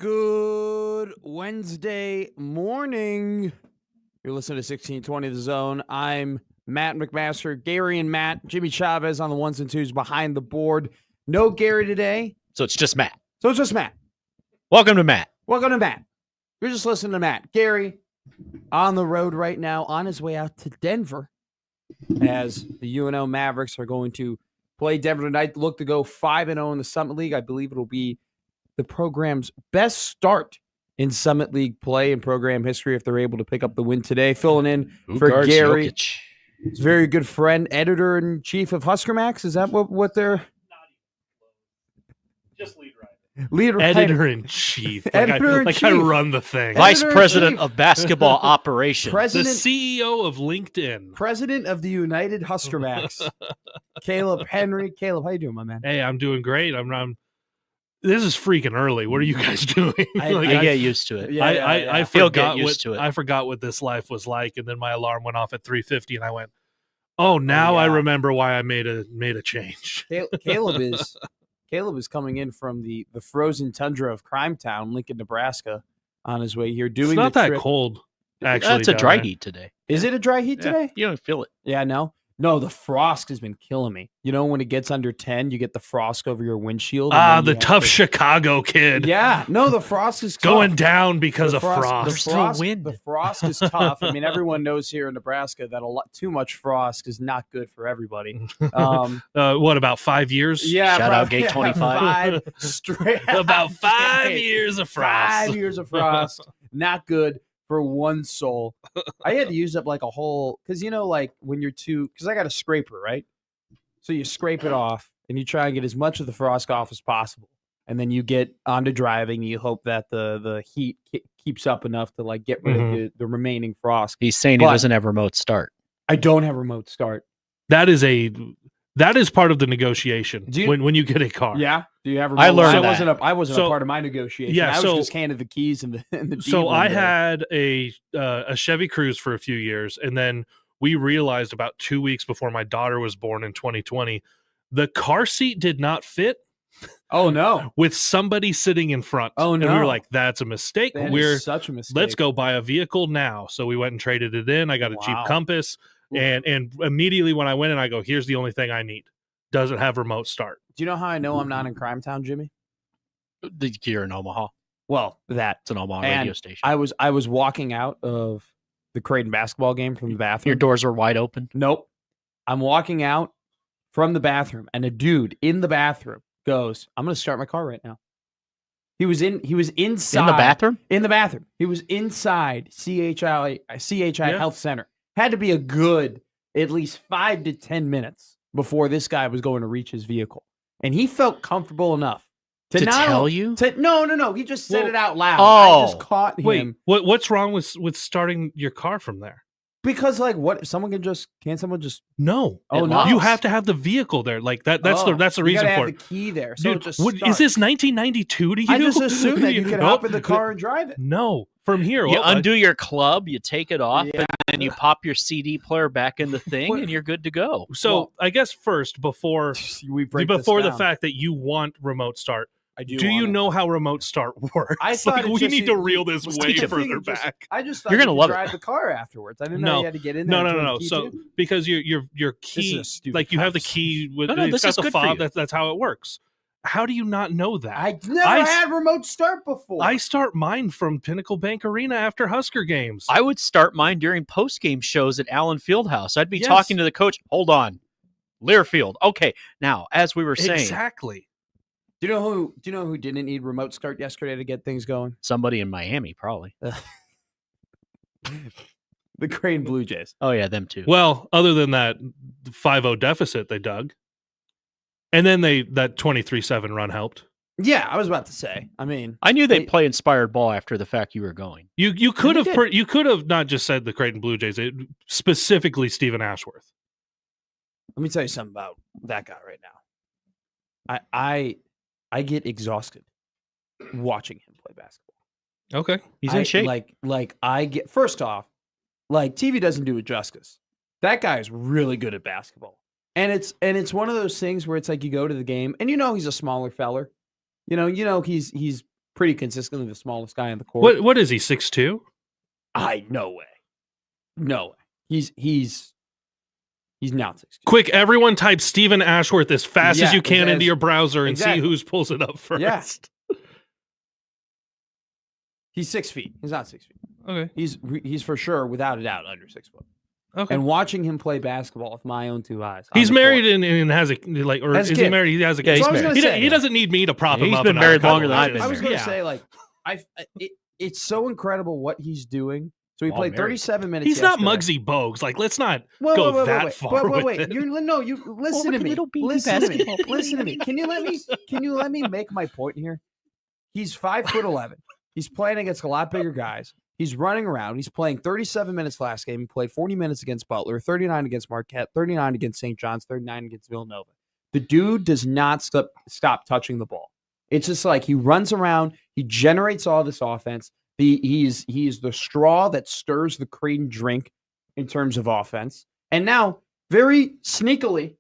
Good Wednesday morning. You're listening to 1620 The Zone. I'm Matt McMaster, Gary and Matt, Jimmy Chavez on the ones and twos behind the board. No Gary today. So it's just Matt. Welcome to Matt. You're just listening to Matt. Gary on the road right now, on his way out to Denver, as the UNO Mavericks are going to play Denver tonight. Look to go 5-0 in the Summit League. I believe it'll be the program's best start in Summit League play in program history if they're able to pick up the win today. Filling in for Gary, his very good friend, editor-in-chief of Husker Max. Is that what they're... Just lead writer. Editor-in-chief. Like I run the thing. Vice president of basketball operations. The CEO of LinkedIn. President of the United Husker Max. Caleb Henry. Caleb, how you doing, my man? Hey, I'm doing great. This is freaking early. What are you guys doing? I get used to it. I forgot what this life was like, and then my alarm went off at 3:50, and I went, "Oh, now I remember why I made a change." Caleb is coming in from the frozen tundra of Crime Town, Lincoln, Nebraska, on his way here. It's not that cold, actually. It's a dry heat today. Is it a dry heat today? You don't feel it. Yeah, no, the frost has been killing me. You know, when it gets under 10, you get the frost over your windshield. The tough Chicago kid. Yeah, no, the frost is going down because of frost. The frost is tough. I mean, everyone knows here in Nebraska that too much frost is not good for everybody. What, about 5 years? Yeah, shout out Gate 25. Straight about 5 years of frost. 5 years of frost, not good for one soul. I had to use up like a whole, because like when you're because I got a scraper, right? So you scrape it off and you try and get as much of the frost off as possible. And then you get onto driving. You hope that the heat keeps up enough to like get rid of the remaining frost. He's saying he doesn't have remote start. I don't have remote start. That is part of the negotiation when you get a car. Yeah. Do you have remote? I learned that. I wasn't a part of my negotiation. Yeah, I was just handed the keys and the So I had a Chevy Cruze for a few years, and then we realized about 2 weeks before my daughter was born in 2020, the car seat did not fit. Oh no! With somebody sitting in front. Oh no! And we were like, "That's a mistake. Is such a mistake. Let's go buy a vehicle now." So we went and traded it in. I got a Jeep Compass, and immediately when I went in, I go, "Here's the only thing I need. Doesn't have remote start." Do you know how I know I'm not in Crime Town, Jimmy? You're in Omaha. Well, it's an Omaha radio station. I was walking out of the Creighton basketball game from the bathroom. Your doors are wide open? Nope. I'm walking out from the bathroom, and a dude in the bathroom goes, "I'm going to start my car right now." He was inside. In the bathroom? In the bathroom. He was inside CHI Health Center. Had to be a good at least 5 to 10 minutes before this guy was going to reach his vehicle. And he felt comfortable enough to tell you? No. He just said it out loud. Oh. I just caught him. Wait, what's wrong with starting your car from there? Because what someone can't someone just no? Oh no! You have to have the vehicle there. Like that's the reason for it. The key there. So Dude, just is this 1992 to you? I just assumed that you could hop in the car and drive it. No, from here you undo your club, you take it off, and then you pop your CD player back in the thing, and you're good to go. So I guess first before the fact that you want remote start. Do you know how remote start works? I thought we need to reel this way further back. I just thought you're gonna love drive the car afterwards. I didn't know you had to get in there. No. So because your key, like you have the key with it's got the fob. That's how it works. How do you not know that? I never had remote start before. I start mine from Pinnacle Bank Arena after Husker games. I would start mine during post-game shows at Allen Fieldhouse. I'd be talking to the coach. Hold on, Learfield. Okay, now as we were saying, exactly. Do you know who didn't need remote start yesterday to get things going? Somebody in Miami, probably. The Creighton Blue Jays. Oh yeah, them too. Well, other than that 5-0 deficit they dug. And then that 23-7 run helped. Yeah, I was about to say. I mean, I knew they'd play inspired ball after the fact you were going. You could have not just said the Creighton Blue Jays, specifically Stephen Ashworth. Let me tell you something about that guy right now. I get exhausted watching him play basketball. Okay, he's in shape. First off, TV doesn't do it justice. That guy is really good at basketball. And it's one of those things where it's like you go to the game and he's a smaller feller. He's pretty consistently the smallest guy on the court. What is he, 6'2"? No way. No way. He's not 6'2". Quick, everyone type Stephen Ashworth as fast as you can into your browser and see who pulls it up first. Yeah. He's 6 feet. He's not 6 feet. Okay. He's for sure, without a doubt, under 6 foot. Okay. And watching him play basketball with my own 2 eyes. He's married and has a is he married? He has a kid. He's married. He doesn't need me to prop him up. He's been married longer than I've been. I was going to say, like, it's so incredible what he's doing. So he played 37 minutes. He's yesterday. not Muggsy Bogues. Like, let's not go that far. Wait. You listen to me. Listen to me. Can you let me make my point here? He's 5'11". He's playing against a lot bigger guys. He's running around. He's playing 37 minutes last game. He played 40 minutes against Butler, 39 against Marquette, 39 against St. John's, 39 against Villanova. The dude does not stop touching the ball. It's just like he runs around. He generates all this offense. He's the straw that stirs the Creighton drink in terms of offense. And now, very sneakily,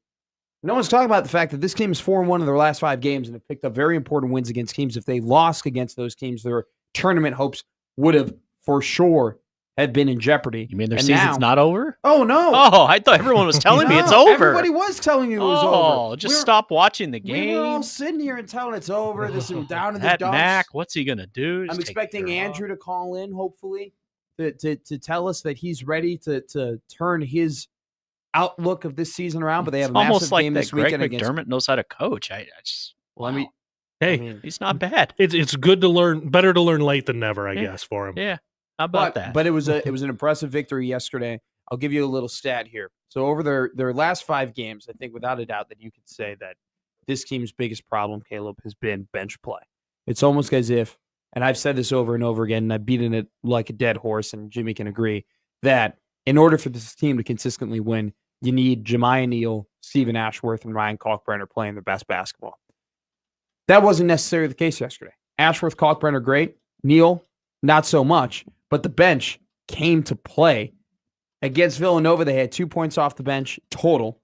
no one's talking about the fact that this team is 4-1 in their last 5 games and have picked up very important wins against teams. If they lost against those teams, their tournament hopes would have for sure have been in jeopardy. You mean their season's not over? Oh, no. Oh, I thought everyone was telling me it's over. Everybody was telling you it was over. Just stop watching the game. We were all sitting here and telling it's over. This is down in the dumps. dumps. Mac, what's he going to do? I'm expecting Andrew to call in, hopefully, to tell us that he's ready to turn his outlook of this season around. But they have a massive game this weekend against McDermott knows how to coach. I just he's not bad. It's good to learn. Better to learn late than never, I guess, for him. Yeah. How about that? But it was an impressive victory yesterday. I'll give you a little stat here. So over their last 5 games, I think without a doubt that you could say that this team's biggest problem, Caleb, has been bench play. It's almost as if, and I've said this over and over again, and I've beaten it like a dead horse, and Jimmy can agree, that in order for this team to consistently win, you need Jemiah Neal, Stephen Ashworth, and Ryan Kalkbrenner playing their best basketball. That wasn't necessarily the case yesterday. Ashworth, Kalkbrenner, great. Neal, not so much. But the bench came to play. Against Villanova, they had 2 points off the bench total.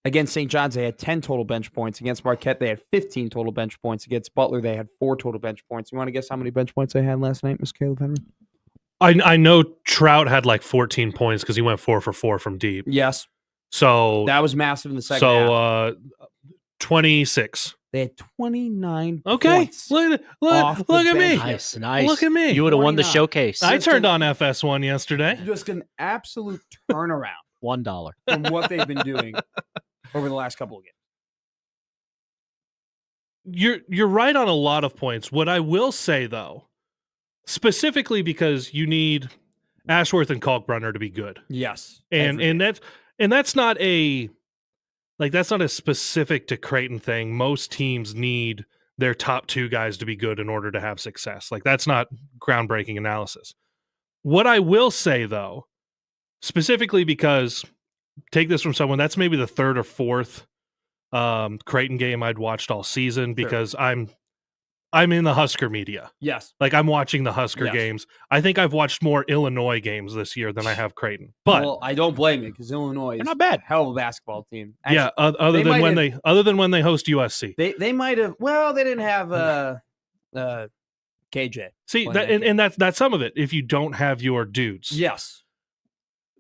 Against St. John's, they had 10 total bench points. Against Marquette, they had 15 total bench points. Against Butler, they had 4 total bench points. You want to guess how many bench points they had last night, Mr. Caleb Henry? I know Trout had like 14 points because he went 4 for 4 from deep. Yes. So that was massive in the second half. 26. They had 29 okay. points. Look at me. Nice. Look at me. You would have won the showcase. I turned on FS1 yesterday. Just an absolute turnaround. $1 from what they've been doing over the last couple of games. You're right on a lot of points. What I will say, though, specifically because you need Ashworth and Kalkbrenner to be good. Yes. And that's not a that's not a specific to Creighton thing. Most teams need their top 2 guys to be good in order to have success. Like, that's not groundbreaking analysis. What I will say, though, specifically because, take this from someone, that's maybe the 3rd or 4th Creighton game I'd watched all season because I'm in the Husker media. Yes. Like, I'm watching the Husker games. I think I've watched more Illinois games this year than I have Creighton. But I don't blame you because Illinois is not bad. Hell of a basketball team. Actually, yeah, other than when they host USC. They might have they didn't have KJ. See, that's some of it. If you don't have your dudes. Yes.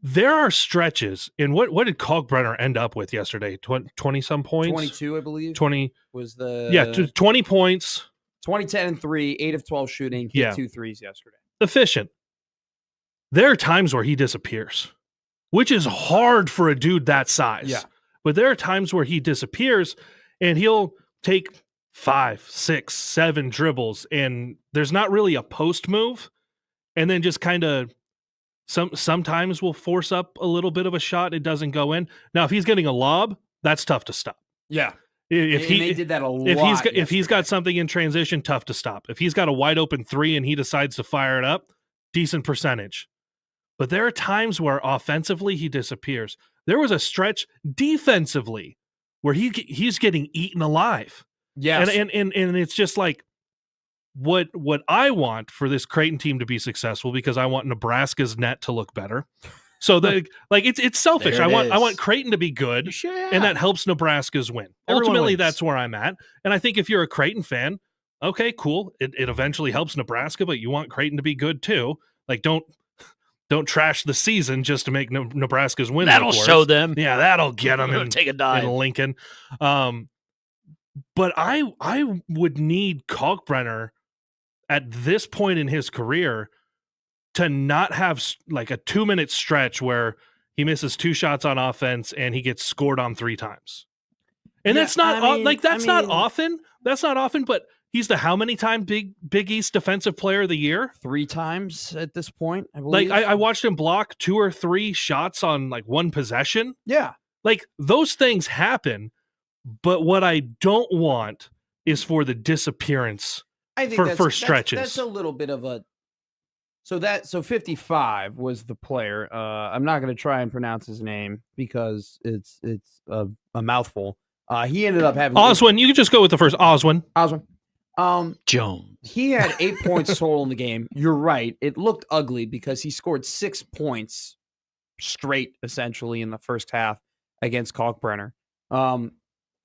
There are stretches, and what did Kalkbrenner end up with yesterday? 20-some points? 22, I believe. 20 was the 20 points. 20-10 and 3, 8 of 12 shooting, hit 2 threes yesterday. Efficient. There are times where he disappears, which is hard for a dude that size. Yeah. But there are times where he disappears and he'll take 5, 6, 7 dribbles and there's not really a post move, and then just kind of sometimes we'll force up a little bit of a shot. It doesn't go in. Now, if he's getting a lob, that's tough to stop. Yeah. They did that a lot. If he's got something in transition, tough to stop. If he's got a wide open 3 and he decides to fire it up, decent percentage. But there are times where offensively he disappears. There was a stretch defensively where he's getting eaten alive. Yes. And it's just like what I want for this Creighton team to be successful, because I want Nebraska's net to look better. So it's selfish. I want Creighton to be good, and that helps Nebraska's win. Ultimately, that's where I'm at. And I think if you're a Creighton fan, Okay, cool. It eventually helps Nebraska, but you want Creighton to be good too. Like, don't trash the season just to make Nebraska's win. That'll show them. Yeah, that'll get them in, take a dive in Lincoln. But I would need Kalkbrenner at this point in his career to not have like a 2-minute stretch where he misses 2 shots on offense and he gets scored on 3 times. And that's not not often. That's not often, but he's the how many time Big East Defensive Player of the Year? 3 times at this point, I believe. Like I watched him block 2 or 3 shots on like 1 possession. Yeah. Like those things happen, but what I don't want is for the disappearance for stretches. That's a little bit of a So 55 was the player. I'm not going to try and pronounce his name because it's a mouthful. He ended up having Oswin. You can just go with the first Oswin. Jones. He had 8 points total in the game. You're right. It looked ugly because he scored 6 points straight, essentially, in the first half against Kalkbrenner. I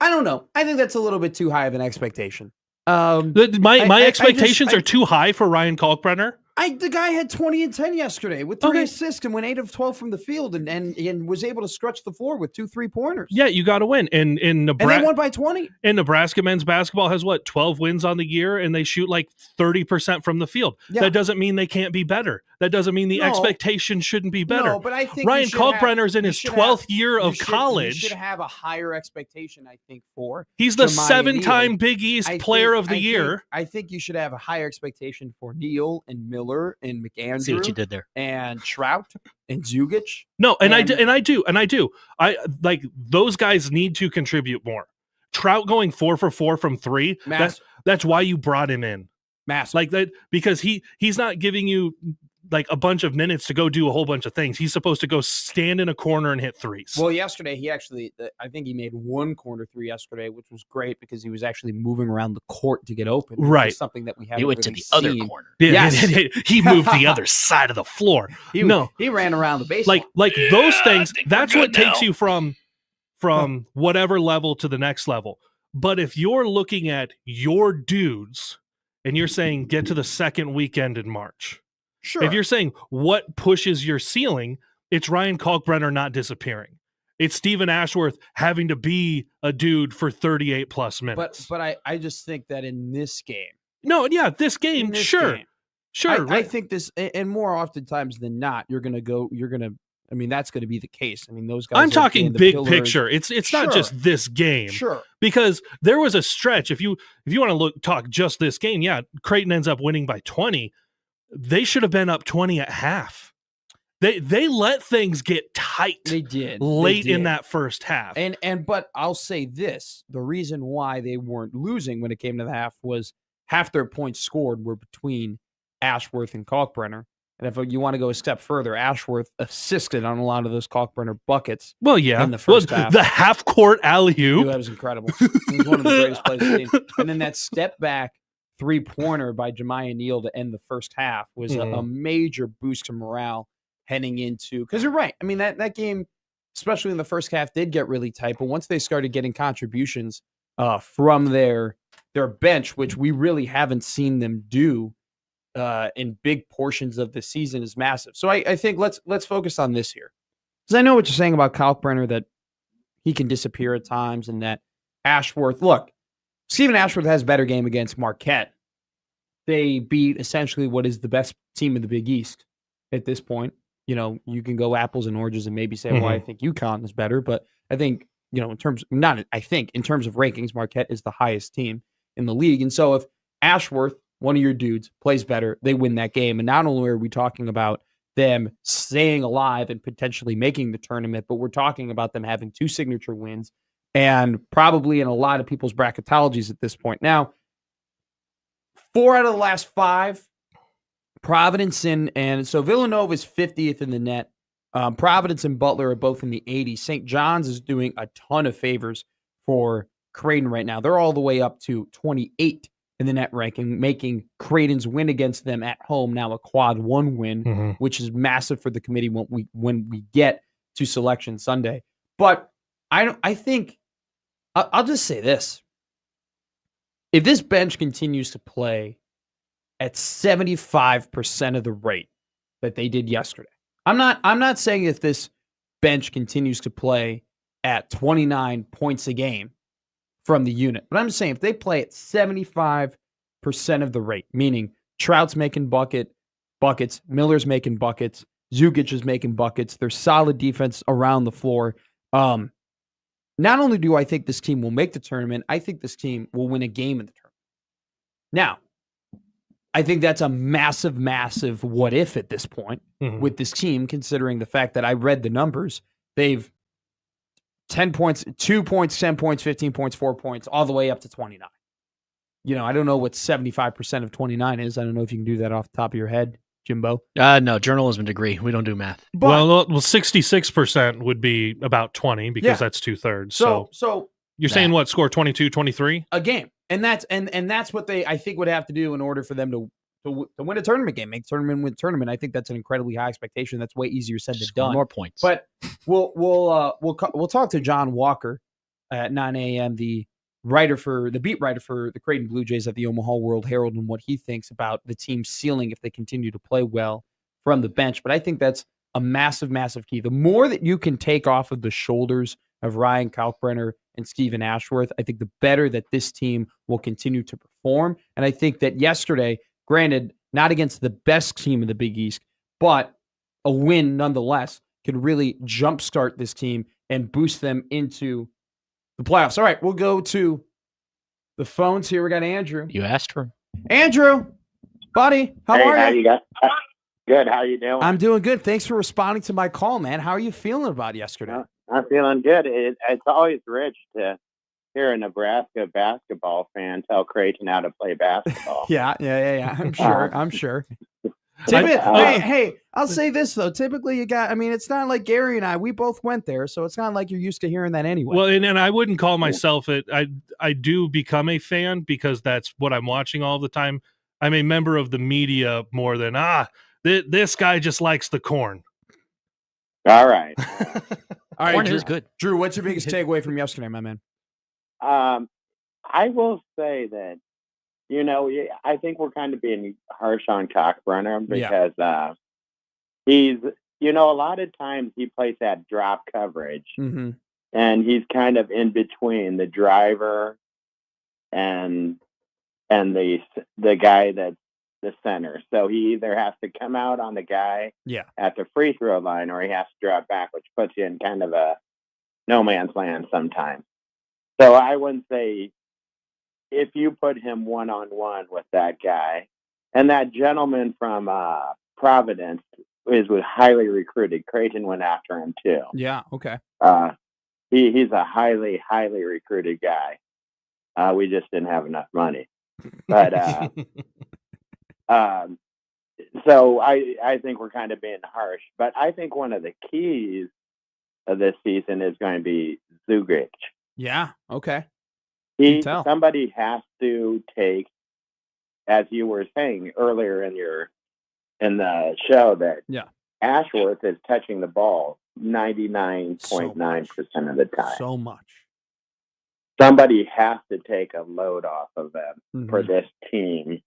don't know. I think that's a little bit too high of an expectation. My expectations are too high for Ryan Kalkbrenner. The guy had 20 and 10 yesterday with 3 assists and went 8 of 12 from the field and was able to stretch the floor with 2 3-pointers. Yeah, you got to win. In Nebraska, and they won by 20. And Nebraska men's basketball has 12 wins on the year, and they shoot like 30% from the field. Yeah. That doesn't mean they can't be better. That doesn't mean the expectation shouldn't be better. No, but I think Ryan Kalkbrenner is in his 12th year of college. You should have a higher expectation, I think, for he's the 7-time Big East Player of the Year. I think you should have a higher expectation for Neal and Miller and McAndrew. See what you did there. And Trout and Zugic. No, I do. I like those guys need to contribute more. Trout going 4 for 4 from 3. That's why you brought him in. Massive. Like that, because he's not giving you like a bunch of minutes to go do a whole bunch of things. He's supposed to go stand in a corner and hit threes. Well, yesterday I think he made 1 corner 3 yesterday, which was great because he was actually moving around the court to get open. Right, something that we haven't. He went really to the other corner. Yes, he moved the other side of the floor. He ran around the baseline. Like those things. That's what takes you from whatever level to the next level. But if you're looking at your dudes and you're saying get to the second weekend in March. Sure. If you're saying what pushes your ceiling, it's Ryan Kalkbrenner not disappearing. It's Stephen Ashworth having to be a dude for 38 plus minutes. But I just think that in this game. This game, sure. I think this, and more oftentimes than not, that's going to be the case. I mean, those guys. I'm talking big picture. It's not just this game. Sure. Because there was a stretch. If you want to talk just this game, Creighton ends up winning by 20. They should have been up 20 at half. They let things get tight. They did late in that first half. But I'll say this: the reason why they weren't losing when it came to the half was half their points scored were between Ashworth and Kalkbrenner. And if you want to go a step further, Ashworth assisted on a lot of those Kalkbrenner buckets. Well, yeah, in the first half, the half court alley-oop. That was incredible. It was one of the greatest plays of the game. And then that step back 3-pointer by Jemiah Neal to end the first half was a major boost to morale heading into, because you're right. I mean, that game, especially in the first half, did get really tight. But once they started getting contributions from their bench, which we really haven't seen them do in big portions of the season, is massive. So I think let's focus on this here. Because I know what you're saying about Kalkbrenner, that he can disappear at times, and that Ashworth, look, Stephen Ashworth has a better game against Marquette. They beat essentially what is the best team in the Big East at this point. You know, you can go apples and oranges and maybe say, well, I think UConn is better. But I think, in terms of rankings, Marquette is the highest team in the league. And so if Ashworth, one of your dudes, plays better, they win that game. And not only are we talking about them staying alive and potentially making the tournament, but we're talking about them having 2 signature wins and probably in a lot of people's bracketologies at this point. Now, 4 out of the last 5, Providence and so Villanova is 50th in the net. Providence and Butler are both in the 80s. St. John's is doing a ton of favors for Creighton right now. They're all the way up to 28 in the net ranking, making Creighton's win against them at home now a quad 1 win, which is massive for the committee when we get to Selection Sunday. But I think I'll just say this. if this bench continues to play at 75% of the rate that they did yesterday, I'm not saying if this bench continues to play at 29 points a game from the unit, but I'm just saying if they play at 75% of the rate, meaning Trout's making buckets, Miller's making buckets, Zugic is making buckets, there's solid defense around the floor. Not only do I think this team will make the tournament, I think this team will win a game in the tournament. Now, I think that's a massive, massive what if at this point with this team, considering the fact that I read the numbers. They've 10 points, 2 points, 10 points, 15 points, 4 points, all the way up to 29. I don't know what 75% of 29 is. I don't know if you can do that off the top of your head, Jimbo. No, journalism degree. We don't do math. But, well, 66% would be about 20 because that's 2/3. So you're saying what, score 22, 23? A game. And that's what they, I think, would have to do in order for them to win a tournament game, make tournament, win tournament. I think that's an incredibly high expectation. That's way easier said than done. More points. But we'll talk to John Walker at 9 a.m., the beat writer for the Creighton Blue Jays at the Omaha World Herald, and what he thinks about the team's ceiling if they continue to play well from the bench. But I think that's a massive, massive key. The more that you can take off of the shoulders of Ryan Kalkbrenner and Stephen Ashworth, I think the better that this team will continue to perform. And I think that yesterday, granted, not against the best team in the Big East, but a win nonetheless could really jumpstart this team and boost them into the playoffs. All right, we'll go to the phones here. We got Andrew. You asked for him. Andrew, buddy, how are you? How you got? Good. How you doing? I'm doing good. Thanks for responding to my call, man. How are you feeling about yesterday? I'm feeling good. It's always rich to hear a Nebraska basketball fan tell Creighton how to play basketball. Yeah. I'm sure. Hey, I'll say this, though. Typically, it's not like Gary and we both went there, so it's not like you're used to hearing that anyway. Well, and I wouldn't call myself it. I do become a fan because that's what I'm watching all the time. I'm a member of the media more than, this guy just likes the corn. All right. All right, corn Drew, is good. Drew, what's your biggest takeaway from yesterday, my man? I will say that, I think we're kind of being harsh on Kalkbrenner because he's, a lot of times he plays that drop coverage, and he's kind of in between the driver and the guy that's the center. So he either has to come out on the guy at the free throw line, or he has to drop back, which puts you in kind of a no man's land sometimes. So I wouldn't say if you put him one-on-one with that guy, and that gentleman from Providence was highly recruited. Creighton went after him too. Yeah. Okay. He's a highly, highly recruited guy. We just didn't have enough money. But so I think we're kind of being harsh. But I think one of the keys of this season is going to be Zugic. Yeah. Okay. Somebody has to take, as you were saying earlier in the show, that Ashworth is touching the ball 99.9% of the time. So much. Somebody has to take a load off of them for this team,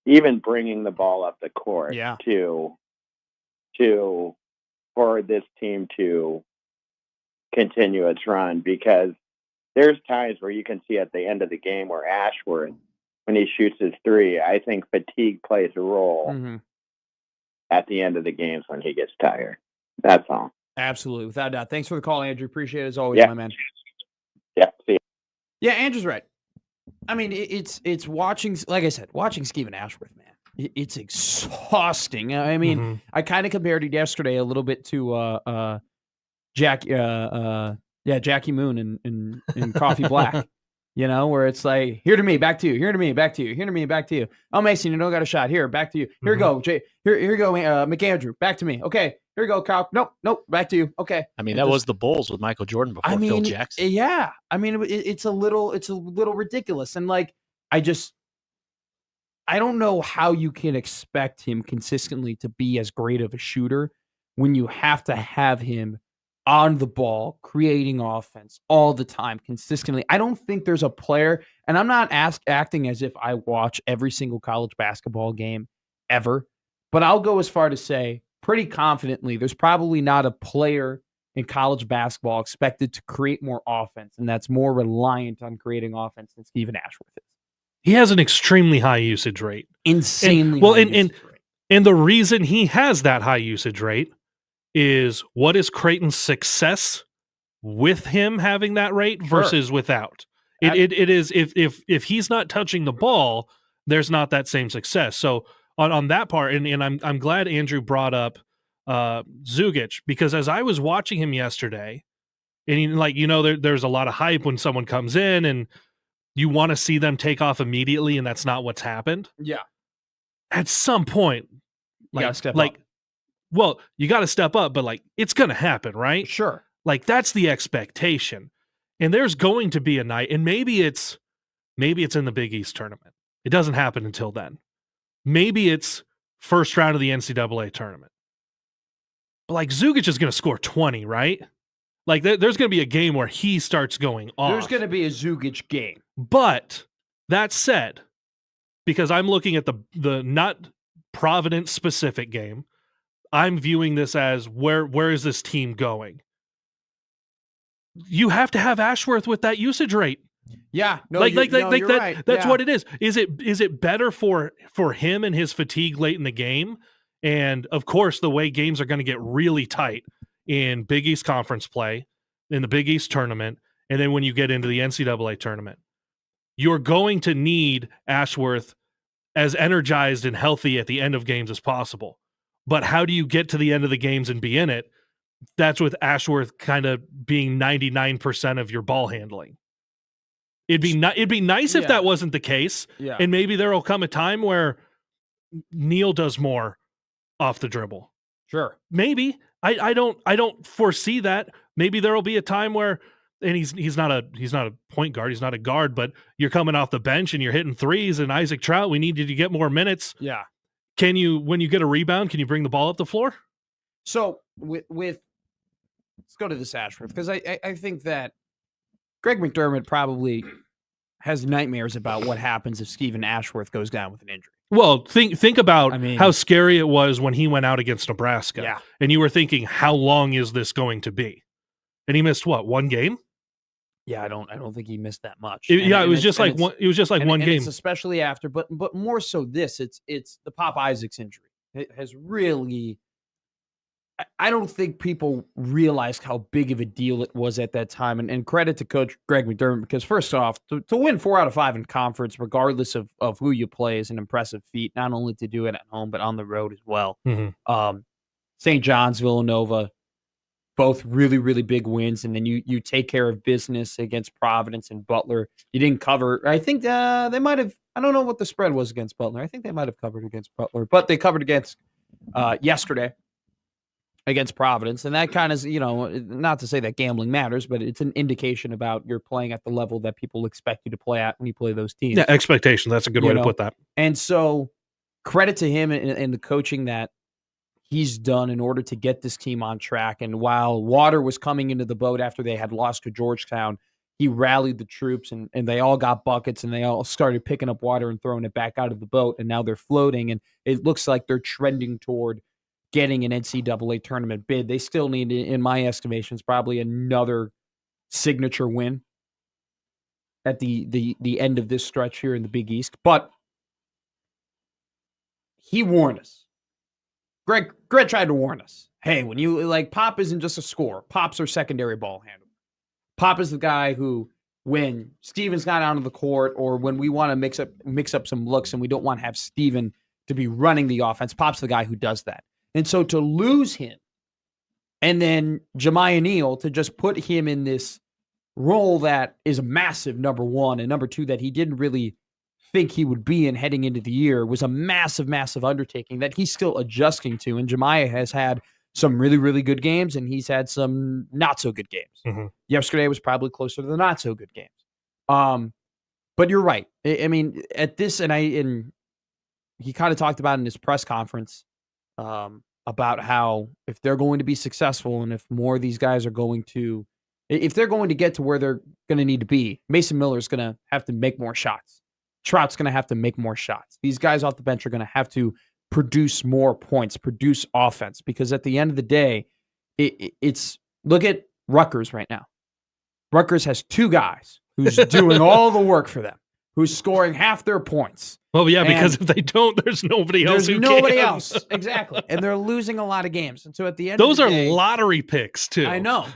even bringing the ball up the court for this team to continue its run, because there's times where you can see at the end of the game where Ashworth, when he shoots his three, I think fatigue plays a role at the end of the games when he gets tired. That's all. Absolutely. Without a doubt. Thanks for the call, Andrew. Appreciate it as always, my man. Yeah. See you. Yeah, Andrew's right. I mean, it's watching, like I said, watching Stephen Ashworth, man. It's exhausting. I mean, I kind of compared it yesterday a little bit to Jackie Moon in Coffee Black, where it's like, here to me, back to you, here to me, back to you, here to me, back to you. Oh, Mason, you don't got a shot. Here, back to you. Here you go, Jay. Here you go, McAndrew. Back to me. Okay, here you go, Kyle. Nope, back to you. Okay. I mean, that was the Bulls with Michael Jordan before Phil Jackson. Yeah. I mean, it's a little ridiculous, and like, I don't know how you can expect him consistently to be as great of a shooter when you have to have him on the ball, creating offense all the time, consistently. I don't think there's a player, and I'm not acting as if I watch every single college basketball game ever, but I'll go as far to say pretty confidently there's probably not a player in college basketball expected to create more offense, and that's more reliant on creating offense than Stephen Ashworth is. He has an extremely high usage rate. Insanely high usage rate. And the reason he has that high usage rate is what is Creighton's success with him having that rate versus without. It is if he's not touching the ball, there's not that same success. So on that part, and I'm glad Andrew brought up Zugic, because as I was watching him yesterday, and there's a lot of hype when someone comes in and you want to see them take off immediately, and that's not what's happened. Yeah. At some point, you gotta step up. Well, you got to step up, but it's going to happen, right? Sure. That's the expectation. And there's going to be a night, and maybe it's in the Big East tournament. It doesn't happen until then. Maybe it's first round of the NCAA tournament. But Zugic is going to score 20, right? There's going to be a game where he starts going off. There's going to be a Zugic game. But that said, because I'm looking at the not Providence specific game, I'm viewing this as where is this team going? You have to have Ashworth with that usage rate. Yeah, no, you're that, right. That's what it is. Is it better for him and his fatigue late in the game? And of course, the way games are going to get really tight in Big East Conference play, in the Big East tournament, and then when you get into the NCAA tournament, you're going to need Ashworth as energized and healthy at the end of games as possible. But how do you get to the end of the games and be in it? That's with Ashworth kind of being 99% of your ball handling. It'd be nice if that wasn't the case. Yeah. And maybe there will come a time where Neal does more off the dribble. Sure. Maybe. I don't foresee that. Maybe there will be a time where, and he's not a point guard, he's not a guard, but you're coming off the bench and you're hitting threes, and Isaac Trout, we need you to get more minutes. Yeah. Can you, when you get a rebound, can you bring the ball up the floor? So with let's go to this Ashworth, because I think that Greg McDermott probably has nightmares about what happens if Stephen Ashworth goes down with an injury. Well, think about how scary it was when he went out against Nebraska. Yeah. And you were thinking, how long is this going to be? And he missed what, one game? Yeah, I don't think he missed that much. It was just like one game. It's especially after, but more so this, it's the Pop Isaacs injury. It has really, I don't think people realized how big of a deal it was at that time. And credit to Coach Greg McDermott, because first off, to win 4 out of 5 in conference, regardless of who you play, is an impressive feat. Not only to do it at home, but on the road as well. Mm-hmm. St. John's, Villanova, both really, really big wins. And then you take care of business against Providence and Butler. You didn't cover. I think they might have. I don't know what the spread was against Butler. I think they might have covered against Butler, but they covered against yesterday against Providence. And that kind of, not to say that gambling matters, but it's an indication about you're playing at the level that people expect you to play at when you play those teams. Yeah, expectation. That's a good way to put that. And so credit to him and the coaching that he's done in order to get this team on track. And while water was coming into the boat after they had lost to Georgetown, he rallied the troops and they all got buckets and they all started picking up water and throwing it back out of the boat. And now they're floating, and it looks like they're trending toward getting an NCAA tournament bid. They still need, in my estimations, probably another signature win at the end of this stretch here in the Big East. But he warned us. Greg tried to warn us. Hey, when you Pop isn't just a scorer. Pop's our secondary ball handler. Pop is the guy who, when Steven's not out on the court, or when we want to mix up some looks and we don't want to have Steven to be running the offense, Pop's the guy who does that. And so to lose him, and then Jemiah Neal to just put him in this role that is a massive, number one, and number two, that he didn't really think he would be in heading into the year, was a massive, massive undertaking that he's still adjusting to. And Jemiah has had some really, really good games, and he's had some not so good games. Mm-hmm. Yesterday was probably closer to the not so good games. But you're right. I mean, at this, and he kind of talked about in his press conference, about how if they're going to be successful and if more of these guys are going to, if they're going to get to where they're going to need to be, Mason Miller's going to have to make more shots. Trout's going to have to make more shots. These guys off the bench are going to have to produce more points, produce offense, because at the end of the day, it's look at Rutgers right now. Rutgers has two guys who's doing all the work for them, who's scoring half their points. Well, yeah, because if they don't, there's nobody else. There's nobody else, exactly, and they're losing a lot of games. And so at the end, those of the day, are lottery picks too. I know.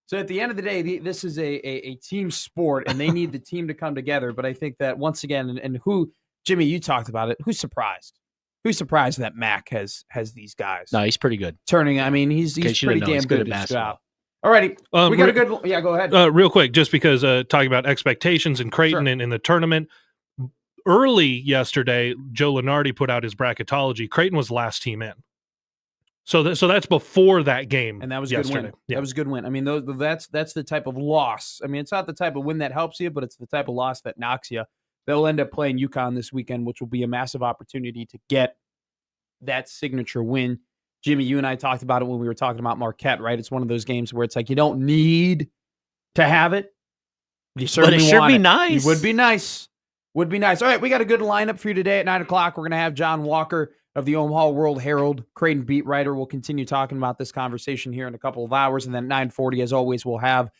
So at the end of the day, this is a team sport, and they need the team to come together. But I think that once again, and who, Jimmy, you talked about it. Who's surprised? Who's surprised that Mac has these guys? No, he's pretty good. Turning, I mean, he's pretty damn good at his job. All righty. We got a good – yeah, go ahead. Real quick, just because talking about expectations in Creighton and in the tournament, early yesterday, Joe Lunardi put out his bracketology. Creighton was the last team in. So that's before that game. And that was a good win. Yeah. That was a good win. I mean, that's the type of loss. I mean, it's not the type of win that helps you, but it's the type of loss that knocks you. They'll end up playing UConn this weekend, which will be a massive opportunity to get that signature win. Jimmy, you and I talked about it when we were talking about Marquette, right? It's one of those games where it's like you don't need to have it. You certainly but it want should be it. nice. It would be nice. Would be nice. All right, we got a good lineup for you today at 9 o'clock. We're going to have John Walker of the Omaha World Herald, Creighton beat writer. We'll continue talking about this conversation here in a couple of hours. And then 9:40, as always, we'll have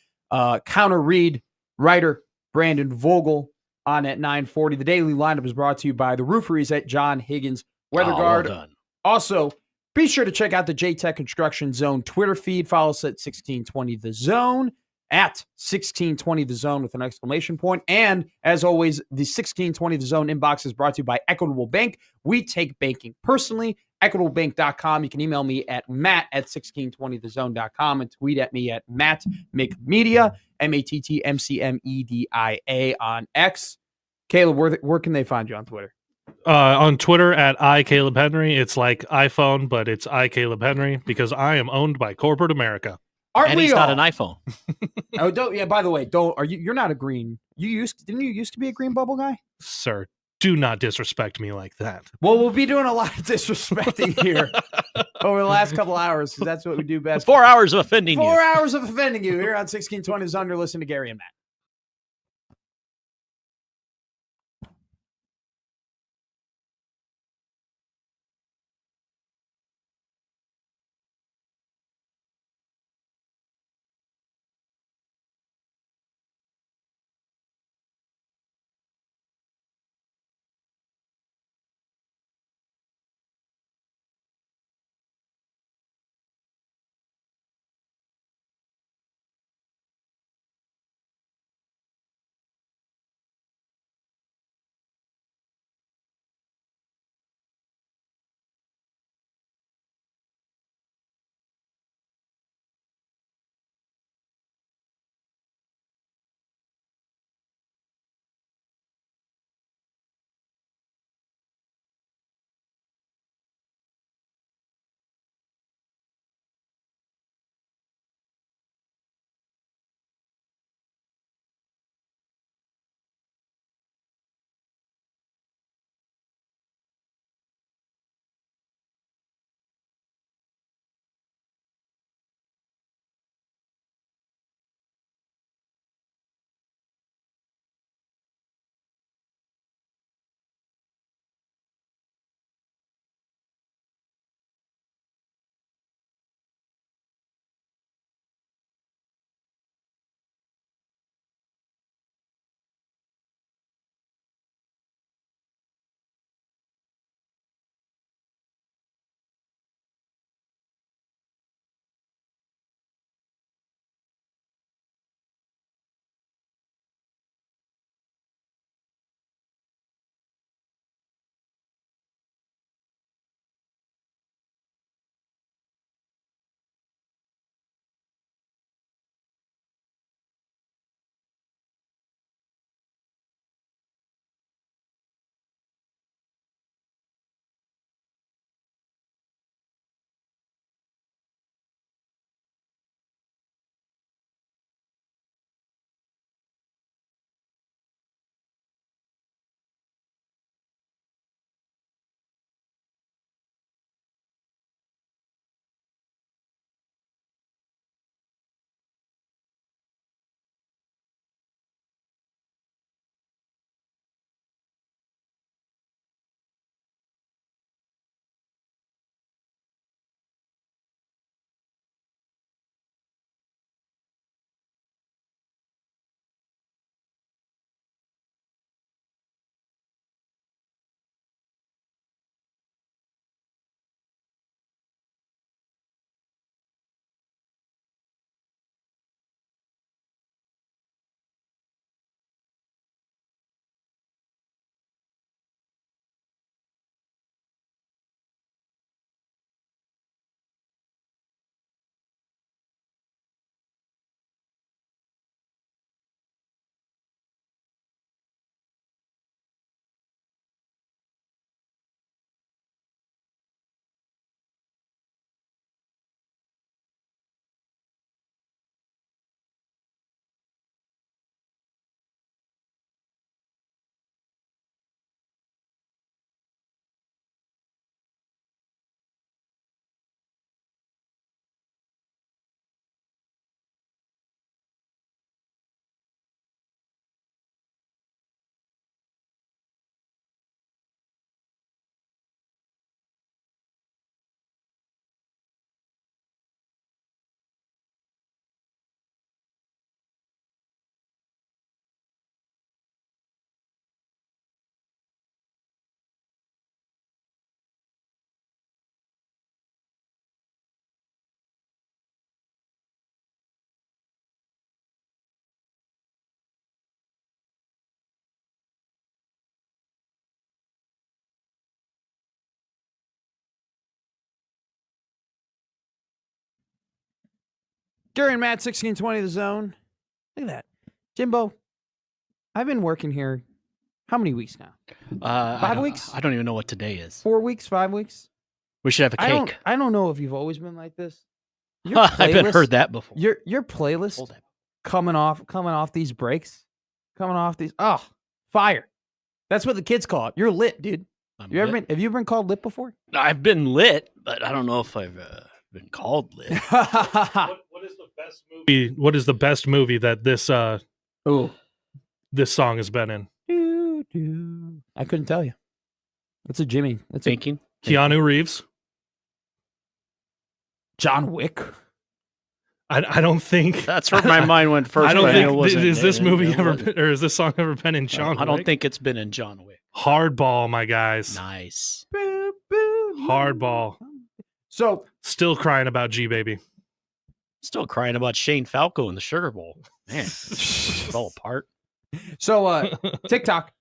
counter read writer Brandon Vogel on at 9:40. The daily lineup is brought to you by the Rooferys at John Higgins Weather Guard. Well done. Also, be sure to check out the J-Tech Construction Zone Twitter feed. Follow us at 1620 The Zone, at 1620 The Zone with an exclamation point. And as always, the 1620 The Zone inbox is brought to you by Equitable Bank. We take banking personally. EquitableBank.com. You can email me at matt@1620thezone.com and tweet at me at mattmcmedia, MATTMCMEDIA on X. Caleb, where can they find you on Twitter? On Twitter at iCalebHenry. It's like iPhone, but it's iCalebHenry because I am owned by corporate America. Aren't and we he's all? not an iPhone. Oh, don't. Yeah. By the way, you're not a green. Didn't you used to be a green bubble guy? Sir, do not disrespect me like that. Well, we'll be doing a lot of disrespecting here over the last couple hours because that's what we do best. 4 hours of offending you. 4 hours of offending you here on 1620 is under. Listen to Gary and Matt. Gary and Matt, 1620 The Zone. Look at that. Jimbo, I've been working here how many weeks now? 5 weeks? I don't even know what today is. 4 weeks? 5 weeks? We should have a cake. I don't know if you've always been like this. I haven't heard that before. Your playlist coming off these breaks, fire. That's what the kids call it. You're lit, dude. Have you been called lit before? I've been lit, but I don't know if I've been called lit. What is the best movie? What is the best movie that this song has been in? I couldn't tell you. That's a Jimmy. That's Thinking. Keanu Reeves. John Wick. I don't think that's where my mind went first. I don't think is this movie ever been, or has this song ever been in John Wick? I don't think it's been in John Wick. Hardball, my guys. Nice. Hardball. So still crying about G Baby. Still crying about Shane Falco in the Sugar Bowl. Man, it's all apart. So TikTok.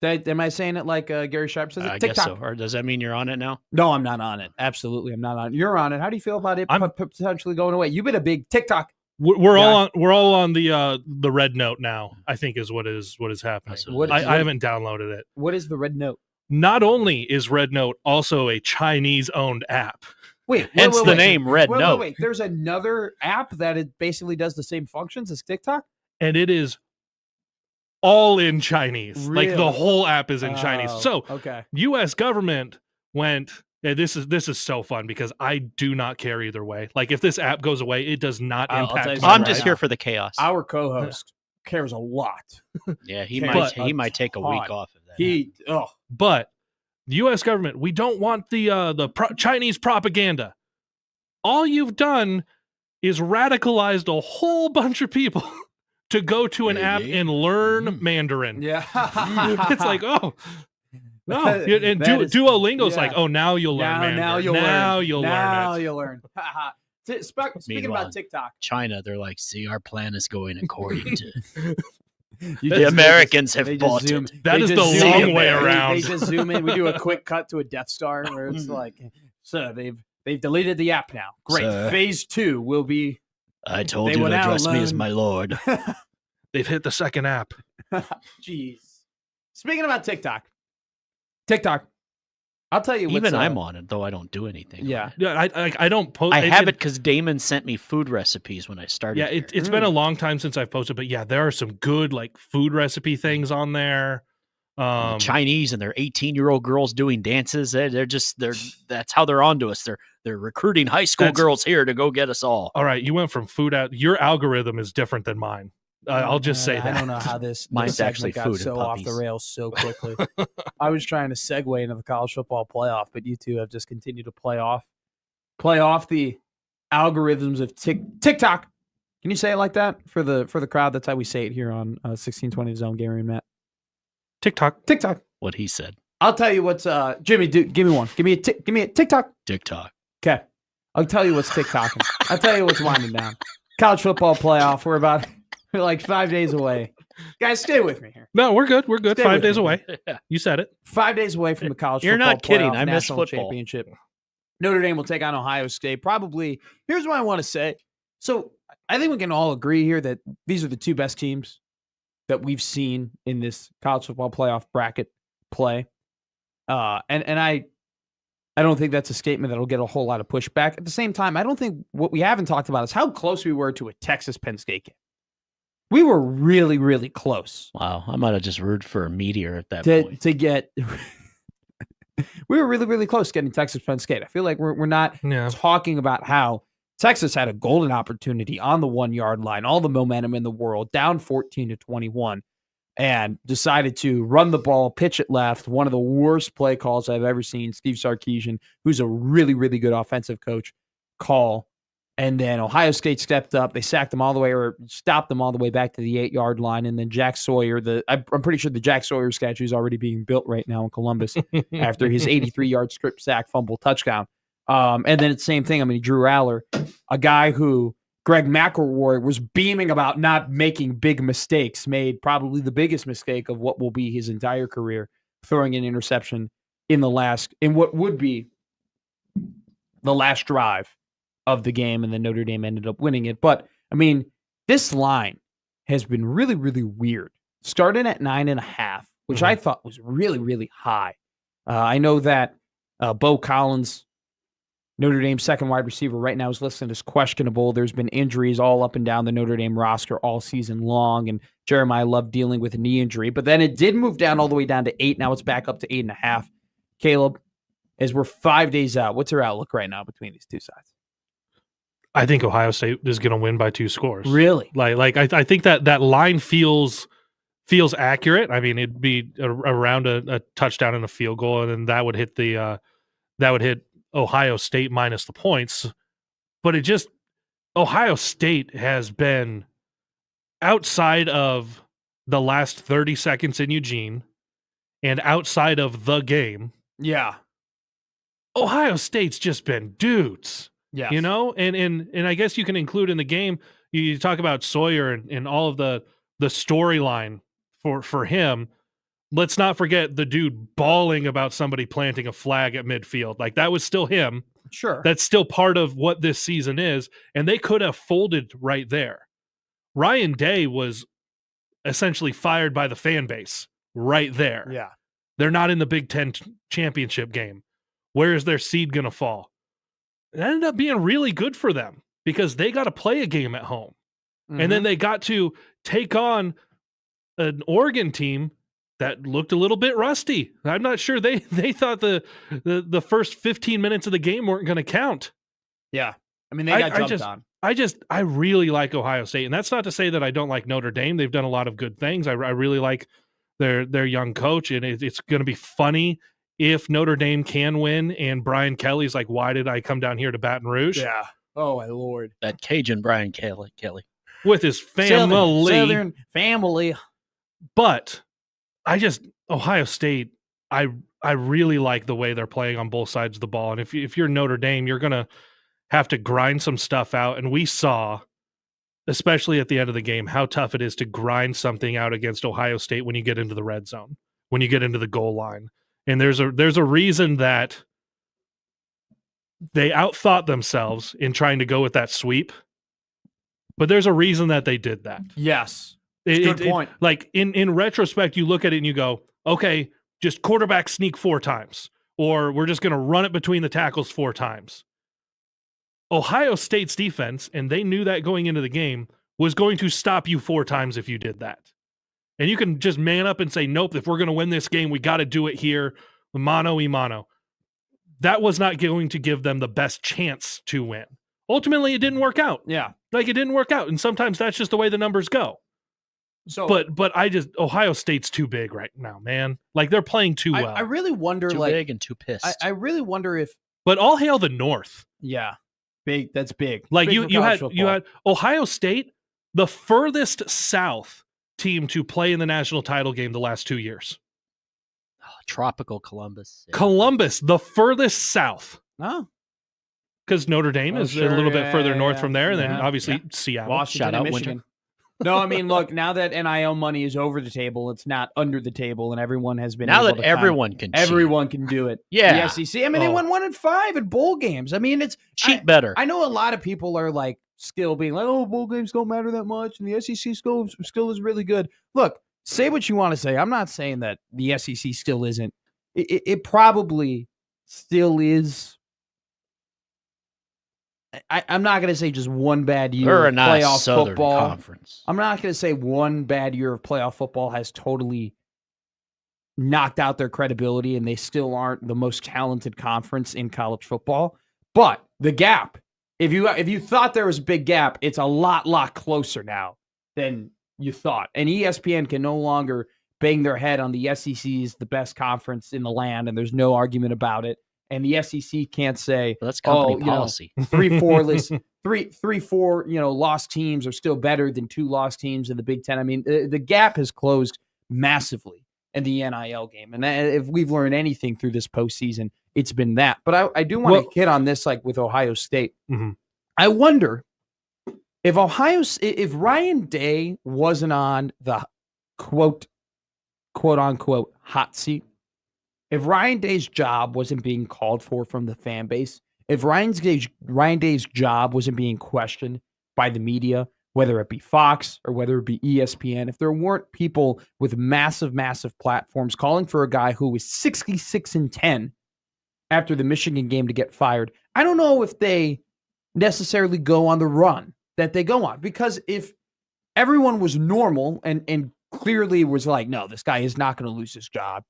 Am I saying it like Gary Sharp says it? I TikTok. guess so. Or does that mean you're on it now? No, I'm not on it. Absolutely, I'm not on it. You're on it. How do you feel about it potentially going away? You've been a big TikTok. We're all on the red note now. I think is what is happening. I haven't downloaded it. What is the red note? Not only is Red Note also a Chinese-owned app. Wait, hence the name Red Note. Wait. There's another app that it basically does the same functions as TikTok, and it is all in Chinese. Really? Like the whole app is in Chinese. So, okay. U.S. government went. Yeah, this is so fun because I do not care either way. Like if this app goes away, it does not impact. I'm just here for the chaos. Our co-host cares a lot. Yeah, he might take a week off of that. But the U.S. government, we don't want the Chinese propaganda. All you've done is radicalized a whole bunch of people to go to an app and learn Mandarin. Yeah. It's like, oh, no. And Duolingo's like, oh, now you'll learn Mandarin. Now you'll learn. Speaking about TikTok. China, they're like, see, our plan is going according to... The Americans have bought it. That is the long way around. They just zoom in. We do a quick cut to a Death Star where it's like, so they've deleted the app now. Great. Sir, Phase 2 will be. I told you to address me as my lord. They've hit the second app. Jeez. Speaking about TikTok, I'll tell you. Even I'm on it, though I don't do anything. Yeah. I don't post. I have it because Damon sent me food recipes when I started. Yeah, it's been a long time since I've posted, but yeah, there are some good like food recipe things on there. The Chinese and their 18-year-old girls doing dances. They're that's how they're onto us. They're recruiting high school girls here to go get us all. All right, you went from food out. Your algorithm is different than mine. I'll just say that. I don't know how mine's actually got food so and off the rails so quickly. I was trying to segue into the college football playoff, but you two have just continued to play off the algorithms of TikTok. Can you say it like that for the crowd? That's how we say it here on 1620 Zone, Gary and Matt. TikTok. What he said. I'll tell you what's Jimmy. Give me one. Give me a TikTok. TikTok. Okay. I'll tell you what's TikToking. I'll tell you what's winding down. College football playoff. We're like 5 days away. Guys, stay with me here. No, we're good. 5 days away. Yeah. You said it. 5 days away from the college You're football not kidding. playoff I miss national football. Championship. Notre Dame will take on Ohio State. Probably. Here's what I want to say. So I think we can all agree here that these are the two best teams that we've seen in this college football playoff bracket play. And I don't think that's a statement that'll get a whole lot of pushback. At the same time, I don't think what we haven't talked about is how close we were to a Texas-Penn State game. We were really, really close. Wow, I might have just rooted for a meteor at that point. To get, we were really, really close getting Texas-Penn State. I feel like we're not talking about how Texas had a golden opportunity on the 1 yard line, all the momentum in the world, down 14-21, and decided to run the ball, pitch it left. One of the worst play calls I've ever seen. Steve Sarkisian, who's a really, really good offensive coach, call. And then Ohio State stepped up. They sacked them all the way, or stopped them all the way back to the 8 yard line. And then Jack Sawyer, I'm pretty sure the Jack Sawyer statue is already being built right now in Columbus after his 83-yard strip sack fumble touchdown. And then it's the same thing. I mean, Drew Aller, a guy who Greg McElroy was beaming about not making big mistakes, made probably the biggest mistake of what will be his entire career, throwing an interception in what would be the last drive of the game, and then Notre Dame ended up winning it. But, I mean, this line has been really, really weird. Starting at 9.5, which I thought was really, really high. I know that Bo Collins, Notre Dame's second wide receiver right now, is listed as questionable. There's been injuries all up and down the Notre Dame roster all season long, and Jeremiah Love dealing with a knee injury. But then it did move down all the way down to 8. Now it's back up to 8.5. Caleb, as we're 5 days out, what's your outlook right now between these two sides? I think Ohio State is going to win by 2 scores. Really? I think that line feels accurate. I mean, it'd be around a touchdown and a field goal, and then that would hit Ohio State minus the points. But Ohio State has been, outside of the last 30 seconds in Eugene and outside of the game. Yeah. Ohio State's just been dudes. Yes. You know, and I guess you can include in the game, you talk about Sawyer and all of the storyline for him. Let's not forget the dude bawling about somebody planting a flag at midfield. Like, that was still him. Sure. That's still part of what this season is, and they could have folded right there. Ryan Day was essentially fired by the fan base right there. Yeah. They're not in the Big Ten championship game. Where is their seed going to fall? It ended up being really good for them because they got to play a game at home. And then they got to take on an Oregon team that looked a little bit rusty. I'm not sure they thought the first 15 minutes of the game weren't going to count. Yeah. I mean, they got jumped on. I really like Ohio State. And that's not to say that I don't like Notre Dame. They've done a lot of good things. I really like their young coach, and it's going to be funny if Notre Dame can win and Brian Kelly's like, why did I come down here to Baton Rouge? Yeah. Oh, my Lord. That Cajun Brian Kelly. With his family. Southern family. But Ohio State, I really like the way they're playing on both sides of the ball. And if you're Notre Dame, you're going to have to grind some stuff out. And we saw, especially at the end of the game, how tough it is to grind something out against Ohio State when you get into the red zone, when you get into the goal line. And there's a reason that they outthought themselves in trying to go with that sweep. But there's a reason that they did that. Yes. Good point. Like in retrospect, you look at it and you go, okay, just quarterback sneak 4 times, or we're just going to run it between the tackles 4 times. Ohio State's defense, and they knew that going into the game, was going to stop you 4 times if you did that. And you can just man up and say, nope, if we're going to win this game, we got to do it here, mano y mano. That was not going to give them the best chance to win. Ultimately, it didn't work out. Yeah. Like, it didn't work out. And sometimes that's just the way the numbers go. So, but Ohio State's too big right now, man. Like, they're playing too well. I really wonder, too big and too pissed. I really wonder if. But all hail the North. Yeah, big. That's big. Like, big you had Ohio State, the furthest south team to play in the national title game the last 2 years. Oh, tropical Columbus. Yeah. Columbus, the furthest south. Oh. Because Notre Dame is a little bit further north from there, and then obviously Seattle. Washington, shout out Michigan. Winter. No, I mean, look, now that NIL money is over the table, it's not under the table, and everyone has been now able that to everyone can cheat. everyone can do it. Yeah. The SEC. I mean, they won 1-5 at bowl games. I mean, it's cheat better. I know a lot of people are like still being like, "Oh, bowl games don't matter that much, and the SEC still is really good." Look, say what you want to say. I'm not saying that the SEC still isn't. It probably still is. I'm not going to say just one bad year of playoff football. Conference. I'm not going to say one bad year of playoff football has totally knocked out their credibility and they still aren't the most talented conference in college football. But the gap, if you thought there was a big gap, it's a lot closer now than you thought. And ESPN can no longer bang their head on the SEC is the best conference in the land, and there's no argument about it. And the SEC can't say, well, that's company policy. 3-4 lost teams are still better than 2 lost teams in the Big Ten. I mean, the gap has closed massively in the NIL game. And if we've learned anything through this postseason, it's been that. But I do want to hit on this, like with Ohio State. Mm-hmm. I wonder if Ryan Day wasn't on the quote unquote hot seat, if Ryan Day's job wasn't being called for from the fan base, if Ryan Day's job wasn't being questioned by the media, whether it be Fox or whether it be ESPN, if there weren't people with massive, massive platforms calling for a guy who was 66-10 after the Michigan game to get fired, I don't know if they necessarily go on the run that they go on. Because if everyone was normal and clearly was like, no, this guy is not going to lose his job,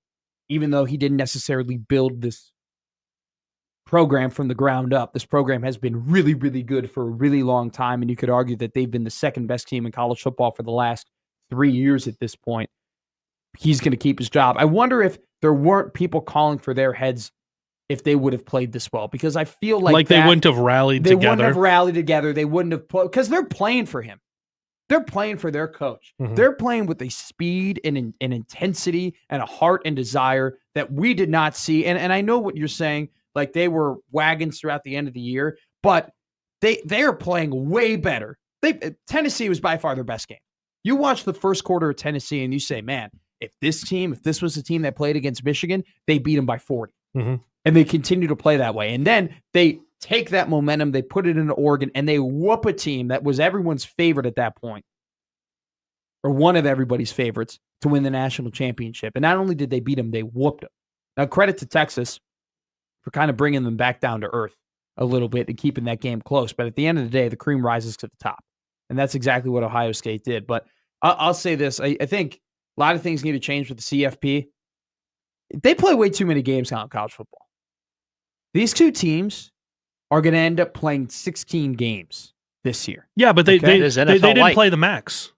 even though he didn't necessarily build this program from the ground up. This program has been really, really good for a really long time, and you could argue that they've been the second best team in college football for the last 3 years at this point. He's going to keep his job. I wonder if there weren't people calling for their heads if they would have played this well, because I feel like they wouldn't have rallied together. They wouldn't have rallied together. They wouldn't have put, because they're playing for him. They're playing for their coach. Mm-hmm. They're playing with a speed and an intensity and a heart and desire that we did not see. And I know what you're saying. Like, they were wagons throughout the end of the year, but they are playing way better. Tennessee was by far their best game. You watch the first quarter of Tennessee and you say, man, if this was a team that played against Michigan, they beat them by 40. Mm-hmm. And they continue to play that way. And then they take that momentum, they put it into Oregon, and they whoop a team that was everyone's favorite at that point, or one of everybody's favorites, to win the national championship. And not only did they beat them, they whooped them. Now, credit to Texas for kind of bringing them back down to earth a little bit and keeping that game close. But at the end of the day, the cream rises to the top. And that's exactly what Ohio State did. But I'll say this. I think a lot of things need to change with the CFP. They play way too many games now in college football. These two teams are going to end up playing 16 games this year. Yeah, but they didn't play the max.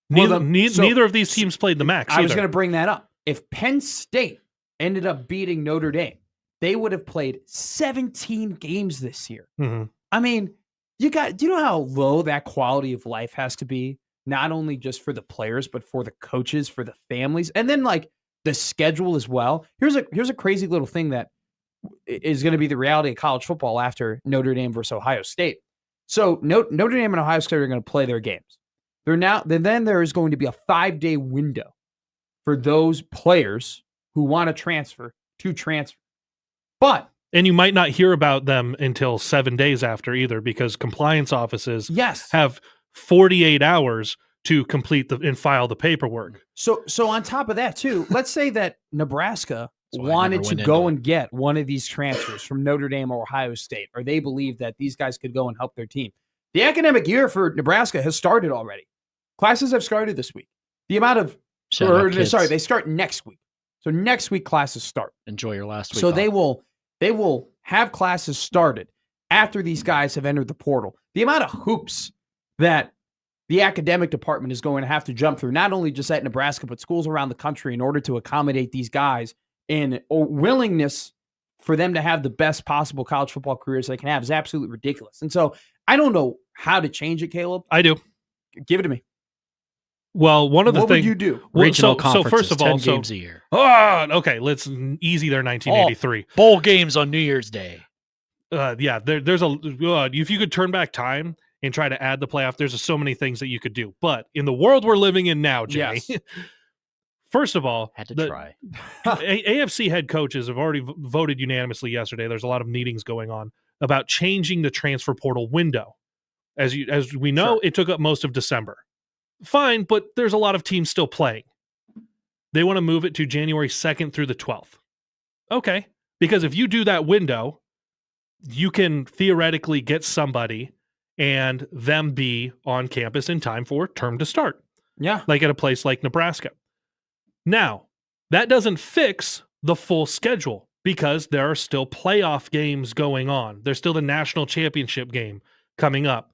Neither of these teams played the max. I was going to bring that up. If Penn State ended up beating Notre Dame, they would have played 17 games this year. Mm-hmm. I mean, do you know how low that quality of life has to be? Not only just for the players, but for the coaches, for the families, and then like the schedule as well. Here's a crazy little thing that is going to be the reality of college football after Notre Dame versus Ohio State. So Notre Dame and Ohio State are going to play their games. Then there is going to be a 5-day window for those players who want to transfer. And you might not hear about them until 7 days after either, because compliance offices have 48 hours to complete and file the paperwork. So on top of that too, let's say that Nebraska wanted to go and get one of these transfers from Notre Dame or Ohio State, or they believe that these guys could go and help their team. The academic year for Nebraska has started already. Classes have started this week. The amount of they start next week. So next week classes start. Enjoy your last week. So off. they will have classes started after these guys have entered the portal. The amount of hoops that the academic department is going to have to jump through, not only just at Nebraska, but schools around the country, in order to accommodate these guys and willingness for them to have the best possible college football careers they can have, is absolutely ridiculous. And so I don't know how to change it, Caleb. I do. Give it to me. Well, one of the things... What would you do? Regional conferences, so first of all, 10 games a year. Okay, let's easy there, 1983. Bowl games on New Year's Day. There's if you could turn back time and try to add the playoff, there's so many things that you could do. But in the world we're living in now, Jay, first of all, had to try. AFC head coaches have already voted unanimously yesterday. There's a lot of meetings going on about changing the transfer portal window. As we know, It took up most of December. Fine, but there's a lot of teams still playing. They want to move it to January 2nd through the 12th. Okay, because if you do that window, you can theoretically get somebody and them be on campus in time for term to start. Yeah. Like at a place like Nebraska. Now, that doesn't fix the full schedule, because there are still playoff games going on. There's still the national championship game coming up.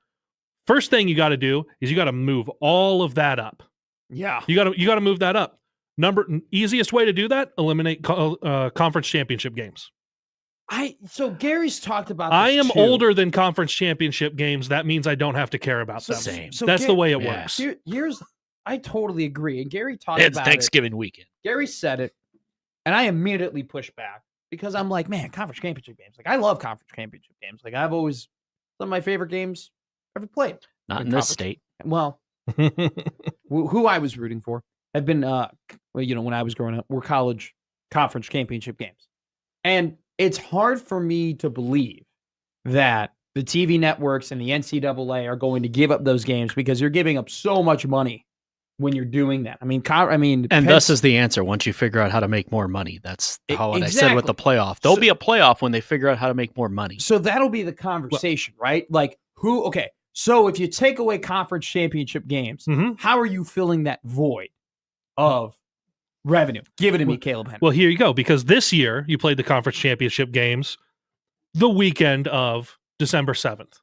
First thing you got to do is you got to move all of that up. Yeah. You got to move that up. Easiest way to do that, eliminate conference championship games. So Gary's talked about this I am too. older than conference championship games. That means I don't have to care about them. Same. So that's the way it works. I totally agree. And Gary talked It's about Thanksgiving weekend. Gary said it, and I immediately pushed back, because I'm like, man, conference championship games. Like, I love conference championship games. Like, I've always, some of my favorite games ever played. Not in this state. Well, who I was rooting for had been, when I was growing up, were college conference championship games. And it's hard for me to believe that the TV networks and the NCAA are going to give up those games because you're giving up so much money when you're doing that. And thus is the answer. Once you figure out how to make more money, that's how I said with the playoff. There'll be a playoff when they figure out how to make more money. So that'll be the conversation, right? Like okay. So if you take away conference championship games, how are you filling that void of revenue? Give it to me, Caleb Henry. Well, here you go. Because this year you played the conference championship games the weekend of December 7th.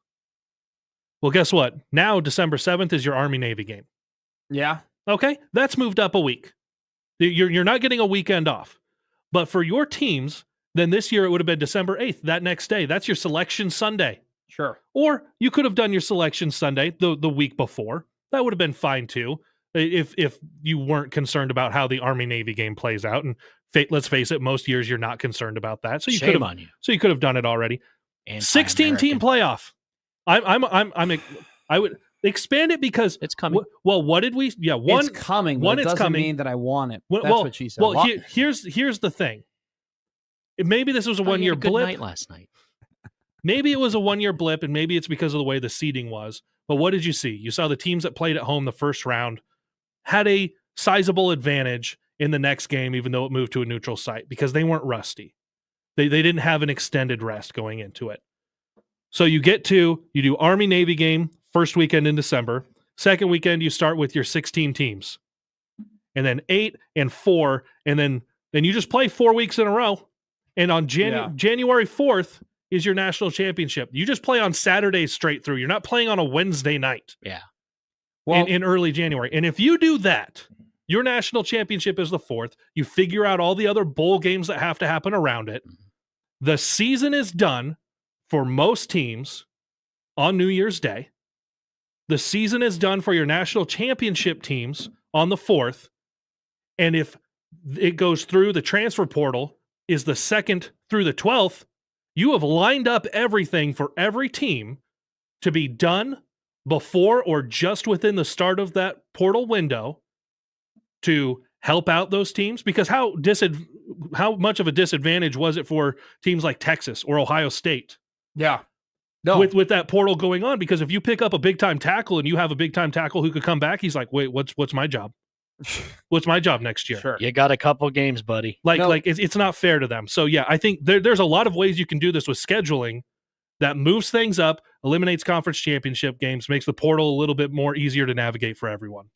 Well, guess what? Now December 7th is your Army-Navy game. Yeah. Okay, that's moved up a week. You're not getting a weekend off. But for your teams, then this year it would have been December 8th, that next day. That's your selection Sunday. Sure. Or you could have done your selection Sunday the week before. That would have been fine too, if you weren't concerned about how the Army-Navy game plays out. And let's face it, most years you're not concerned about that. So you could have on you. So you could have done it already. 16-team playoff. I would expand it because it's coming. Well, what did we? Yeah, it's coming. One, it it's doesn't coming. mean that I want it. That's what she said. Well, here's the thing. Maybe this was a 1 year blip. Night last night. Maybe it was a 1 year blip, and maybe it's because of the way the seeding was. But what did you see? You saw the teams that played at home the first round had a sizable advantage in the next game, even though it moved to a neutral site, because they weren't rusty. They didn't have an extended rest going into it. So you do Army-Navy game first weekend in December. Second weekend, you start with your 16 teams. And then 8 and 4, and then you just play 4 weeks in a row. And on January 4th is your national championship. You just play on Saturdays straight through. You're not playing on a Wednesday night. Yeah. Well, in early January. And if you do that, your national championship is the 4th. You figure out all the other bowl games that have to happen around it. The season is done for most teams on New Year's Day. The season is done for your national championship teams on the 4th. And if it goes through the transfer portal is the 2nd through the 12th, you have lined up everything for every team to be done before or just within the start of that portal window to help out those teams. Because how much of a disadvantage was it for teams like Texas or Ohio State? Yeah. No. With that portal going on, because if you pick up a big time tackle and you have a big time tackle who could come back, he's like, wait, what's my job? What's my job next year? Sure. You got a couple games, buddy. It's not fair to them. So yeah, I think there's a lot of ways you can do this with scheduling that moves things up, eliminates conference championship games, makes the portal a little bit more easier to navigate for everyone.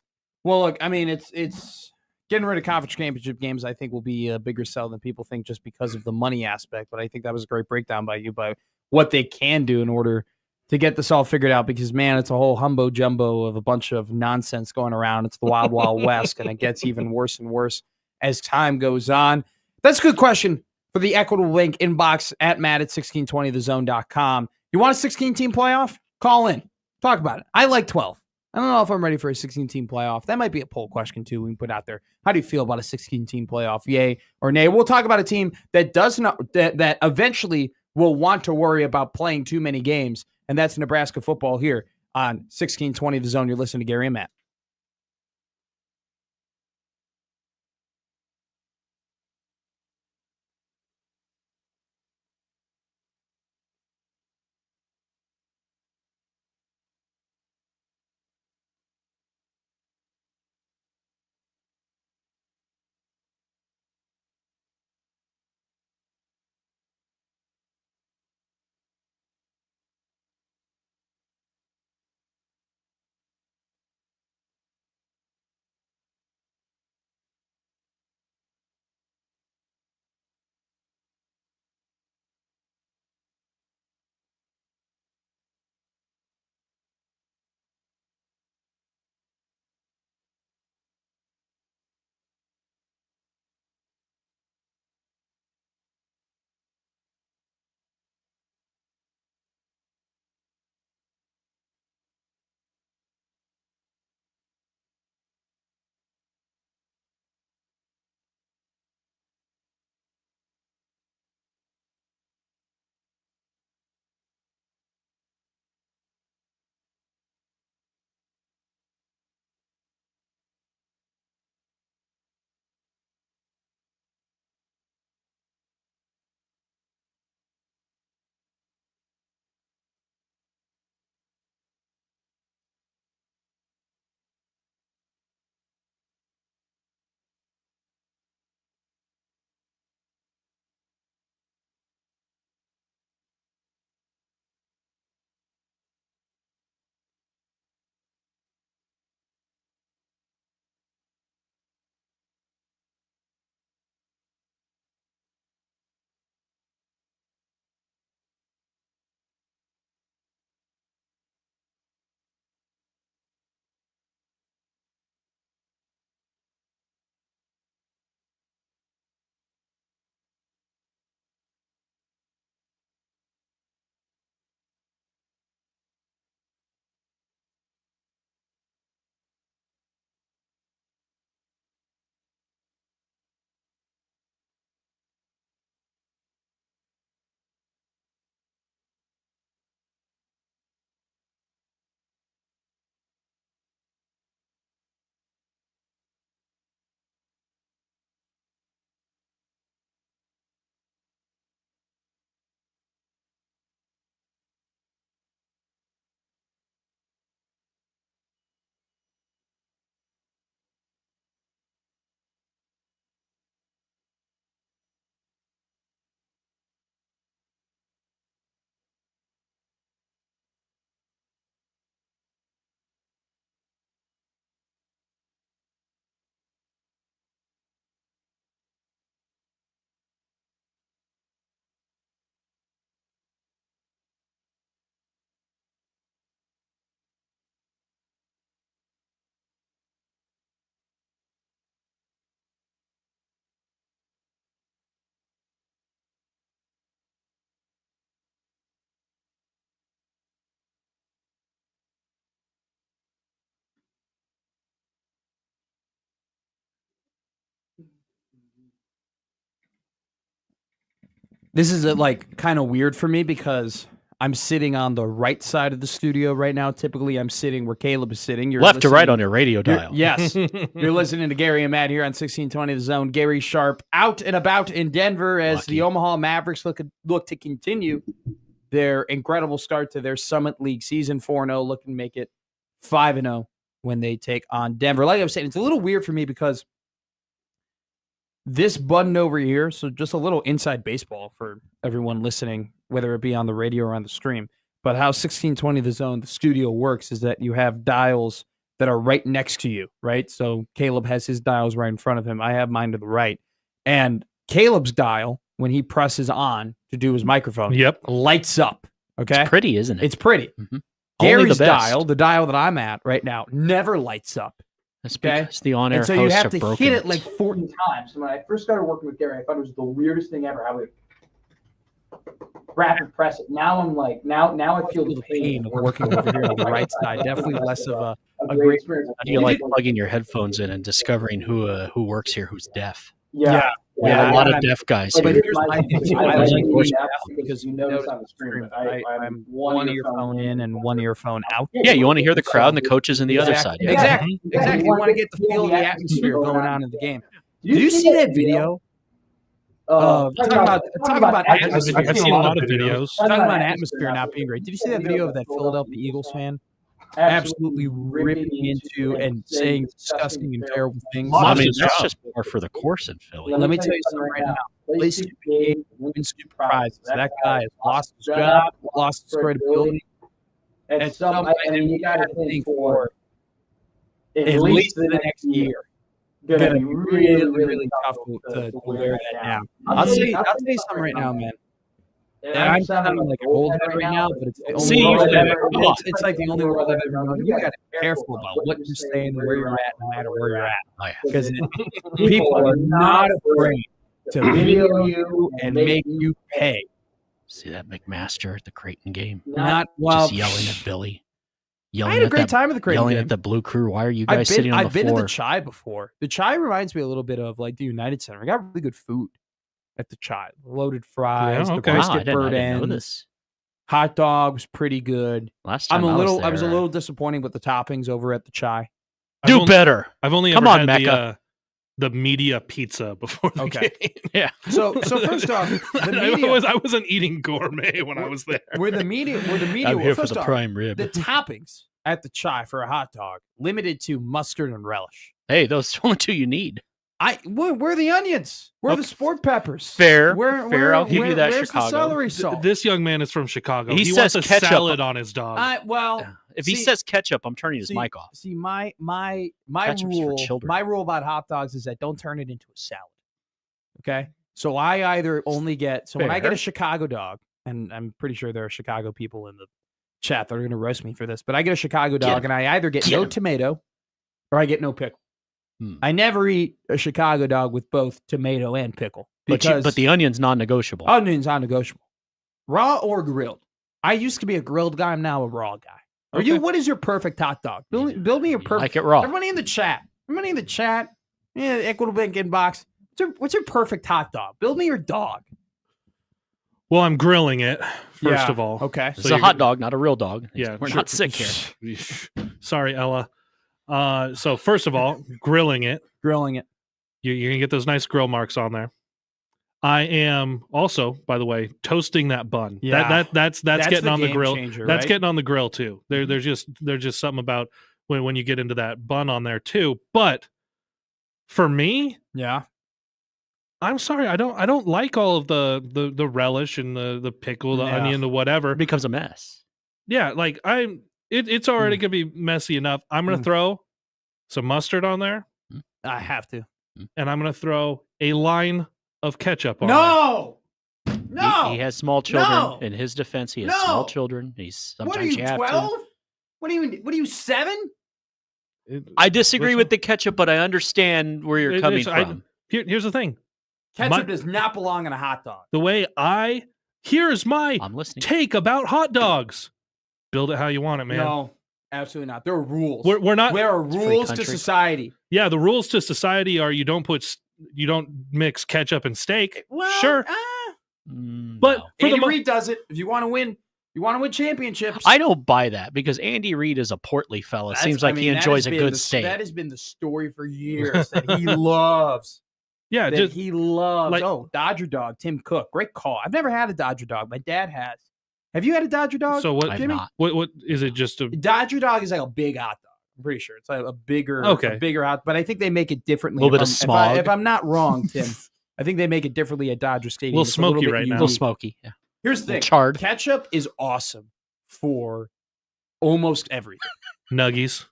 Well, look, I mean, it's getting rid of conference championship games, I think, will be a bigger sell than people think just because of the money aspect. But I think that was a great breakdown by you by what they can do in order to get this all figured out, because, man, it's a whole humbo jumbo of a bunch of nonsense going around. It's the wild, wild west, and it gets even worse and worse as time goes on. That's a good question for the Equitable Bank inbox at matt@1620thezone.com. You want a 16-team playoff? Call in. Talk about it. I like 12. I don't know if I'm ready for a 16-team playoff. That might be a poll question, too, we can put out there. How do you feel about a 16-team playoff? Yay or nay? We'll talk about a team that does not that eventually will want to worry about playing too many games, and that's Nebraska football here on 1620 The Zone. You're listening to Gary and Matt. This is like kind of weird for me because I'm sitting on the right side of the studio right now. Typically, I'm sitting where Caleb is sitting. You're Left to right listening- on your radio dial. Yes. You're listening to Gary and Matt here on 1620 The Zone. Gary Sharp out and about in Denver as Lucky. the Omaha Mavericks look to continue their incredible start to their Summit League season, 4-0, looking to make it 5-0 when they take on Denver. Like I was saying, it's a little weird for me because this button over here, so just a little inside baseball for everyone listening, whether it be on the radio or on the stream, but how 1620 The Zone, the studio works is that you have dials that are right next to you, right? So Caleb has his dials right in front of him. I have mine to the right. And Caleb's dial, when he presses on to do his microphone, lights up, okay? It's pretty, isn't it? It's pretty. Mm-hmm. Gary's dial, the dial that I'm at right now, never lights up. That's because the on-air and so hosts you have have to broken hit it like 40 times. When I first started working with Gary, I thought it was the weirdest thing ever. I would rapid press it. Now I'm like, now I feel the pain of working over here on the right side. Definitely less of a great experience. How do you like plugging your headphones in and discovering who works here who's deaf? Yeah. We have a lot of deaf guys But here. here's my thing too. I like voice because you notice on the screen that I'm one earphone in and one earphone out. Yeah, you want to hear the crowd and the coaches on the other side. Yeah. Exactly. You want to get the feel of the atmosphere going on in the game. Did you see that video? Talking about atmosphere. I've seen a lot of videos. Talking about atmosphere not being great. Did you see that video of that Philadelphia Eagles fan absolutely ripping into and saying disgusting and terrible things? I mean, that's just par for the course in Philly. Let me tell you something right now. Play stupid game, win stupid prizes. That guy has lost his job, lost his credibility. And you got to think for at least the next year. Going to be really, really tough to wear that down. I'll tell you something right now, man. And I'm sounding like an old head right now, but it's the only world I've ever known. It's like the only world I've ever known. You got to be careful about what you're saying, where you're at, no matter where you're at. Because people are not afraid to video you and make you pay. See that McMaster at the Creighton game? Just yelling at Billy. I had a great time at the Creighton yelling game. at the Blue Crew. Why are you guys sitting on the floor? I've been to the Chai before. The Chai reminds me a little bit of like the United Center. I got really good food at the Chai. Loaded fries, the brisket bird ends, hot dogs, pretty good. Last time I was a little disappointing with the toppings over at the Chai. Do better. I've only ever had the media pizza before the game. Yeah. So first off, the media, I wasn't eating gourmet when I was there. Where the media I'm here for the prime rib. The toppings at the Chai for a hot dog limited to mustard and relish. Hey, those are the only two you need. Where are the onions? Where are the sport peppers? Fair. Where I'll give you that, where's Chicago. The celery salt? This young man is from Chicago. He says wants a ketchup salad on his dog. If he says ketchup, I'm turning his mic off. See, my Ketchup's rule about hot dogs is that don't turn it into a salad. Okay, so I either only get when I get a Chicago dog, and I'm pretty sure there are Chicago people in the chat that are going to roast me for this, but I get a Chicago dog, and I either get no tomato or I get no pickle. I never eat a Chicago dog with both tomato and pickle. But the onion's non-negotiable. Onion's non-negotiable. Raw or grilled. I used to be a grilled guy. I'm now a raw guy. Are you? What is your perfect hot dog? Build me your perfect. Like it raw. Everybody in the chat. Yeah, Equitable Bank inbox. What's your perfect hot dog? Build me your dog. Well, I'm grilling it first of all. Okay, it's a hot dog, not a real dog. Yeah, we're not sick here. Sorry, Ella. So first of all, grilling it. You're gonna get those nice grill marks on there. I am also, by the way, toasting that bun. Yeah, that's getting on the grill. Changer, that's right? getting on the grill too. There's just something about when you get into that bun on there too. But for me, I'm sorry, I don't like all of the relish and the pickle, the onion, the whatever. It becomes a mess. Yeah, like it's already gonna be messy enough. I'm gonna throw some mustard on there. I have to, and I'm gonna throw a line of ketchup on there. No, he has small children. In his defense, he has small children. He's sometimes what are you, 12? What are you 7? I disagree with the ketchup, but I understand where you're coming from. Here's the thing: ketchup does not belong in a hot dog. Here's my I'm listening. Take about hot dogs. Build it how you want it, man. No, absolutely not. There are rules. We're not. There are rules to society. Yeah, the rules to society are you don't mix ketchup and steak. Well, sure. But No. for Andy Reid does it. If you want to win championships. I don't buy that because Andy Reid is a portly fella. Seems like he enjoys a good steak. That has been the story for years that he loves. Yeah, he loves. Dodger dog, Tim Cook. Great call. I've never had a Dodger dog. My dad has. Have you had a Dodger dog? So what, Jimmy? What is it? Just a Dodger dog is like a big hot dog. I'm pretty sure it's like a bigger hot. But I think they make it differently. A little bit of smog. If I'm not wrong, Tim, I think they make it differently at Dodger Stadium. A little smoky right now. A little smoky. Yeah. Here's the thing. Charred. Ketchup is awesome for almost everything. Nuggets.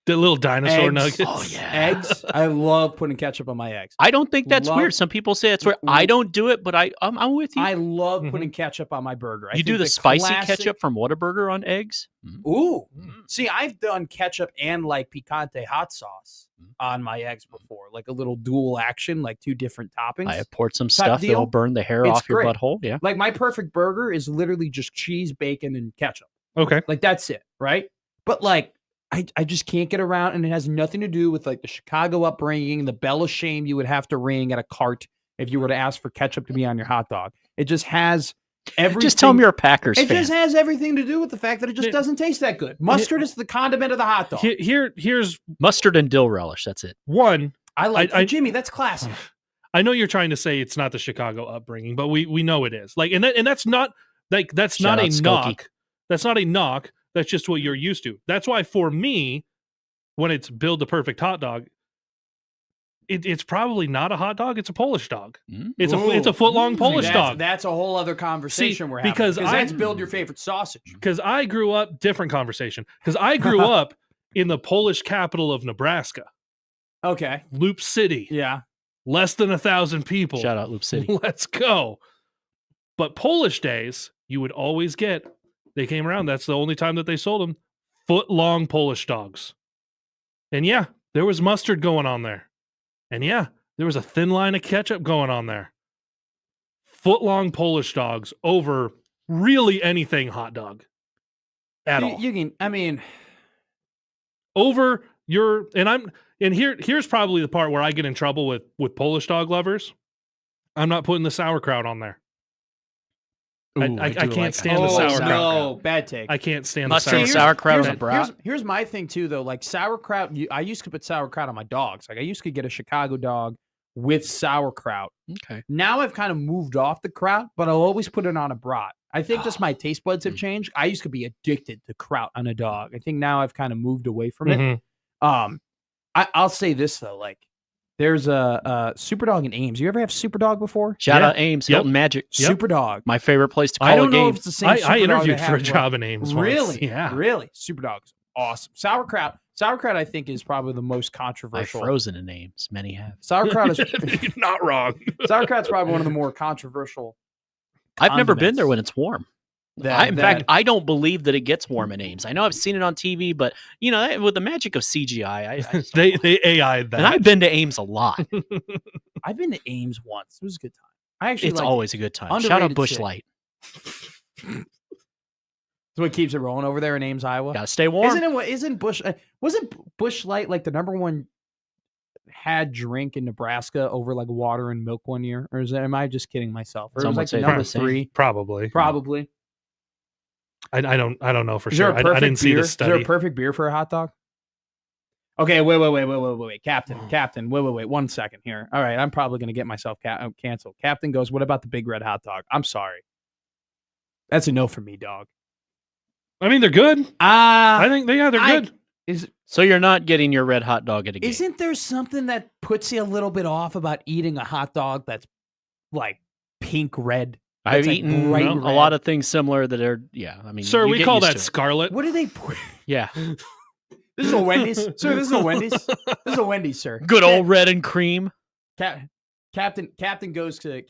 The little dinosaur eggs. nuggets. Oh, yeah. Eggs. I love putting ketchup on my eggs. I don't think that's weird. Some people say it's weird. I don't do it, but I'm with you. I love putting ketchup on my burger. You do the spicy ketchup from Whataburger on eggs? Ooh. See, I've done ketchup and like picante hot sauce on my eggs before, like a little dual action, like 2 different toppings. I have poured some stuff that will burn the hair off your butthole. Yeah. Like my perfect burger is literally just cheese, bacon, and ketchup. Okay. Like that's it, right? But like I just can't get around, and it has nothing to do with like the Chicago upbringing, the bell of shame you would have to ring at a cart if you were to ask for ketchup to be on your hot dog. It just has everything. Just tell them you're a Packers fan. It just has everything to do with the fact that it just doesn't taste that good. Mustard is the condiment of the hot dog. Here's mustard and dill relish. That's it. One. Jimmy, that's classic. I know you're trying to say it's not the Chicago upbringing, but we know it is. Like, and that's not like that's not a knock. That's not a knock. That's just what you're used to. That's why for me, when it's build the perfect hot dog, it's probably not a hot dog. It's a Polish dog. It's a foot long Polish dog. That's a whole other conversation we're having. Because that's build your favorite sausage. Because I grew up different conversation. Because I grew up in the Polish capital of Nebraska. Okay, Loop City. Yeah, less than 1,000 people. Shout out Loop City. Let's go. But Polish days, you would always get. They came around. That's the only time that they sold them. Foot-long Polish dogs. And yeah, there was mustard going on there. And yeah, there was a thin line of ketchup going on there. Foot-long Polish dogs over really anything hot dog. At all. You can, I mean. Over your, here's probably the part where I get in trouble with Polish dog lovers. I'm not putting the sauerkraut on there. Ooh, I can't stand the sauerkraut. No, bad take. I can't stand the sauerkraut. on a brat. Here's my thing too, though. Like sauerkraut, I used to put sauerkraut on my dogs. Like I used to get a Chicago dog with sauerkraut. Okay. Now I've kind of moved off the kraut, but I'll always put it on a brat. I think just my taste buds have changed. I used to be addicted to kraut on a dog. I think now I've kind of moved away from it. I'll say this though, like. There's a Superdog in Ames. You ever have Superdog before? Shout out Ames, Hilton Magic. Superdog. My favorite place to call I don't a game. know if it's the same I interviewed for a job in Ames Really? once. Yeah. Really? Superdog is awesome. Sauerkraut, I think, is probably the most controversial. I've frozen in Ames. Many have. Sauerkraut is You're not wrong. Sauerkraut's probably one of the more controversial. I've never been there when it's warm. In fact, I don't believe that it gets warm in Ames. I know I've seen it on TV, but you know, with the magic of CGI, they AI'd that. And I've been to Ames a lot. I've been to Ames once. It was a good time. It's always a good time. Shout out Busch Light. That's what keeps it rolling over there in Ames, Iowa. Gotta stay warm. Wasn't Busch Light like the #1 had drink in Nebraska over like water and milk one year? Or am I just kidding myself? Or Some was would like say number the 3? Probably. I don't know for Is sure. there a perfect I didn't see beer? the Is study. there a perfect beer for a hot dog? Okay, wait, Captain, wait, 1 second here. All right, I'm probably going to get myself canceled. Captain goes, what about the big red hot dog? I'm sorry. That's a no for me, dog. I mean, they're good. I think they're good. So you're not getting your red hot dog at a game. Isn't there something that puts you a little bit off about eating a hot dog that's like pink red? I've eaten a lot of things similar that are, I mean, sir, we call that scarlet. What do they put? Yeah. This is a Wendy's. Sir, this is a Wendy's. This is a Wendy's, sir. Good old red and cream. Captain goes to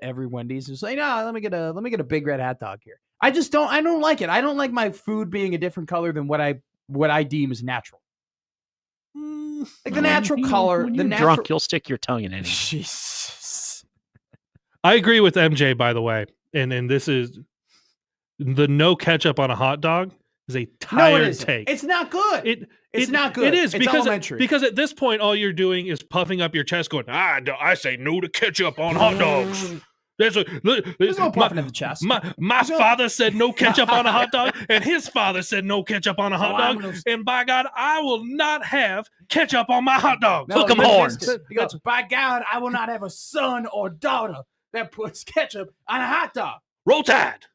every Wendy's. He's like, no, let me get a big red hot dog here. I don't like it. I don't like my food being a different color than what I deem as natural. Like the natural color. When you're drunk, you'll stick your tongue in anything. Jesus. I agree with MJ, by the way. And this is the no ketchup on a hot dog is a tired take. It's not good. It's not good. It is it's because at this point, all you're doing is puffing up your chest going, I say no to ketchup on hot dogs. There's no puffing in the chest. My father said no ketchup on a hot dog, and his father said no ketchup on a hot dog. And by God, I will not have ketchup on my hot dog. Hook 'em horns. He goes, by God, I will not have a son or daughter that puts ketchup on a hot dog. Roll Tide.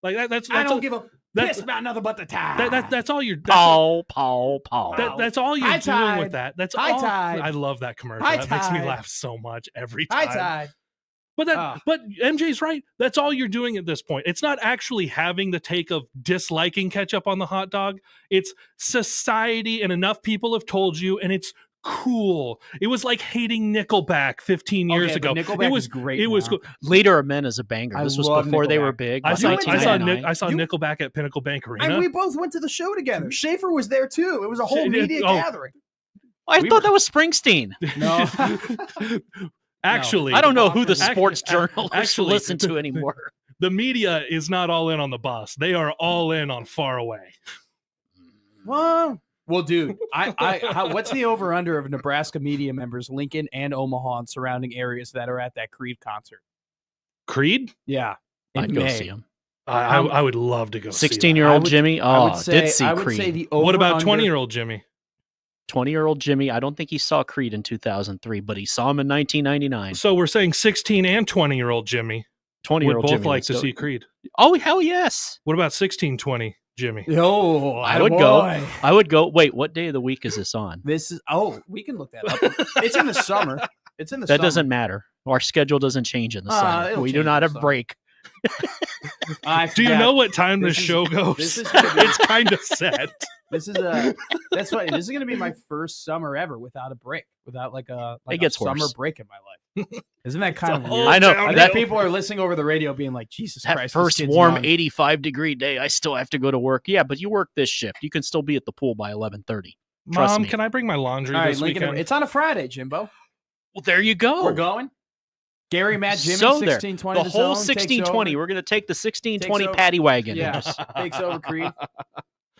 Like that's I don't give a piss about nothing but the Tide. That's all you're. Paul. That's all you're doing with that. That's all. Tide. I love that commercial. That makes me laugh so much every time. Tide. But MJ's right. That's all you're doing at this point. It's not actually having the take of disliking ketchup on the hot dog. It's society, and enough people have told you, and it's cool. It was like hating Nickelback 15 years ago. Nickelback was great. It was cool. Leader of Men is a banger. This was before Nickelback. they were big. I saw 1999. Nickelback at Pinnacle Bank Arena. And we both went to the show together. Schaefer was there too. It was a whole media gathering. I thought that was Springsteen. No. Actually, I don't know who the sports journalists listen to anymore. The media is not all in on the bus. They are all in on Far Away. Well, dude, what's the over/under of Nebraska media members, Lincoln and Omaha and surrounding areas that are at that Creed concert? Creed? Yeah, I'd go see him. I would love to go. 16-year-old Jimmy. Did see Creed. What about 20-year-old Jimmy? 20-year-old Jimmy, I don't think he saw Creed in 2003, but he saw him in 1999. So we're saying 16 and 20-year-old Jimmy 20-year-old would both Jimmy like to see Creed. Oh, hell yes. What about 16, 20 Jimmy? Oh, I would go. I would go. Wait, what day of the week is this on? We can look that up. It's in the summer. That doesn't matter. Our schedule doesn't change in the summer. We do not have break. Do you know what time this show goes? It's kind of set. That's what this is going to be my first summer ever without a break, without like a summer break in my life. Isn't that kind of weird? I know that people are listening over the radio being like, Jesus Christ, first warm 85-degree day, I still have to go to work. Yeah, but you work this shift. You can still be at the pool by 11:30. Trust me. Can I bring my laundry this weekend? It's on a Friday, Jimbo. Well, there you go. We're going. Gary, Matt, Jimmy, so 1620. The whole 1620. We're going to take the 1620 paddy wagon. Yeah, takes over Creed.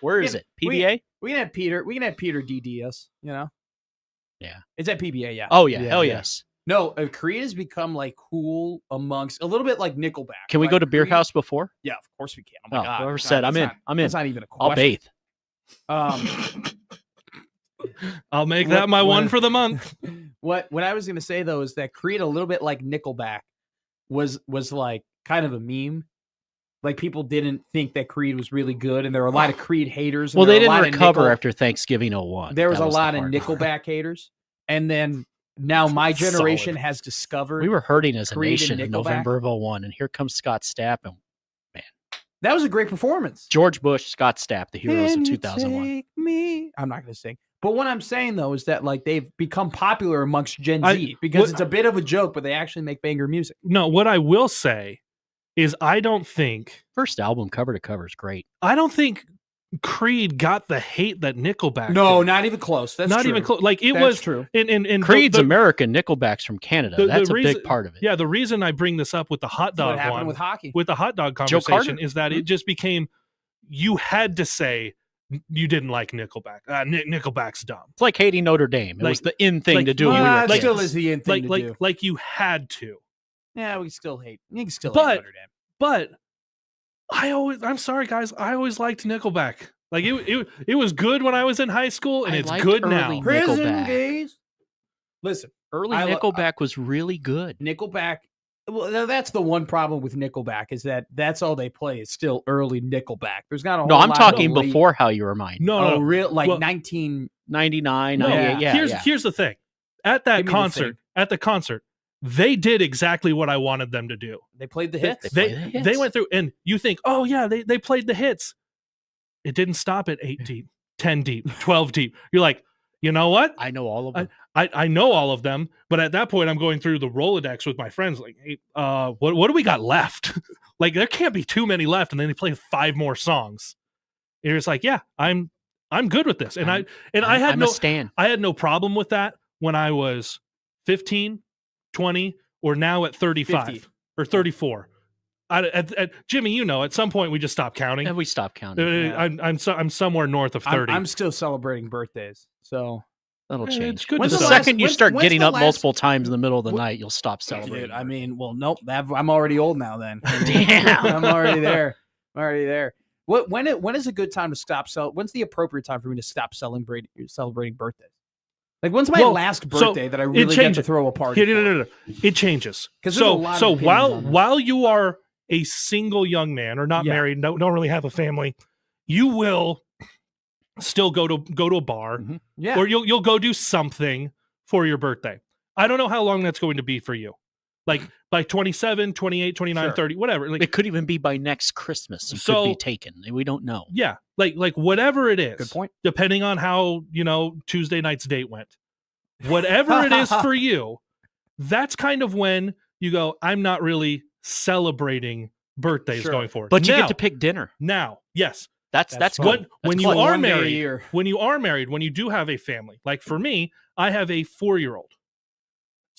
Where is it? PBA? We can have Peter. We can have Peter DDS. You know. Yeah. It's at PBA. Yeah. Oh yeah. Hell yes. No, Creed has become like cool amongst a little bit like Nickelback. Can we go to Beer House before? Yeah, of course we can. Oh my God. Whoever said I'm in. I'm in. That's not even a question. I'll bathe. I'll make that my one for the month. What I was going to say though is that Creed, a little bit like Nickelback, was like kind of a meme. Like people didn't think that Creed was really good, and there were a lot of Creed haters. Well, they didn't recover after Thanksgiving 01. There was a lot of Nickelback haters, and then now my generation has discovered we were hurting as a Creed nation in November of 01, and here comes Scott Stapp, and man, that was a great performance. George Bush, Scott Stapp, the heroes of 2001. Take me? I'm not going to sing. But what I'm saying, though, is that like they've become popular amongst Gen Z because it's a bit of a joke, but they actually make banger music. No, what I will say is I don't think... First album, cover to cover, is great. I don't think Creed got the hate that Nickelback No, did. Not even close. That's not true. even close. Like, That's was true. And Creed's American, Nickelback's from Canada. That's a big part of it. Yeah, the reason I bring this up with the hot dog what happened with hockey. With the hot dog conversation is that it just became... You had to say... You didn't like Nickelback. Nickelback's dumb. It's like hating Notre Dame. It was the in thing to do. It still is the in thing to do. Like you had to. Yeah, we still hate. You can still hate Notre Dame. But I'm sorry, guys. I always liked Nickelback. Like it was good when I was in high school, and it's good now. Prison days. Listen, early Nickelback was really good. Nickelback. Well, that's the one problem with Nickelback is that that's all they play is still early Nickelback. There's not a whole No, I'm lot talking of before How You Were Mine. No, real like 1999, 98. Yeah. Here's the thing. At that concert, they did exactly what I wanted them to do. They played the hits. They went through, and you think, oh yeah, they played the hits. It didn't stop at 8 deep, 10 deep, 12 deep. You're like, you know what? I know all of them. I know all of them, but at that point, I'm going through the Rolodex with my friends. Like, hey, what do we got left? Like, there can't be too many left, and then they play 5 more songs. And you're just like, yeah, I'm good with this, I had no problem with that when I was 15, 20, or now at 35 50. Or 34. Jimmy, you know, at some point we just stopped counting. And we stopped counting. I'm somewhere north of 30. I'm still celebrating birthdays, so That'll It's change. good The to second you start when's getting the up last- multiple times in the middle of the night, you'll stop celebrating. Dude, I mean, well, nope. I'm already old now. Then Damn. I'm already there. I'm already there. When is a good time to stop When's the appropriate time for me to stop celebrating birthdays? Like, when's my last birthday that I really get to throw a party? No. It changes. So while you are a single young man or not married, don't really have a family, you will still go to a bar, or you'll go do something for your birthday. I don't know how long that's going to be for you. Like by 27, 28, 29, 30, whatever. Like, it could even be by next Christmas. You could be taken. We don't know. Yeah. Like whatever it is. Good point. Depending on how, Tuesday night's date went. Whatever it is for you, that's kind of when you go, I'm not really celebrating birthdays going forward. But you get to pick dinner. Now, yes. That's good. When you are married, when you do have a family, like for me, I have a 4-year-old.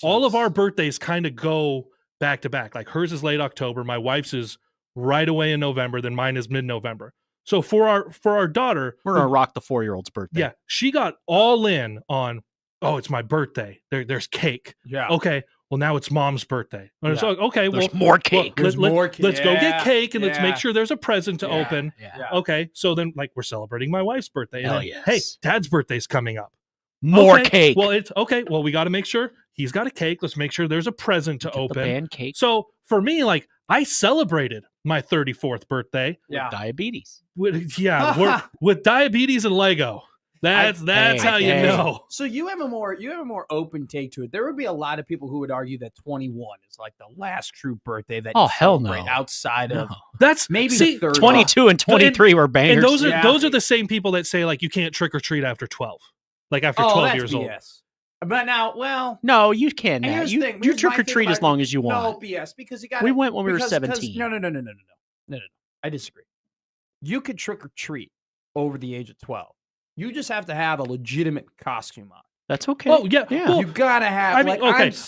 All of our birthdays kind of go back to back. Like hers is late October, my wife's is right away in November, then mine is mid-November. So for our daughter, we're gonna rock the 4-year-old's birthday. Yeah, she got all in on. Oh, it's my birthday. There's cake. Yeah. Okay. Well, now it's mom's birthday. So, okay. There's more cake. Let's go get cake and let's make sure there's a present to open. Yeah. Okay. So then, we're celebrating my wife's birthday. And then, hey, Dad's birthday's coming up. More cake. Well, it's okay. Well, we got to make sure he's got a cake. Let's make sure there's a present to open. The band cake. So for me, I celebrated my 34th birthday. With diabetes. With diabetes and Lego. That's how you know. So you have a more open take to it. There would be a lot of people who would argue that 21 is like the last true birthday that you hell no. celebrate outside of that's maybe the third 22 and 23 were bangers. And those are the same people that say you can't trick or treat after 12. Like after 12 years old. But now, no, you can. You trick or treat about as long as you want. No BS because you got. We went when we were 17. No. I disagree. You could trick or treat over the age of 12. You just have to have a legitimate costume on. That's okay. Oh yeah. Well, you gotta have.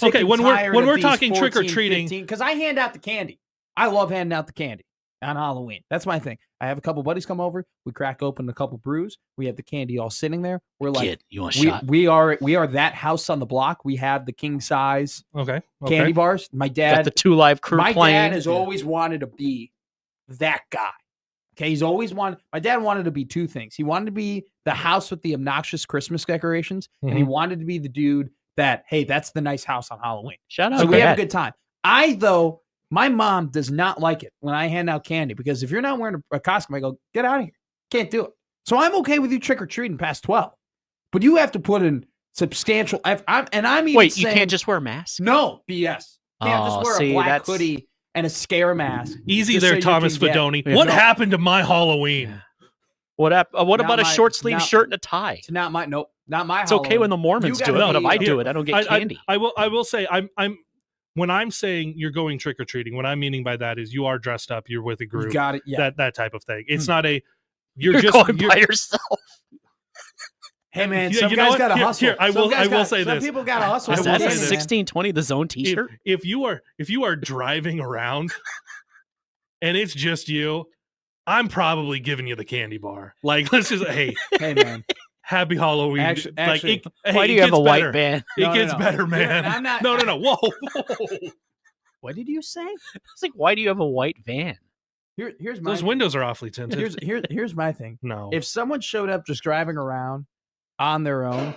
Okay. When we're talking trick or treating, because I hand out the candy. I love handing out the candy on Halloween. That's my thing. I have a couple buddies come over. We crack open a couple brews. We have the candy all sitting there. We're like, kid, you want a shot? We are that house on the block. We have the king size candy bars. My dad, got the 2 Live Crew. My playing. dad has always wanted to be that guy. Okay, he's always wanted. My dad wanted to be 2 things. He wanted to be the house with the obnoxious Christmas decorations, and he wanted to be the dude that, hey, that's the nice house on Halloween. Shout out. So we have a good time. My mom does not like it when I hand out candy because if you're not wearing a costume, I go, get out of here. Can't do it. So I'm okay with you trick or treating past 12, but you have to put in substantial. You can't just wear a mask? No, BS. Can't just wear a black hoodie and a scare mask. Easy there, Thomas Fedoni. What happened to my Halloween? Yeah. What about a short sleeve shirt and a tie? It's not my not my. It's okay when the Mormons do it, but if I do it, I don't get candy. I will say I'm when I'm saying you're going trick or treating, what I'm meaning by that is you are dressed up, you're with a group, you got it, that type of thing. It's not a you're going by yourself. Hey man, some guys got to hustle. Here, I will say some this. People got to hustle. Is that a 1620 The Zone T-shirt? If you are driving around and it's just you, I'm probably giving you the candy bar. Like, let's just hey man, happy Halloween. Actually, why do you have a white van? It gets better, man. I'm not, no. Whoa. What did you say? It's like, why do you have a white van? Here's my those windows are awfully tinted. Here's my thing. No, if someone showed up just driving around on their own,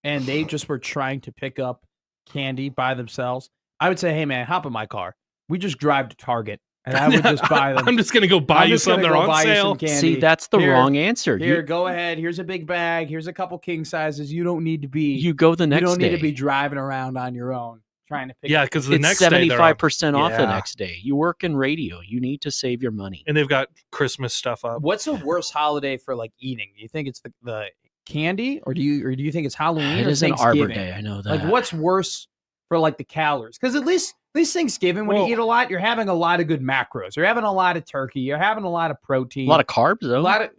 and they just were trying to pick up candy by themselves, I would say, hey man, hop in my car. We just drive to Target. And I would just buy them. I'm just going to go buy you something. They're on sale. See, that's the wrong answer. Here, go ahead. Here's a big bag. Here's a couple king sizes. You don't need to be. You go the next day. You don't need to be driving around on your own trying to pick. Yeah, because the next day 75% off the next day. You work in radio. You need to save your money. And they've got Christmas stuff up. What's the worst holiday for eating? Do you think it's the candy, or do you think it's Halloween? It is an Arbor Day. I know that. What's worse for the calories? Because at least Thanksgiving, when you eat a lot, you're having a lot of good macros. You're having a lot of turkey. You're having a lot of protein. A lot of carbs, though. But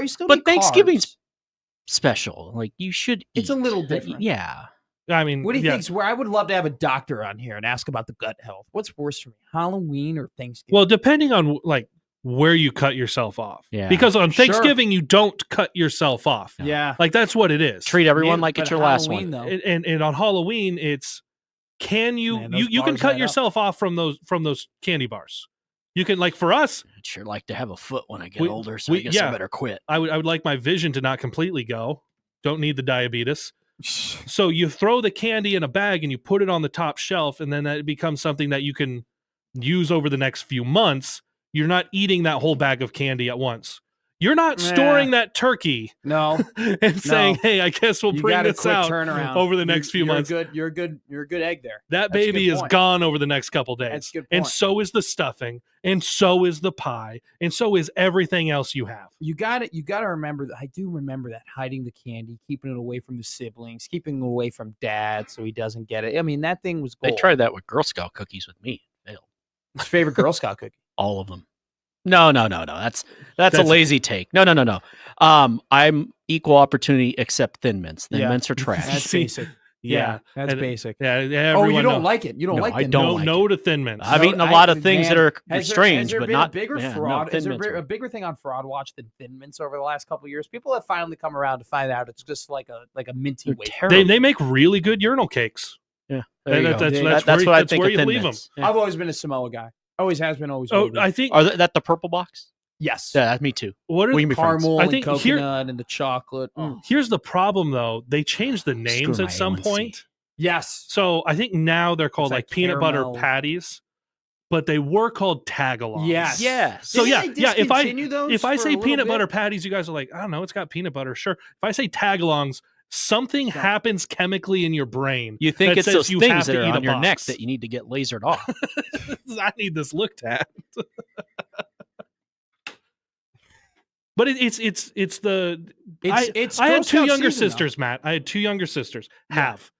you still. But Thanksgiving's special. You should. It's a little different. Yeah. I mean, what do you think? Where I would love to have a doctor on here and ask about the gut health. What's worse for me, Halloween or Thanksgiving? Well, depending on where you cut yourself off. Yeah. Because on Thanksgiving, you don't cut yourself off. Yeah. Like, that's what it is. Treat everyone like it's your last Halloween, one. though. And on Halloween, it's you can bars cut add yourself off from those candy bars. You can, like, for us, I'd sure like to have a foot when I get older, so I guess I better quit. I would like my vision to not completely go. Don't need the diabetes. So you throw the candy in a bag and you put it on the top shelf, and then that becomes something that you can use over the next few months. You're not eating that whole bag of candy at once. You're not storing that turkey. No. And saying, hey, I guess we'll bring this out over the next few months. You're a good egg there. That baby is gone over the next couple days. That's a good point. And so is the stuffing, and so is the pie, and so is everything else you have. You got to remember that. I do remember that, hiding the candy, keeping it away from the siblings, keeping it away from dad so he doesn't get it. I mean, that thing was gold. They tried that with Girl Scout cookies with me. Failed. What's your favorite Girl Scout cookie? All of them. No. That's a lazy take. No. I'm equal opportunity except Thin Mints. Thin Mints are trash. That's basic. Yeah, that's basic. Yeah, you don't like it. You don't like I Thin don't Mints. like no to Thin Mints. I've eaten a lot of things that are strange, has there but been not a bigger fraud. Is there a bigger thing on Fraud Watch than Thin Mints over the last couple of years? People have finally come around to find out it's just like a minty wafer. They make really good urinal cakes. Yeah, that's what I think where of you Thin leave Mints. them. Yeah. I've always been a Samoa guy. Always has been. Always. Oh, I think. Are that the purple box? Yes. Yeah, that's me too. What are We can the be friends. caramel I and think coconut and the chocolate? Here's the problem, though. They changed the names Screw at my some A1C. point. Yes. So I think now they're called It's like like peanut butter caramel. patties, but they were called tagalongs. Yes. Yes. So Didn't they discontinue those if I for a say little peanut bit? butter patties, you guys are like, I don't know, it's got peanut butter. Sure. If I say tagalongs, something happens chemically in your brain. You think that it's says those you things have that to are eat on a your neck box. that you need to get lasered off. I need this looked at. But it's the I had two younger sisters, Matt. I had two younger sisters. Have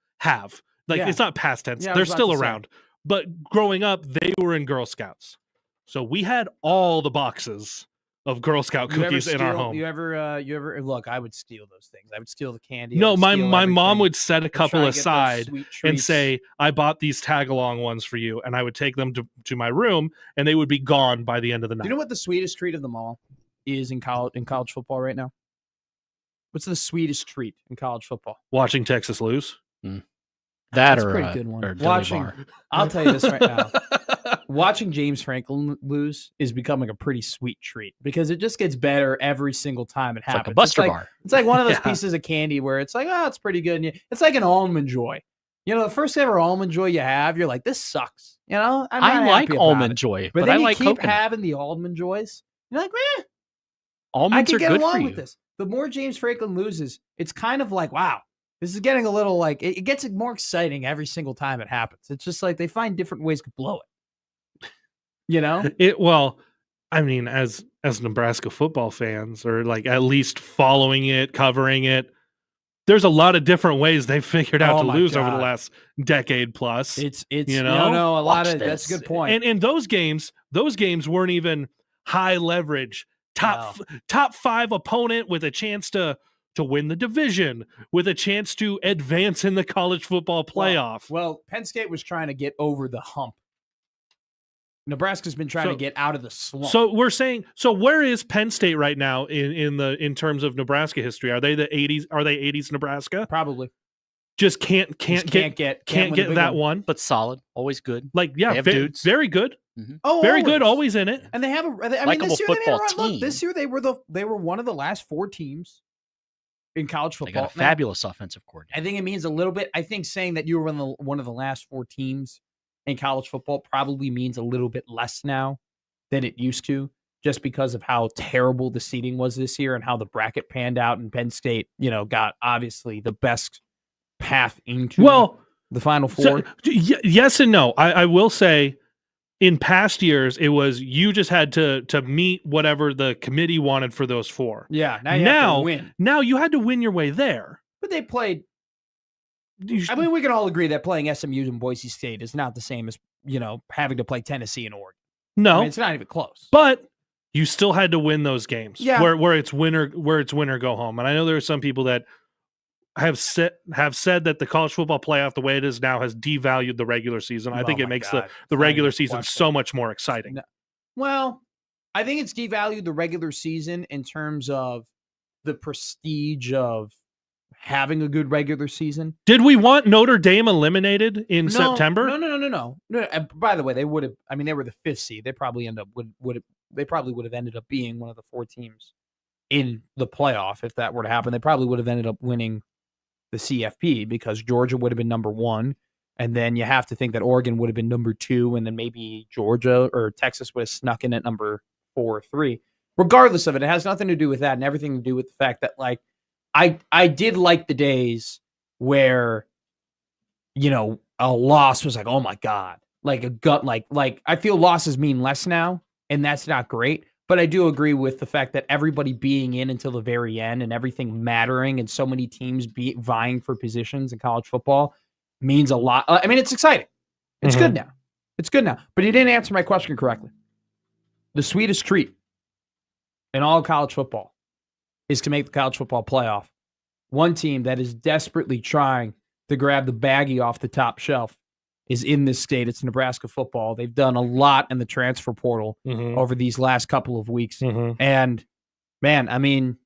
like Yeah. it's not past tense. Yeah, I They're was about still to say. around. But growing up, they were in Girl Scouts, so we had all the boxes of Girl Scout cookies in our home. You ever look? I would steal those things. I would steal the candy. I No, would my steal mom everything. would set a I'd try couple and get those aside sweet and treats. say, I bought these tag-along ones for you, and I would take them to my room, and they would be gone by the end of the night. Do you know what the sweetest treat of them all is in college football right now? What's the sweetest treat in college football? Watching Texas lose? That That's a or pretty a good one. or a Dilly bar. I'll tell you this right now. Watching James Franklin lose is becoming a pretty sweet treat because it just gets better every single time it It's like happens. a Buster bar. It's like one of those Yeah. pieces of candy where it's like, oh, it's pretty good. And it's like an Almond Joy. You know, the first ever Almond Joy you have, you're like, this sucks. You know, I'm not I like happy about Almond it. Joy, But but then I you like keep coconut. having the Almond Joys. You're like, I Almonds can are get good for along you. with this. The more James Franklin loses, it's kind of like, wow, this is getting a little like, it gets more exciting every single time it happens. It's just like they find different ways to blow it. You know? Well, I mean, as Nebraska football fans, or like at least following it, covering it, there's a lot of different ways they've figured out Oh to my lose over the God. last decade plus. It's you know? no, a lot Watch of that's a this. good point. And those games weren't even high leverage, top 5 opponent with a chance to win the division, with a chance to advance in the college football playoff. Well, Penn State was trying to get over the hump. Nebraska's been trying to get out of the slump. So we're saying, where is Penn State right now in terms of Nebraska history? Are they the 80s? Are they 80s Nebraska? Probably Just can't get get win the big that one. But solid, always good. Like, yeah, They have dudes. very good, Oh, very good, always in it. And they have I mean, Likeable this year they made a football run. Look, team. this year they were one of the last 4 teams in college They football. got a fabulous offensive coordinator. I think it means a little bit. I think saying that you were one of the last 4 teams in college football probably means a little bit less now than it used to, just because of how terrible the seeding was this year and how the bracket panned out. And Penn State, got obviously the best path into the Final Four. Yes and no. I will say, in past years, it was you just had to meet whatever the committee wanted for those 4. Yeah, now you have to win. Now you had to win your way there. But they played. I mean, we can all agree that playing SMU and Boise State is not the same as having to play Tennessee and Oregon. No, I mean, it's not even close. but you still had to win those games. Yeah. where it's winner go home. And I know there are some people that have said that the college football playoff, the way it is now, has devalued the regular season. I think it makes the regular season so much more exciting. No. Well, I think it's devalued the regular season in terms of the prestige of having a good regular season. Did we want Notre Dame eliminated in September? No. And by the way, they would have. I mean, they were the 5th seed. They probably would have ended up being one of the 4 teams in the playoff if that were to happen. They probably would have ended up winning the CFP because Georgia would have been number 1, and then you have to think that Oregon would have been number 2, and then maybe Georgia or Texas would have snuck in at number 4 or 3. Regardless of it, it has nothing to do with that and everything to do with the fact that, like, I did like the days where, you know, a loss was like, oh my God, like a gut, like I feel losses mean less now, and that's not great. But I do agree with the fact that everybody being in until the very end and everything mattering and so many teams vying for positions in college football means a lot. I mean, it's exciting. It's good now. It's good now. But you didn't answer my question correctly. The sweetest treat in all college football is to make the college football playoff. One team that is desperately trying to grab the baggie off the top shelf is in this state. It's Nebraska football. They've done a lot in the transfer portal over these last couple of weeks. And man, I mean,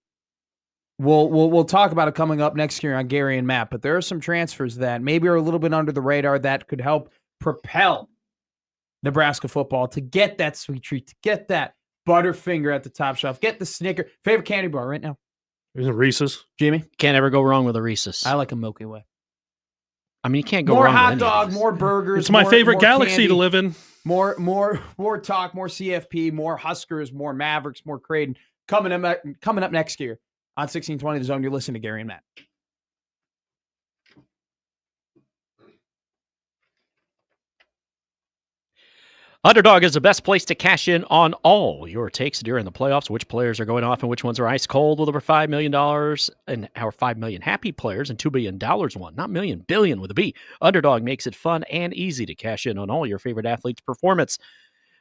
we'll talk about it coming up next year on Gary and Matt, but there are some transfers that maybe are a little bit under the radar that could help propel Nebraska football to get that sweet treat, to get that Butterfinger at the top shelf, get the Snicker. Favorite candy bar right now? Is it Reese's? Jimmy? Can't ever go wrong with a Reese's. I like a Milky Way. I mean, you can't go more wrong hot with any dog, of these. more burgers. It's my favorite more galaxy candy, to live in. More talk, more CFP, more Huskers, more Mavericks, more Creighton. Coming up next year on 1620 The Zone. You're listening to Gary and Matt. Underdog is the best place to cash in on all your takes during the playoffs. Which players are going off and which ones are ice cold with over $5 million and our 5 million happy players and $2 billion won. Not million, billion with a B. Underdog makes it fun and easy to cash in on all your favorite athletes' performance.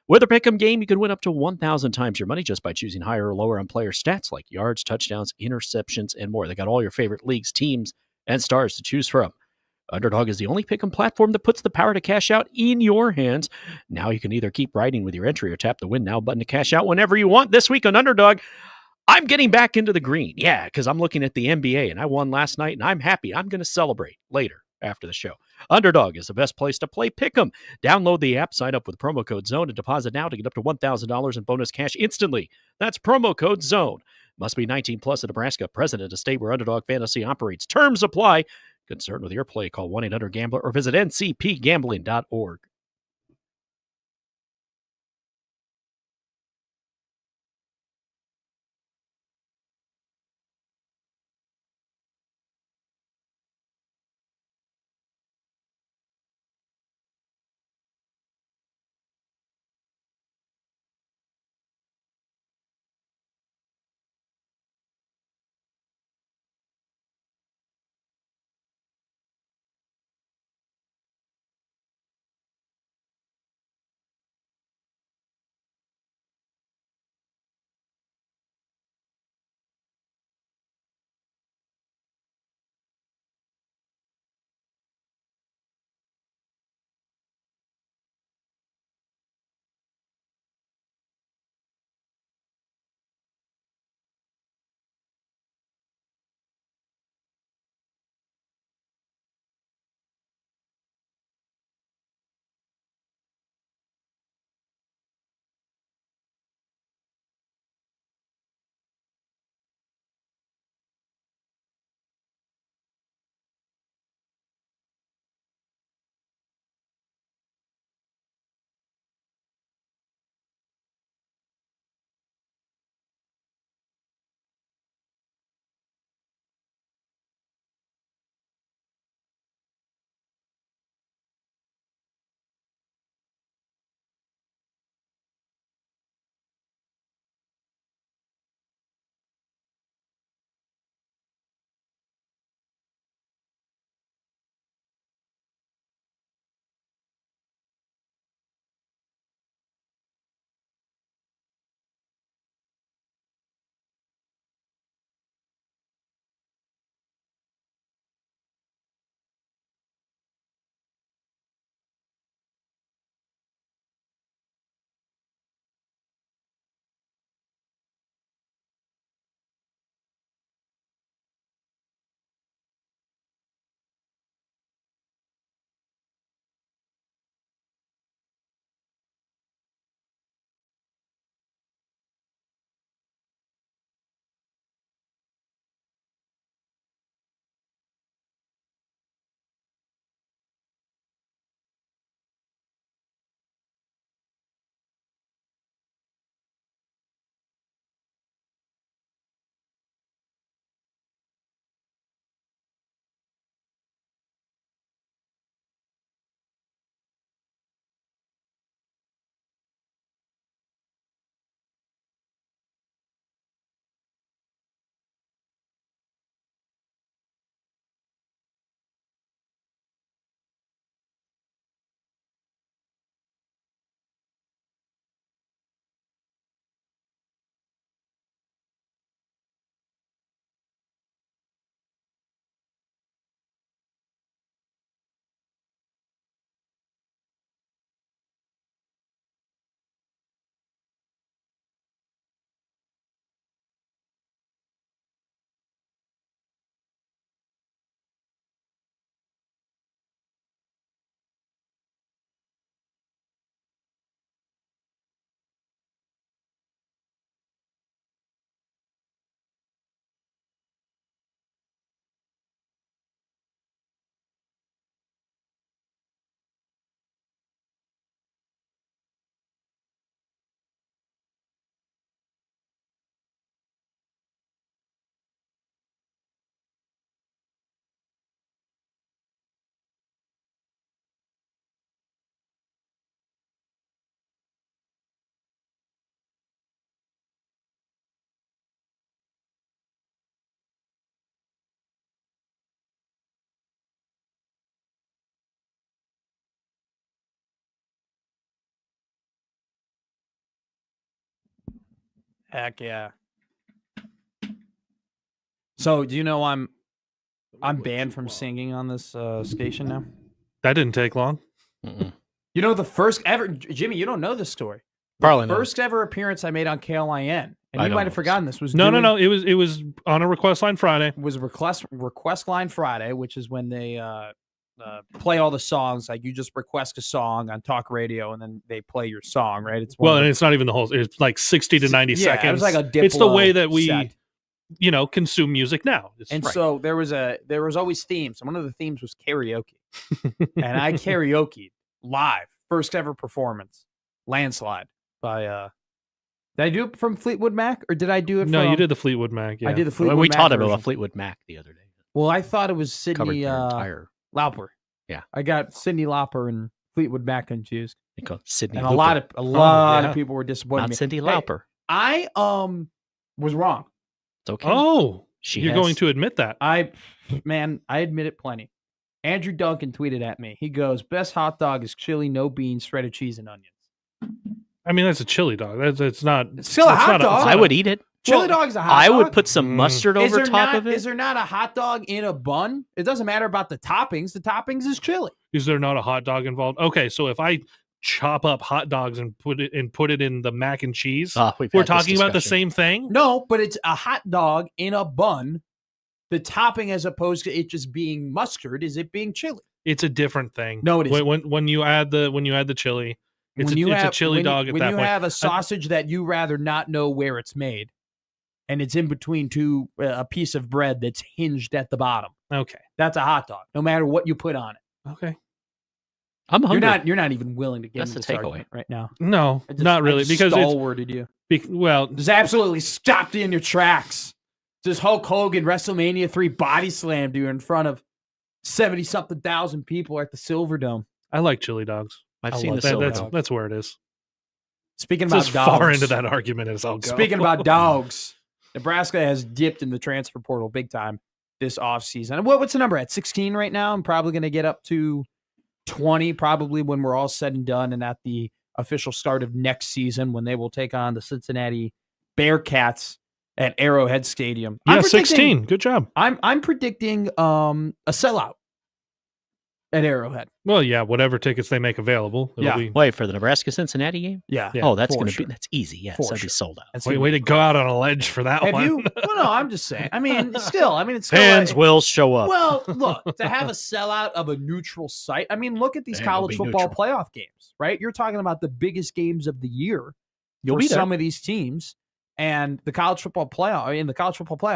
With a pick'em game, you can win up to 1,000 times your money just by choosing higher or lower on player stats like yards, touchdowns, interceptions, and more. They got all your favorite leagues, teams, and stars to choose from. Underdog is the only pick'em platform that puts the power to cash out in your hands. Now you can either keep riding with your entry or tap the Win Now button to cash out whenever you want. This week on Underdog, I'm getting back into the green. Yeah, because I'm looking at the NBA, and I won last night, and I'm happy. I'm going to celebrate later after the show. Underdog is the best place to play pick'em. Download the app, sign up with promo code ZONE, and deposit now to get up to $1,000 in bonus cash instantly. That's promo code ZONE. Must be 19 plus in Nebraska, present in a state where Underdog Fantasy operates. Terms apply. Concerned with your play, call 1-800-GAMBLER or visit ncpgambling.org. Heck yeah. So, do you know I'm banned from singing on this station now? That didn't take long. Mm-mm. You know, the first ever, Jimmy, you don't know this story. Probably The not. first ever appearance I made on KLIN, and I you don't might know have forgotten this, was No. It was on a request line Friday. was request line Friday, which is when they play all the songs. Like you just request a song on talk radio, and then they play your song. Right? It's Well, and it's not even the whole. It's like 60 to 90 seconds. It was like a It's the way that we, set. Consume music now. So there was always themes, and one of the themes was karaoke, and I karaoke'd live, first ever performance, Landslide by. Did I do it from Fleetwood Mac, or did I do it? No, from, you did the Fleetwood Mac. Yeah. I did the Fleetwood we Mac taught him version. about Fleetwood Mac the other day. Well, I thought it was Covered Sydney their entire. Lauper. Yeah. I got Sydney Lauper and Fleetwood Mac confused. They call it Sydney And Looper. a lot yeah. of people were disappointed. Not in me. Cindy Hey, Lauper. I was wrong. It's okay. Oh, She you're has- going to admit that. I admit it plenty. Andrew Duncan tweeted at me. He goes, "Best hot dog is chili, no beans, shredded cheese, and onions." I mean, that's a chili dog. That's not. It's still a that's hot not dog. I would eat it. Chili dog's a hot I dog. would put some mustard Is over there top not- of it. Is there not a hot dog in a bun? It doesn't matter about the toppings. The toppings is chili. Is there not a hot dog involved? Okay, so if I chop up hot dogs and put it in the mac and cheese, We're we're talking about the same thing. No, but it's a hot dog in a bun. The topping, as opposed to it just being mustard, is it being chili? It's a different thing. No, it isn't. When you add the chili, it's a chili dog at when that you point. have a sausage that you rather not know where it's made, and it's in between a piece of bread that's hinged at the bottom. Okay. That's a hot dog, no matter what you put on it. Okay. I'm hungry. You're not even willing to get That's into the this takeaway. argument right now. No, not really, because it's stalwarted you. Just absolutely stopped you in your tracks. Just Hulk Hogan WrestleMania 3 body slammed you in front of 70-something thousand people at the Silverdome. I like chili dogs. I've I seen love the silver That's dog. that's where it is. Speaking It's about as dogs, far into that argument as I'll go. Speaking about dogs, Nebraska has dipped in the transfer portal big time this offseason. What's the number at 16 right now? I'm probably going to get up to 20 probably when we're all said and done, and at the official start of next season when they will take on the Cincinnati Bearcats at Arrowhead Stadium. Yeah, 16. Good job. I'm predicting a sellout at Arrowhead. Well, yeah, whatever tickets they make available. It'll Yeah. be- Wait for the Nebraska-Cincinnati game? Yeah. Yeah, Oh, that's for going to sure. be that's easy. Yes, For that'd sure. be sold out. That's Way gonna be to go out on a ledge for that Have one. you? Well, no, I'm just saying. It's still Fans will show up. Well, look, to have a sellout of a neutral site. Look at these Man, it'll college be football neutral. playoff games, right? You're talking about the biggest games of the year You'll for be there. some of these teams, and the college football playoff,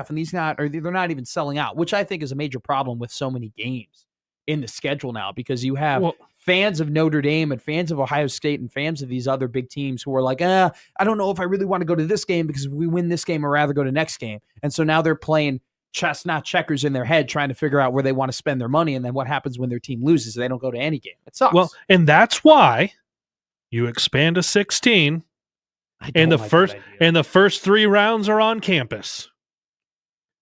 and they're not even selling out, which I think is a major problem with so many games in the schedule now, because you have fans of Notre Dame and fans of Ohio State and fans of these other big teams who are like, I don't know if I really want to go to this game, because if we win this game, I'd rather go to next game. And so now they're playing chess, not checkers in their head, trying to figure out where they want to spend their money. And then what happens when their team loses? They don't go to any game. It sucks. Well, and that's why you expand to 16, and the first 3 rounds are on campus.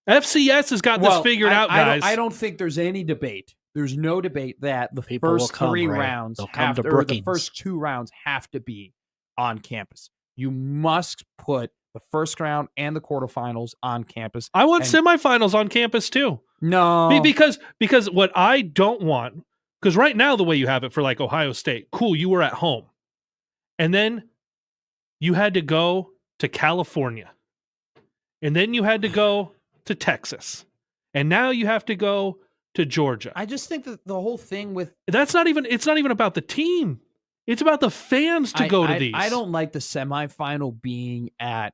FCS has got this figured out, guys. I don't think there's any debate. There's no debate that the People will first come, 3 Ray. rounds They'll come to or the Brookings. first 2 rounds have to be on campus. You must put the first round and the quarterfinals on campus. I want And- semifinals on campus too. No, Because what I don't want, because right now the way you have it for like Ohio State, cool, you were at home. And then you had to go to California. And then you had to go to Texas. And now you have to go to Georgia. I just think that the whole thing with It's not even about the team. It's about the fans to go to these. I don't like the semifinal being at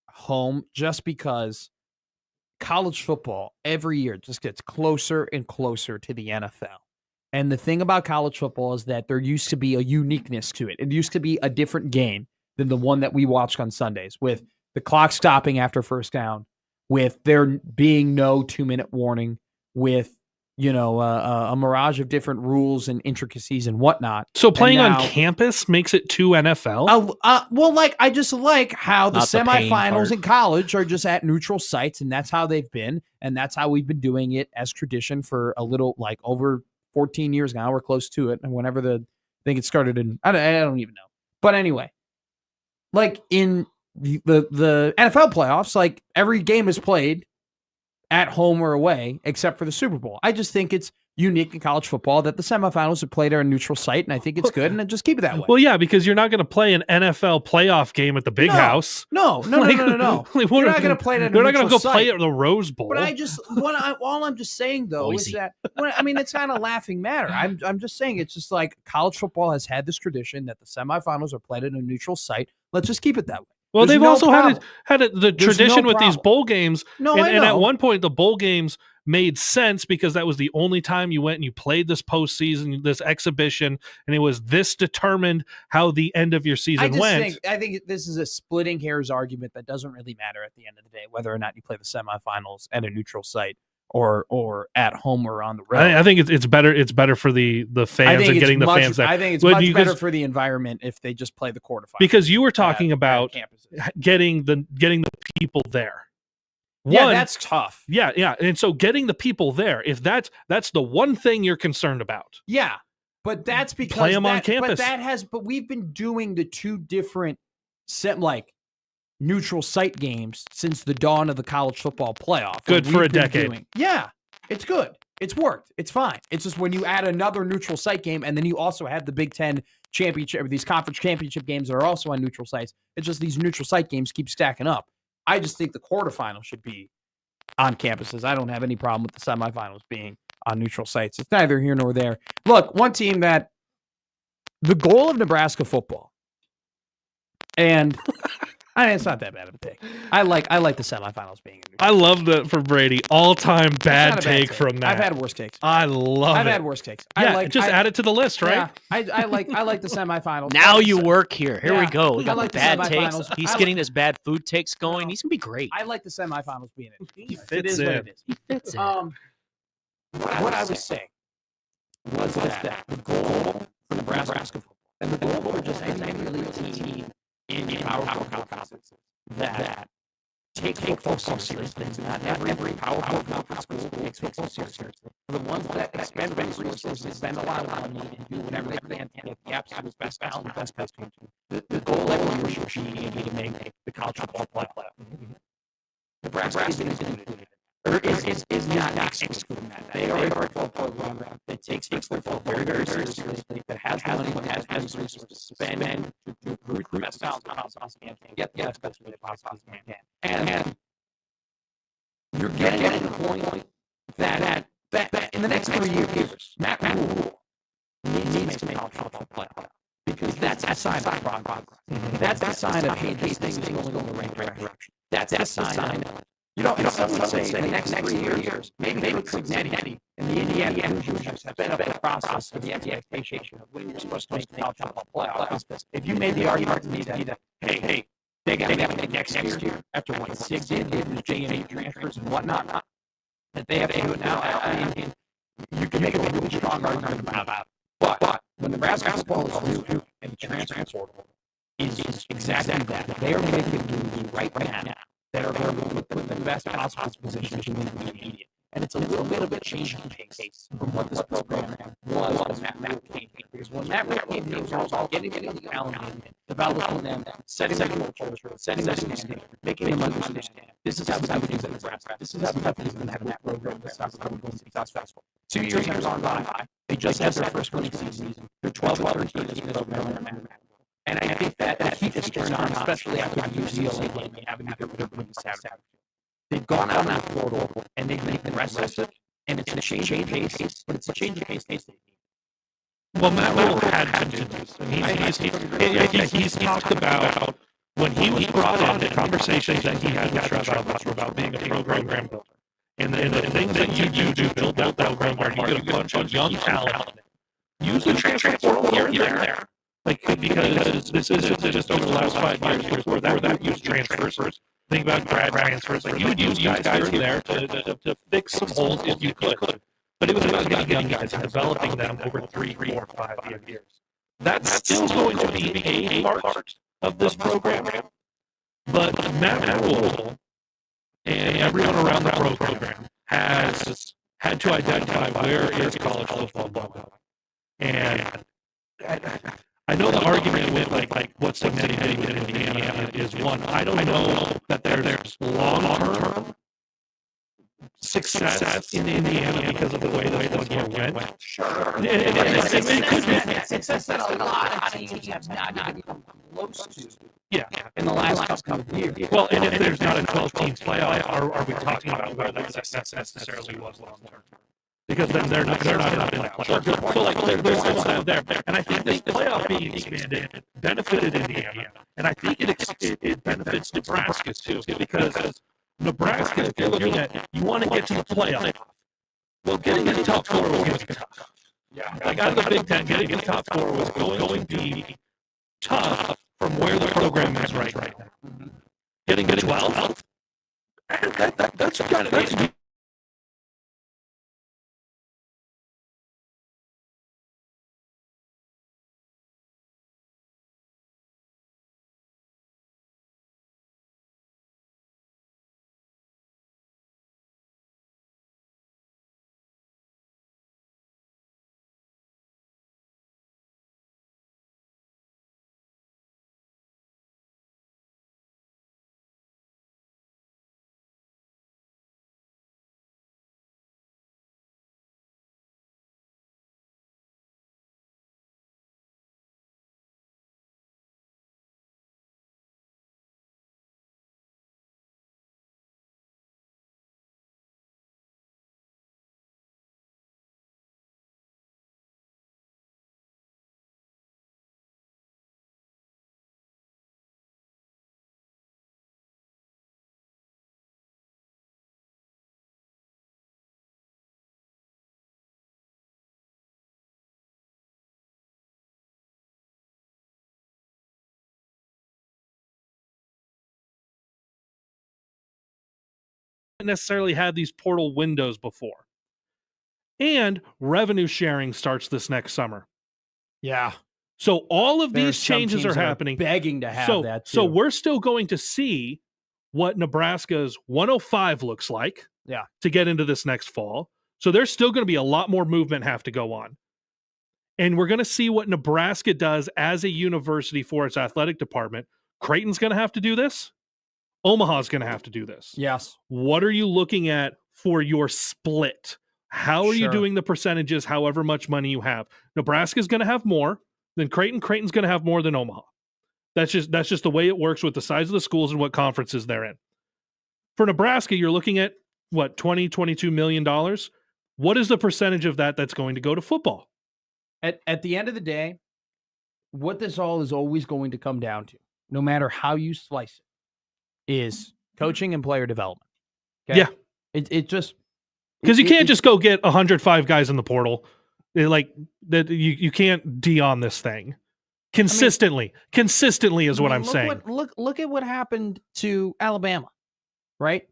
home, just because college football every year just gets closer and closer to the NFL. And the thing about college football is that there used to be a uniqueness to it. It used to be a different game than the one that we watched on Sundays, with the clock stopping after first down, with there being no 2-minute warning, with a mirage of different rules and intricacies and whatnot. So playing And on now- campus makes it too NFL? I just like how the Not the pain semifinals part. in college are just at neutral sites, and that's how they've been, and that's how we've been doing it as tradition for a little, like, over 14 years now. We're close to it, and I think it started in, I don't even know. But anyway, like in the NFL playoffs, like every game is played at home or away, except for the Super Bowl. I just think it's unique in college football that the semifinals are played at a neutral site, and I think it's good, and then just keep it that way. Well, yeah, because you're not going to play an NFL playoff game at the Big House. No. You're not going to play it at a neutral site. They're not going to go play it at the Rose Bowl. But all I'm just saying, though, is that, it's not a laughing matter. I'm just saying it's just like college football has had this tradition that the semifinals are played at a neutral site. Let's just keep it that way. Well, they've also had the tradition with these bowl games. No, and at one point, the bowl games made sense because that was the only time you went and you played this postseason, this exhibition, and it was this determined how the end of your season went. I think this is a splitting hairs argument that doesn't really matter at the end of the day, whether or not you play the semifinals at a neutral site or at home or on the road. I think it's better. It's better for the fans and getting the fans there. I think it's much better for the environment if they just play the quarterfinals. Because you were talking about getting the people there. That's tough. Yeah. And so getting the people there, if that's the one thing you're concerned about. Yeah. But that's because play them on campus. But we've been doing the two different neutral site games since the dawn of the college football playoff. Good for a decade. Yeah. It's good. It's worked. It's fine. It's just when you add another neutral site game and then you also have the Big Ten championship, these conference championship games that are also on neutral sites. It's just these neutral site games keep stacking up. I just think the quarterfinals should be on campuses. I don't have any problem with the semifinals being on neutral sites. It's neither here nor there. Look, one team that the goal of Nebraska football, and it's not that bad of a take. I like the semifinals being in neutral. I love that for Brady. All-time bad take from Matt. I've had worse takes. I've had worse takes. Yeah, add it to the list, right? Yeah, I like the semifinals. Now you work here. Here we go. We got like the bad takes. He's getting his bad food takes going. He's gonna be great. I like the semifinals being in. He fits in. What it is. He fits in. What I was saying was that the goal for Nebraska football and the goal for just any elite team in powerful conferences that take football so seriously. Not every powerful conference school takes football seriously. The ones that expend resources, spend a lot of money, and do whatever they can to get the absolute best talent, the best team. The goal every year should be to make the college football playoff. Nebraska is not excluding that. They are a football program that takes football very, very seriously, that has money, that has resources to spend to recruit best talent on possible can. Get the best way possible can. And you're getting to the point that in the next 3 years, Matt Rule needs to make college football playoff. Because that's a sign of progress. That's a sign of, hey, these things are going in the right direction. That's a sign of, and some would say in the next 3 years, maybe they would Cincinnati and the Indiana Hoosiers have been up in the process of the expectation of when you're supposed to make the college football playoff. If you made the argument to me that, hey, they got to make next year after what Sig did with JMU transfers and whatnot, that they have to do it now. I mean, you can make a really strong argument about it. But when Nebraska football is new and the transfer portal is exactly that, they are making moves right now that are going to put the best possible position to win the immediate. And it's a little bit of a change in pace from what this program was when Matt came here. Because when Matt came here, it was all getting the calendar, developing them, setting their culture, setting their standard, making them understand. This is how we do Nebraska. This is how we have that program that's successful. 2 years have gone by. They just had their first winning season. They're 12-13 this middle Maryland. And I think that the heat has turned on, especially after the UCLA game and having their winning Saturday. They've gone out on that portal and they've made the rest of it, and it's a change of pace, but it's a change of pace they need. Well, Matt Rule had to do this. He's talked about when he was brought in, the conversations that he had with Trevor about being a program builder. And the things that you do to build that program where you get a bunch of young talent, usually transfer portal here and there. Because this isn't just over the last 5 years where that used transfers. Think about grad transfers. You would use guys here and there to fix some holes if you could. But it was about getting young guys and developing them over 3, 4, 5 years. That's still going to be a part of this program. But Matt Rule and everyone around the program has had to identify where is college football going. And I know the argument with like what's the city in Indiana is one. I don't know that there's long-term success in Indiana because of the way this one year went. Sure. It Success that a lot of teams have not even come close to. Yeah, in the last couple of years. well, and if there's not a 12-team playoff, are we talking about whether that success necessarily was long-term? Because then they're not in that playoff. So like there's still that there, and I think this playoff being expanded benefited Indiana, and I think it benefits Nebraska too, because Nebraska, if you're looking at you want to get to the playoff, well, getting in the top four was going to be tough. Yeah, Like out of the Big Ten, getting in the top four was going to be tough from where the program is right now. Mm-hmm. Getting to 12, that's kind of necessarily had these portal windows before. And revenue sharing starts this next summer. Yeah. So all of There's these changes some teams are that happening. begging to have that too. So we're still going to see what Nebraska's 105 looks like to get into this next fall. So there's still going to be a lot more movement have to go on. And we're going to see what Nebraska does as a university for its athletic department. Creighton's going to have to do this. Omaha's going to have to do this. Yes. What are you looking at for your split? How are you doing the percentages, however much money you have? Nebraska's going to have more than Creighton. Creighton's going to have more than Omaha. That's just the way it works with the size of the schools and what conferences they're in. For Nebraska, you're looking at, what, $22 million? What is the percentage of that that's going to go to football? At the end of the day, what this all is always going to come down to, no matter how you slice it, is coaching and player development. Okay? Yeah. It just... Because you can't just go get 105 guys in the portal. Like that, you can't on this thing consistently. Consistently is what I'm saying. Look at what happened to Alabama, right?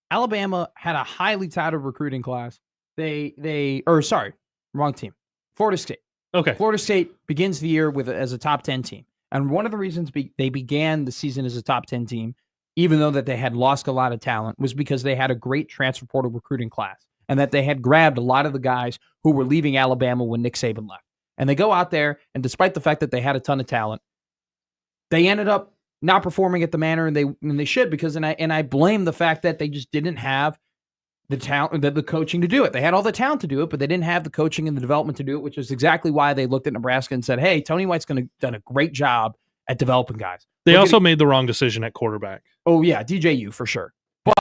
Alabama had a highly touted recruiting class. Wrong team. Florida State. Okay. Florida State begins the year as a top 10 team, and one of the reasons they began the season as a top 10 team, even though that they had lost a lot of talent, was because they had a great transfer portal recruiting class. And that they had grabbed a lot of the guys who were leaving Alabama when Nick Saban left. And they go out there, and despite the fact that they had a ton of talent, they ended up not performing at the manner and they should, because I blame the fact that they just didn't have the talent, the coaching to do it. They had all the talent to do it, but they didn't have the coaching and the development to do it, which is exactly why they looked at Nebraska and said, "Hey, Tony White's done a great job at developing guys." They also made the wrong decision at quarterback. Oh yeah, DJU for sure, but.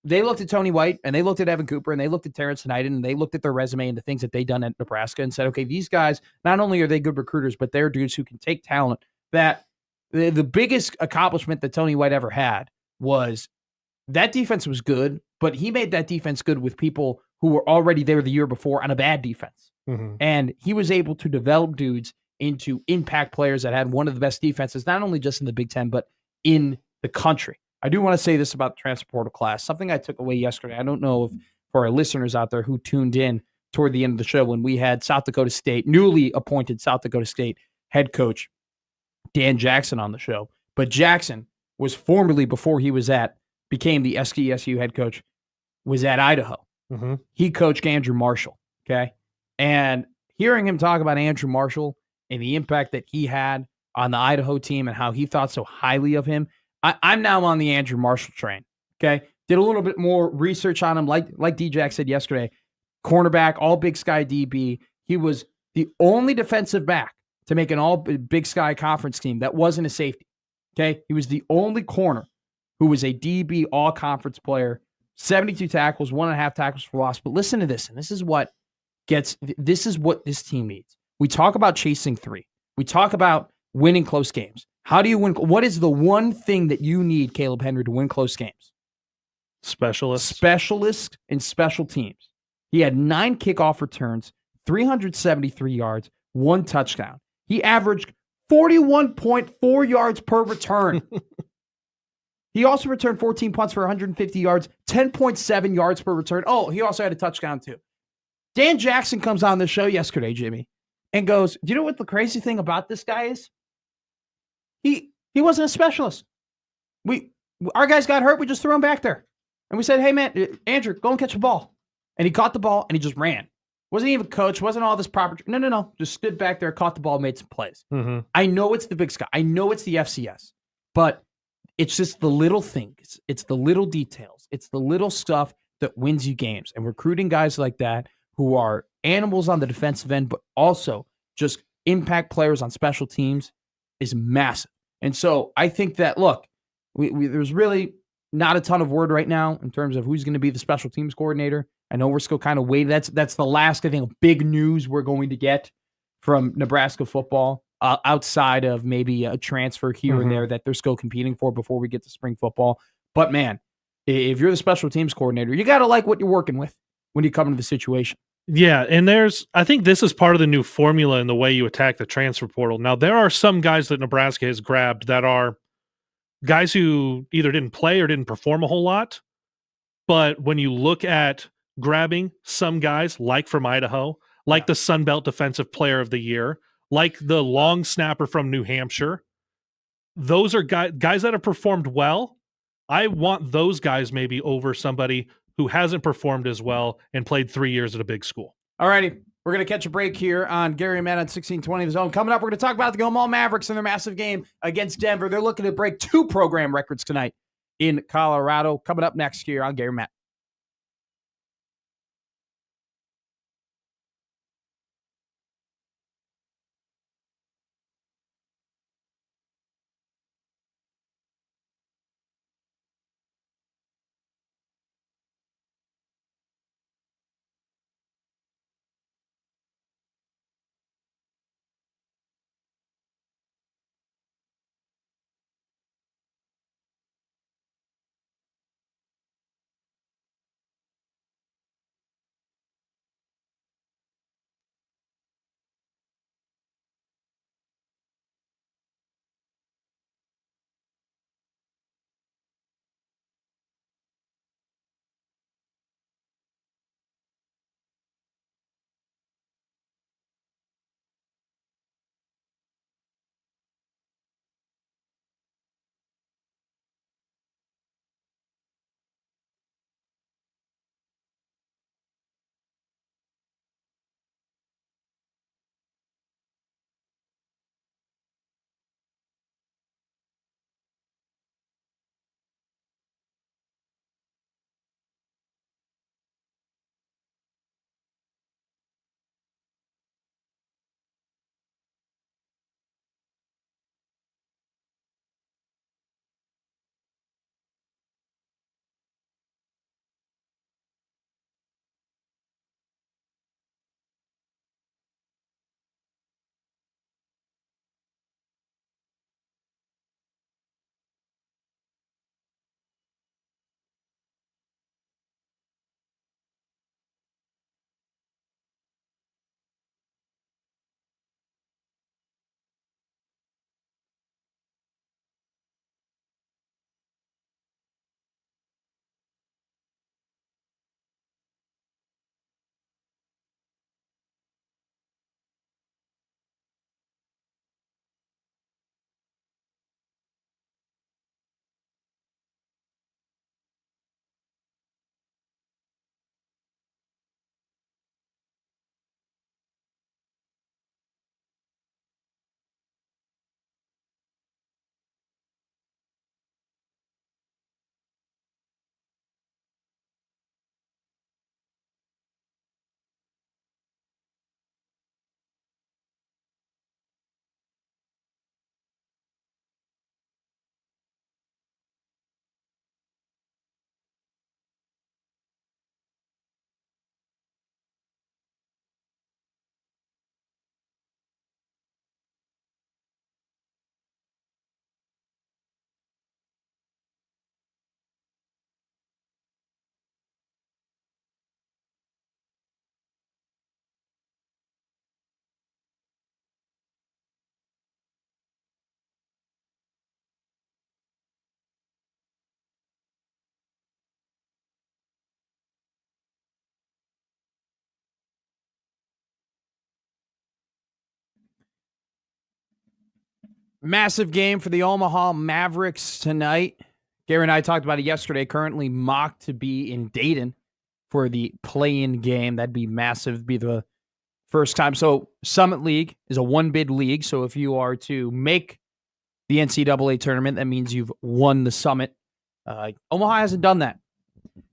They looked at Tony White, and they looked at Evan Cooper, and they looked at Terrence Knighton, and they looked at their resume and the things that they'd done at Nebraska and said, okay, these guys, not only are they good recruiters, but they're dudes who can take talent. That the biggest accomplishment that Tony White ever had was that defense was good, but he made that defense good with people who were already there the year before on a bad defense. Mm-hmm. And he was able to develop dudes into impact players that had one of the best defenses, not only just in the Big Ten, but in the country. I do want to say this about the transfer portal class, something I took away yesterday. I don't know if for our listeners out there who tuned in toward the end of the show when we had South Dakota State, newly appointed South Dakota State head coach Dan Jackson on the show. But Jackson was formerly, before he became the SDSU head coach, was at Idaho. Mm-hmm. He coached Andrew Marshall, okay? And hearing him talk about Andrew Marshall and the impact that he had on the Idaho team and how he thought so highly of him. I'm now on the Andrew Marshall train. Okay. Did a little bit more research on him. Like D-Jack said yesterday, cornerback, all Big Sky DB. He was the only defensive back to make an all Big Sky conference team that wasn't a safety. Okay. He was the only corner who was a DB all conference player, 72 tackles, 1.5 tackles for loss. But listen to this. And this is what this team needs. We talk about chasing three. We talk about winning close games. How do you win? What is the one thing that you need, Caleb Henry, to win close games? Specialists and special teams. He had 9 kickoff returns, 373 yards, 1 touchdown. He averaged 41.4 yards per return. He also returned 14 punts for 150 yards, 10.7 yards per return. Oh, he also had a touchdown too. Dan Jackson comes on the show yesterday, Jimmy, and goes, do you know what the crazy thing about this guy is? He wasn't a specialist. Our guys got hurt. We just threw him back there. And we said, hey, man, Andrew, go and catch the ball. And he caught the ball, and he just ran. Wasn't even coach. Wasn't all this proper. No. Just stood back there, caught the ball, made some plays. Mm-hmm. I know it's the Big Sky. I know it's the FCS. But it's just the little things. It's the little details. It's the little stuff that wins you games. And recruiting guys like that who are animals on the defensive end, but also just impact players on special teams is massive. And so I think that, look, there's really not a ton of word right now in terms of who's going to be the special teams coordinator. I know we're still kind of waiting. That's the last, I think, big news we're going to get from Nebraska football outside of maybe a transfer here and there that they're still competing for before we get to spring football. But, man, if you're the special teams coordinator, you got to like what you're working with when you come into the situation. Yeah, and I think this is part of the new formula in the way you attack the transfer portal. Now, there are some guys that Nebraska has grabbed that are guys who either didn't play or didn't perform a whole lot. But when you look at grabbing some guys, like from Idaho, like the Sun Belt Defensive Player of the Year, like the long snapper from New Hampshire, those are guys that have performed well. I want those guys maybe over somebody who hasn't performed as well and played 3 years at a big school. All righty. We're going to catch a break here on Gary and Matt on 1620 The Zone. Coming up, we're going to talk about the Omaha Mavericks and their massive game against Denver. They're looking to break 2 program records tonight in Colorado. Coming up next here on Gary and Matt. Massive game for the Omaha Mavericks tonight. Gary and I talked about it yesterday. Currently mocked to be in Dayton for the play-in game. That'd be massive. It'd be the first time. So Summit League is a one-bid league. So if you are to make the NCAA tournament, that means you've won the Summit. Omaha hasn't done that.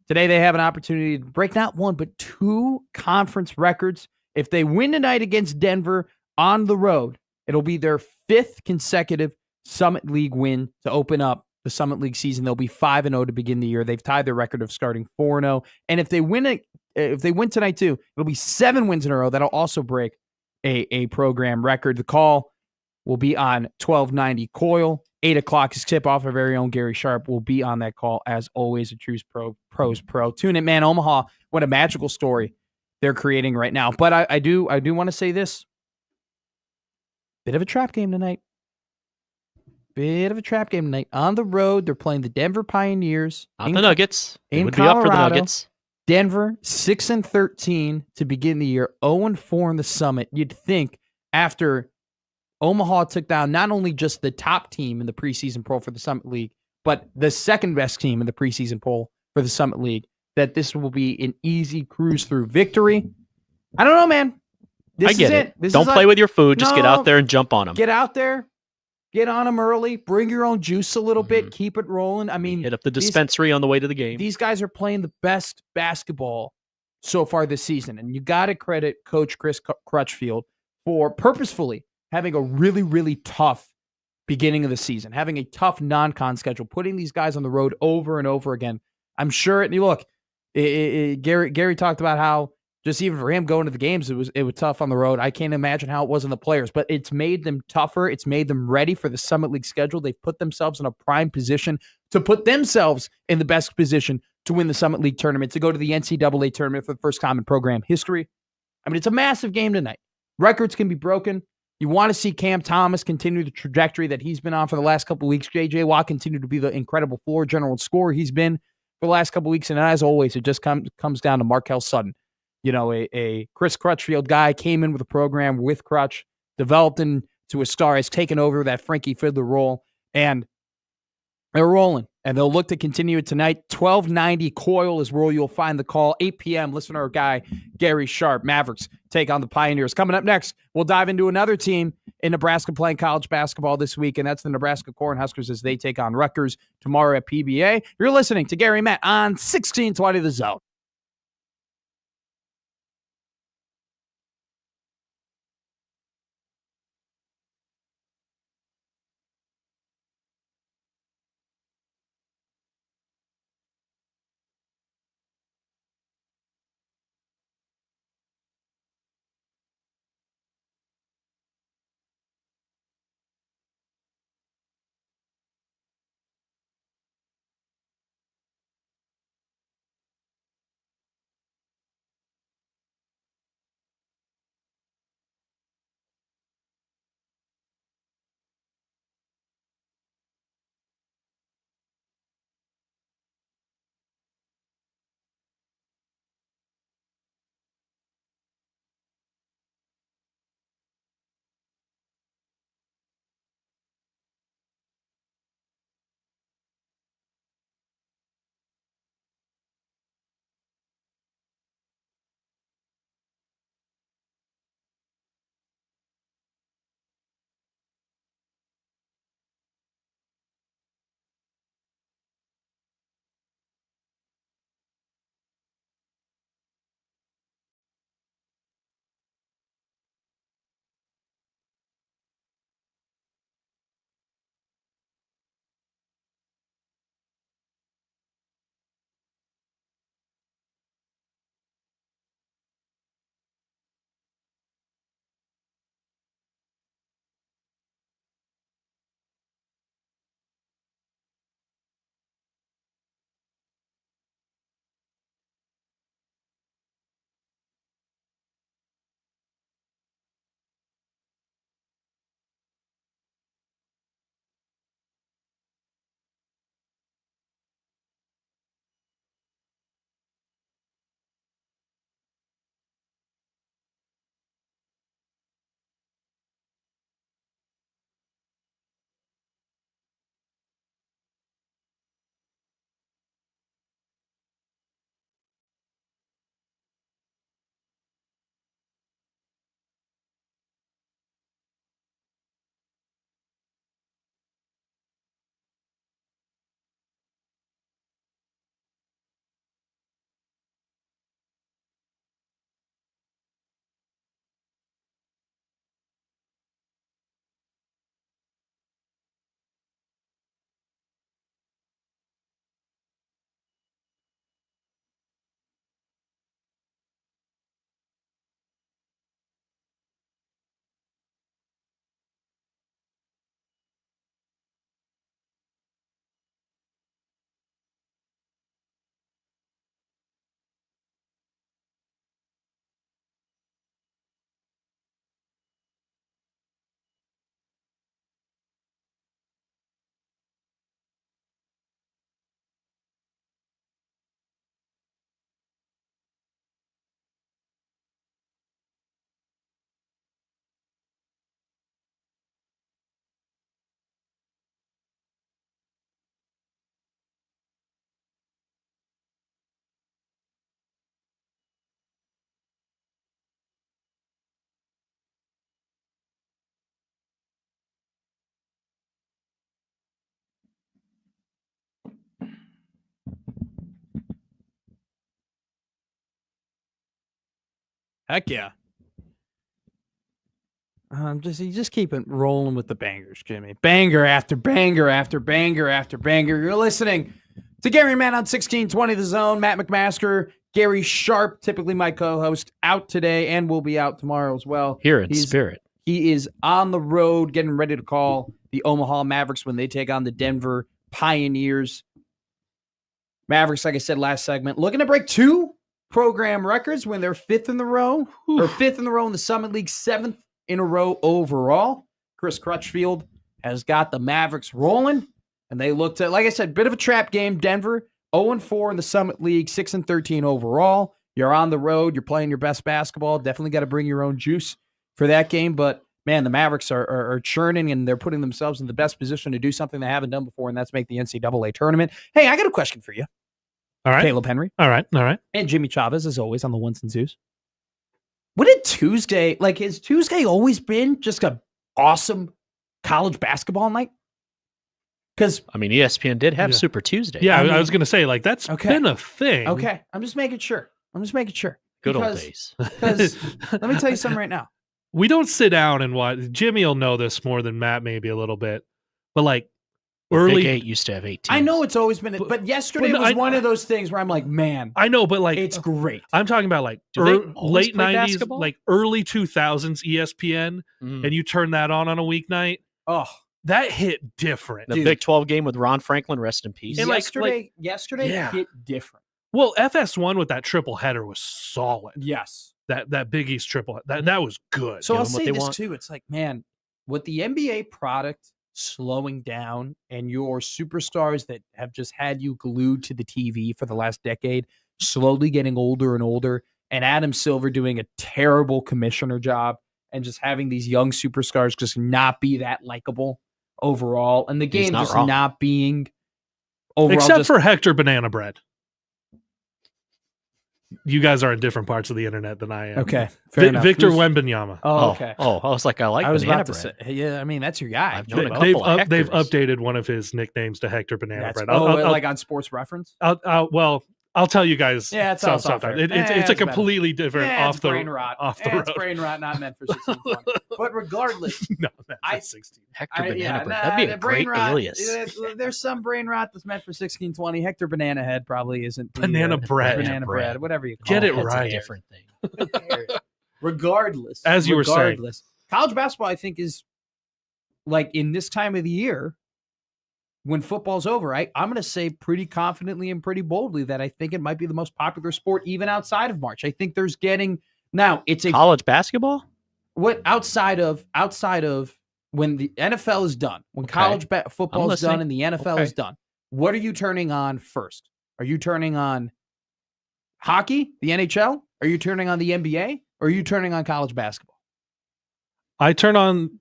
Today they have an opportunity to break not one, but two conference records. If they win tonight against Denver on the road, it'll be their fifth consecutive Summit League win to open up the Summit League season. They'll be 5-0 to begin the year. They've tied their record of starting 4-0. And if they win tonight too, it'll be 7 wins in a row. That'll also break a program record. The call will be on 1290 Coil. 8 o'clock is tip-off. Our very own Gary Sharp will be on that call, as always, a Truce Pros Pro. Tune in, man. Omaha, what a magical story they're creating right now. But I do want to say this. Bit of a trap game tonight. On the road, they're playing the Denver Pioneers. Not the Nuggets. It would Colorado. be up for the Nuggets. Denver, 6-13 to begin the year. 0-4 in the Summit. You'd think after Omaha took down not only just the top team in the preseason poll for the Summit League, but the second best team in the preseason poll for the Summit League, that this will be an easy cruise through victory. I don't know, man. I get it. Don't play with your food. Just get out there and jump on them. Get out there. Get on them early. Bring your own juice a little bit. Keep it rolling. I mean, hit up the dispensary on the way to the game. These guys are playing the best basketball so far this season. And you got to credit Coach Chris Crutchfield for purposefully having a really, really tough beginning of the season, having a tough non-con schedule, putting these guys on the road over and over again. I'm sure. Look, Gary talked about how just even for him going to the games, it was tough on the road. I can't imagine how it was on the players, but it's made them tougher. It's made them ready for the Summit League schedule. They've put themselves in a prime position to put themselves in the best position to win the Summit League tournament, to go to the NCAA tournament for the first time in program history. I mean, it's a massive game tonight. Records can be broken. You want to see Cam Thomas continue the trajectory that he's been on for the last couple of weeks. J.J. Watt continue to be the incredible floor general scorer he's been for the last couple of weeks. And as always, it just comes down to Markel Sutton. You know, a Chris Crutchfield guy, came in with a program with Crutch, developed into a star, has taken over that Frankie Fiddler role, and they're rolling. And they'll look to continue it tonight. 1290 Coil is where you'll find the call. 8 p.m., listen to our guy, Gary Sharp. Mavericks take on the Pioneers. Coming up next, we'll dive into another team in Nebraska playing college basketball this week, and that's the Nebraska Cornhuskers as they take on Rutgers tomorrow at PBA. You're listening to Gary and Matt on 1620 The Zone. Heck yeah. You just keep it rolling with the bangers, Jimmy. Banger after banger after banger after banger. You're listening to Gary and Matt on 1620 The Zone. Matt McMaster, Gary Sharp, typically my co-host, out today and will be out tomorrow as well. Here in spirit. He is on the road getting ready to call the Omaha Mavericks when they take on the Denver Pioneers. Mavericks, like I said last segment, looking to break 2 program records when they're 5th in the row, or 5th in the row in the Summit League, 7th in a row overall. Chris Crutchfield has got the Mavericks rolling, and they looked at, like I said, bit of a trap game. Denver 0-4 in the Summit League, 6-13 overall. You're on the road. You're playing your best basketball. Definitely got to bring your own juice for that game. But, man, the Mavericks are churning, and they're putting themselves in the best position to do something they haven't done before, and that's make the NCAA tournament. Hey, I got a question for you. All right. Caleb Henry. All right. And Jimmy Chavez, as always, on the ones and twos. What did Tuesday, has Tuesday always been just an awesome college basketball night? Because ESPN did have Super Tuesday. Yeah, I was going to say, that's been a thing. Okay, I'm just making sure. Good old days. Because let me tell you something right now. We don't sit down and watch. Jimmy will know this more than Matt, maybe a little bit. But early Big 8 used to have 8 teams. I know it's always been, but yesterday was one of those things where I'm like, man, I know, but it's great. I'm talking about late play 90s, basketball? Early 2000s ESPN, and you turn that on a weeknight. Oh, that hit different. The Big 12 game with Ron Franklin, rest in peace. And yesterday hit different. Well, FS1 with that triple header was solid. Yes, that Big East triple that was good. So I'll say this too. It's like, man, with the NBA product slowing down and your superstars that have just had you glued to the TV for the last decade slowly getting older and older, and Adam Silver doing a terrible commissioner job and just having these young superstars just not be that likable overall, and the game just not being overall, except for Hector Banana Bread. You guys are in different parts of the internet than I am. Okay, fair enough. Victor Wembanyama. Oh, okay. I was like, I was about to bread. say, yeah, that's your guy. I've known a They've couple of they've Hectors. updated one of his nicknames to Hector Banana Bread. Like on Sports Reference. I'll tell you guys. Yeah, it's sometime. It's a completely different off the brain rot. off the road. It's brain rot, not meant for 1620. But regardless, no, that's 16. Hector Banana Bread. That'd be a great alias. There's some brain rot that's meant for 1620. Hector Banana Head probably isn't. Banana bread. Banana bread. Whatever you call Get it That's right. a different thing. Regardless, as you were saying, college basketball, I think, is in this time of the year. When football's over, I'm going to say pretty confidently and pretty boldly that I think it might be the most popular sport even outside of March. I think there's it's a college basketball. What outside of when the NFL is done, when college football is done and the NFL is done, what are you turning on first? Are you turning on hockey, the NHL? Are you turning on the NBA? Or are you turning on college basketball? I turn on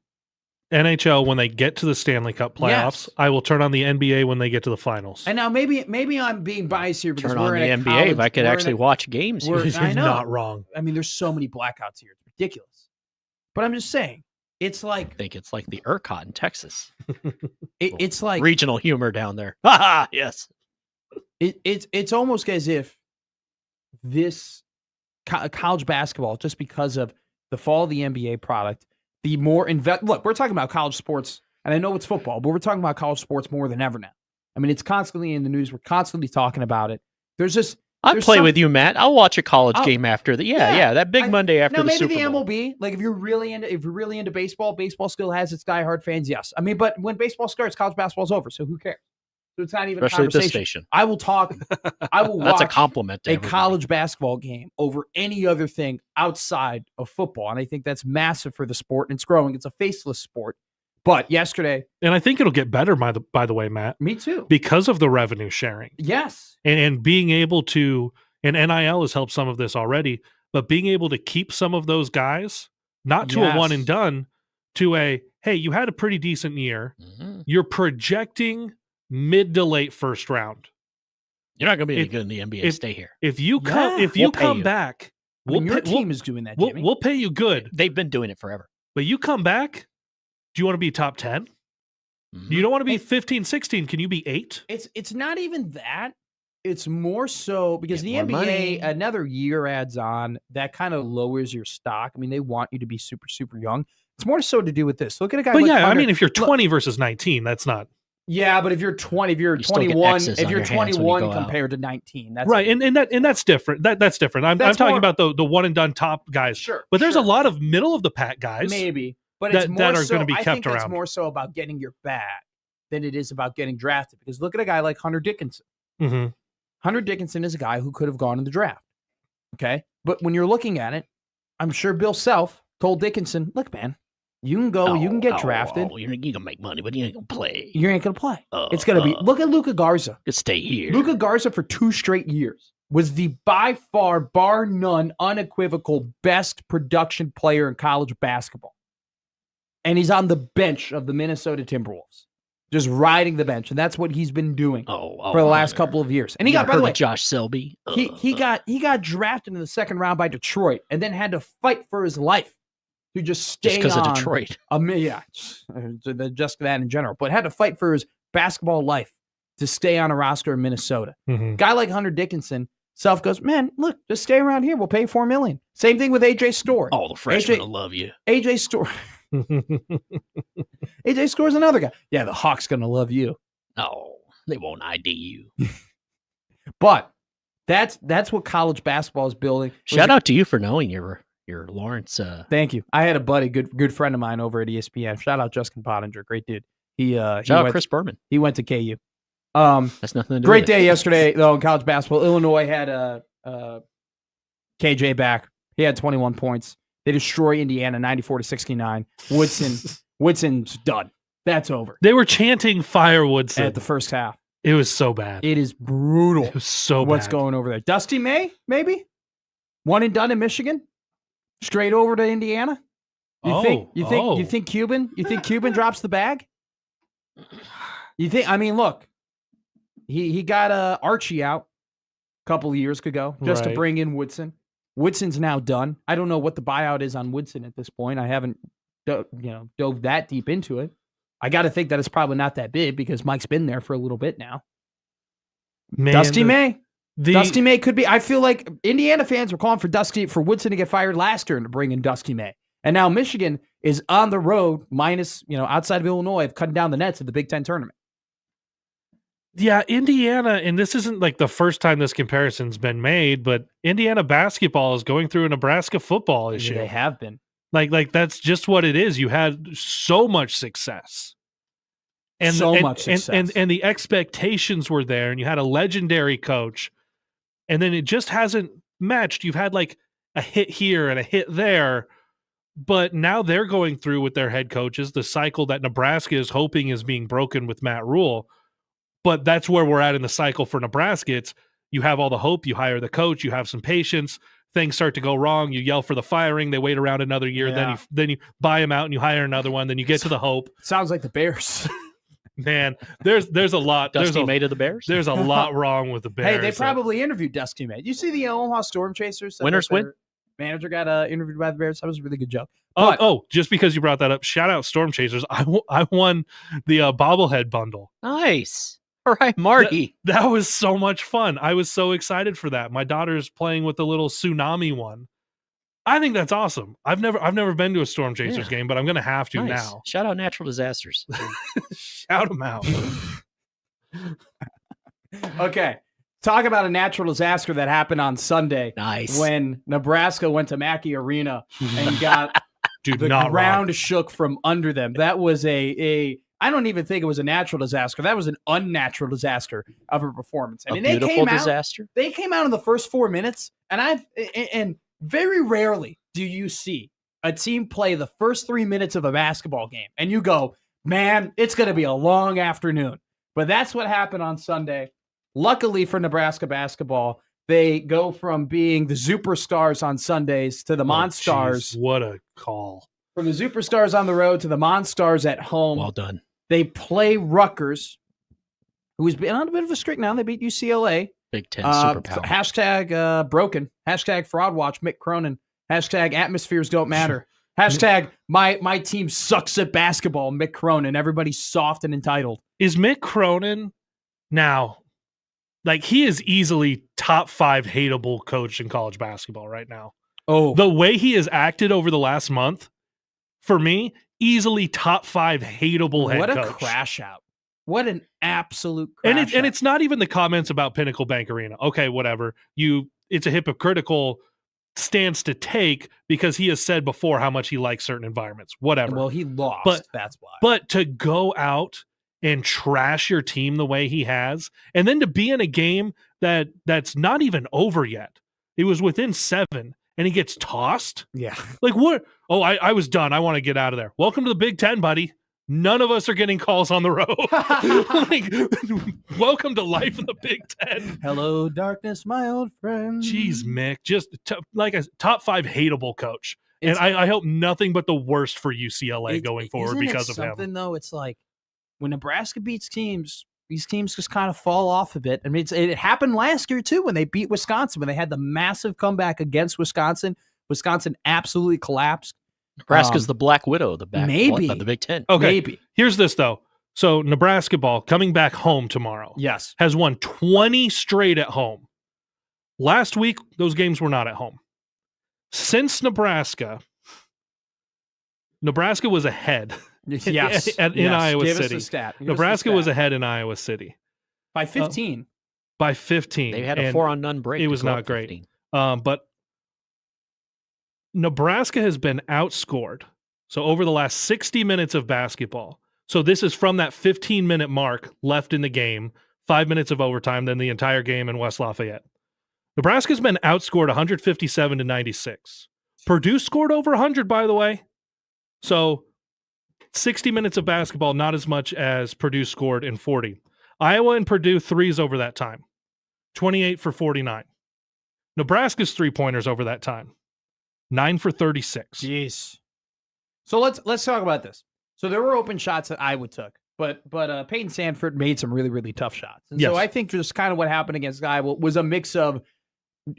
NHL when they get to the Stanley Cup playoffs. Yes. I will turn on the NBA when they get to the finals. And now maybe I'm being biased here because turn we're on in the a NBA college, if I could actually watch games. You're I know. not wrong. There's so many blackouts here. It's ridiculous. But I'm just saying, it's like I think it's like the ERCOT in Texas. It's like regional humor down there. Yes. It's almost as if this college basketball, just because of the fall of the NBA product, the more look, we're talking about college sports, and I know it's football, but we're talking about college sports more than ever now. It's constantly in the news. We're constantly talking about it. I'll play with you, Matt. I'll watch a college game after the that big Monday after the Super Bowl. Maybe the MLB. If you're really into baseball still has its diehard fans. Yes, but when baseball starts, college basketball's over. So who cares? So it's not even especially a conversation. At this station. I will talk. I will That's watch a compliment to a everybody. college basketball game over any other thing outside of football, and I think that's massive for the sport. And it's growing. It's a faceless sport. But yesterday, and I think it'll get better by the way, Matt. Me too, because of the revenue sharing. Yes, and being able to, and NIL has helped some of this already, but being able to keep some of those guys not to a one and done, to a hey, you had a pretty decent year. Mm-hmm. You're projecting mid to late first round. You're not going to be any good in the NBA. Stay here. If you come back, your team is doing that. Jimmy. We'll pay you good. They've been doing it forever. But you come back. Do you want to be top 10? Mm-hmm. You don't want to be 15, 16. Can you be 8? It's not even that. It's more so because the NBA, money. another year adds on, that kind of lowers your stock. I mean, they want you to be super, super young. It's more so to do with this. Look at a guy But like yeah, Hunter. I mean, if you're 20 versus 19, that's not. Yeah, but if you're 20, if you're You still get 21, X's if on you're your hands when you 21 go out. compared to 19, that's Right, and that's different. That's different. I'm That's talking more- about the one and done top guys. Sure. But there's sure. a lot of middle of the pack guys. Maybe, but that- it's more that are so, gonna be I kept think it's around. more so about getting your bag than it is about getting drafted. Because look at a guy like Hunter Dickinson. Mm-hmm. Hunter Dickinson is a guy who could have gone in the draft. Okay. But when you're looking at it, I'm sure Bill Self told Dickinson, look, man, you can go, you can get drafted. You can make money, but you ain't going to play. You ain't going to play. It's going to be, look at Luka Garza. You stay here. Luka Garza for 2 straight years was the by far, bar none, unequivocal best production player in college basketball. And he's on the bench of the Minnesota Timberwolves, just riding the bench. And that's what he's been doing for the last couple of years. And he got, by the way, Josh Selby. he got drafted in the second round by Detroit and then had to fight for his life to just stay because on. of Detroit. Yeah, just that in general. But had to fight for his basketball life to stay on a roster in Minnesota. Mm-hmm. Guy like Hunter Dickinson, Self goes, man, look, just stay around here. We'll pay $4 million. Same thing with AJ Storr. Oh, the freshmen will love you. AJ Storr. AJ Storr's another guy. Yeah, the Hawks gonna love you. No, they won't ID you. But that's what college basketball is building. Shout out to you for knowing your Lawrence. Thank you. I had a buddy, good friend of mine over at ESPN. Shout out Justin Pottinger, great dude. Shout out Chris Berman. He went to KU. That's nothing to do great with day it. yesterday though in college basketball. Illinois had KJ back. He had 21 points. They destroy Indiana 94-69. Woodson's done. That's over. They were chanting "Fire Woodson" At the first half. It was so bad. It is brutal. It was so what's bad. going over there. Dusty May, maybe? One and done in Michigan? Straight over to Indiana? You think Cuban drops the bag? You think, I mean, look, he got Archie out a couple of years ago just to bring in Woodson. Woodson's now done. I don't know what the buyout is on Woodson at this point. I haven't dove that deep into it. I got to think that it's probably not that big because Mike's been there for a little bit now. Man, Dusty May. Dusty May could be. I feel like Indiana fans were calling for Woodson to get fired last year and to bring in Dusty May. And now Michigan is on the road, minus, outside of Illinois, of cutting down the nets at the Big Ten tournament. Yeah, Indiana, and this isn't like the first time this comparison's been made, but Indiana basketball is going through a Nebraska football issue. They have been. Like that's just what it is. You had so much success. And the expectations were there, and you had a legendary coach, and then it just hasn't matched. You've had like a hit here and a hit there, but now they're going through with their head coaches the cycle that Nebraska is hoping is being broken with Matt Rule. But that's where we're at in the cycle for Nebraska. It's you have all the hope, you hire the coach, you have some patience, things start to go wrong, you yell for the firing, they wait around another year, then you buy them out and you hire another one, then you get to the hope. Sounds like the Bears. Man, there's a lot. Dusty May to the Bears? There's a lot wrong with the Bears. Hey, they probably interviewed Dusty May. You see the Omaha Storm Chasers? Winners win. Manager got interviewed by the Bears. That was a really good joke. Just because you brought that up, shout out Storm Chasers. I won the bobblehead bundle. Nice. All right, Marty. That was so much fun. I was so excited for that. My daughter's playing with the little tsunami one. I think that's awesome. I've never been to a Storm Chasers game, but I'm going to have to now. Shout out natural disasters. Shout them out. Okay. Talk about a natural disaster that happened on Sunday. Nice. When Nebraska went to Mackey Arena and got the ground shook from under them. That was I don't even think it was a natural disaster. That was an unnatural disaster of a performance. And a beautiful disaster. They came out in the first 4 minutes, and very rarely do you see a team play the first 3 minutes of a basketball game, and you go, man, it's going to be a long afternoon. But that's what happened on Sunday. Luckily for Nebraska basketball, they go from being the superstars on Sundays to the Monstars. What a call. From the superstars on the road to the Monstars at home. Well done. They play Rutgers, who's been on a bit of a streak now. They beat UCLA. Big Ten superpower. Hashtag broken. Hashtag fraud watch Mick Cronin. Hashtag atmospheres don't matter. Hashtag my team sucks at basketball, Mick Cronin. Everybody's soft and entitled. Is Mick Cronin now? Like, he is easily top 5 hateable coach in college basketball right now. Oh, The way he has acted over the last month, for me, easily top 5 hateable head what a coach. crash out. What an absolute crash out. And it's not even the comments about Pinnacle Bank Arena. Okay, whatever. It's a hypocritical stance to take because he has said before how much he likes certain environments. Whatever. Well, he lost. That's why. But to go out and trash your team the way he has, and then to be in a game that's not even over yet. It was within 7, and he gets tossed. Yeah. Like, what? Oh, I was done. I want to get out of there. Welcome to the Big Ten, buddy. None of us are getting calls on the road. Like, welcome to life in the Big Ten. Hello, darkness, my old friend. Jeez, Mick. Just like a top 5 hateable coach. And I hope nothing but the worst for UCLA going forward because of him. Something though, it's like when Nebraska beats teams, these teams just kind of fall off a bit. I mean, it happened last year too when they beat Wisconsin, when they had the massive comeback against Wisconsin. Wisconsin absolutely collapsed. Nebraska's the Black Widow, the Big Ten. Okay, maybe. Here's this though. So Nebraska ball coming back home tomorrow. Yes, has won 20 straight at home. Last week, those games were not at home. Since Nebraska was ahead. Yes, in Iowa Give City. us the stat. Nebraska was ahead in Iowa City by 15. By 15. They had a 4-on-none break. It was not great. But Nebraska has been outscored. So over the last 60 minutes of basketball. So this is from that 15-minute mark left in the game, 5 minutes of overtime, then the entire game in West Lafayette. Nebraska's been outscored 157-96. Purdue scored over 100, by the way. So 60 minutes of basketball, not as much as Purdue scored in 40. Iowa and Purdue threes over that time, 28 for 49. Nebraska's three-pointers over that time, 9 for 36. Jeez. So let's talk about this. So there were open shots that Iowa took, but Peyton Sandford made some really, really tough shots. And yes. So I think just kind of what happened against Iowa was a mix of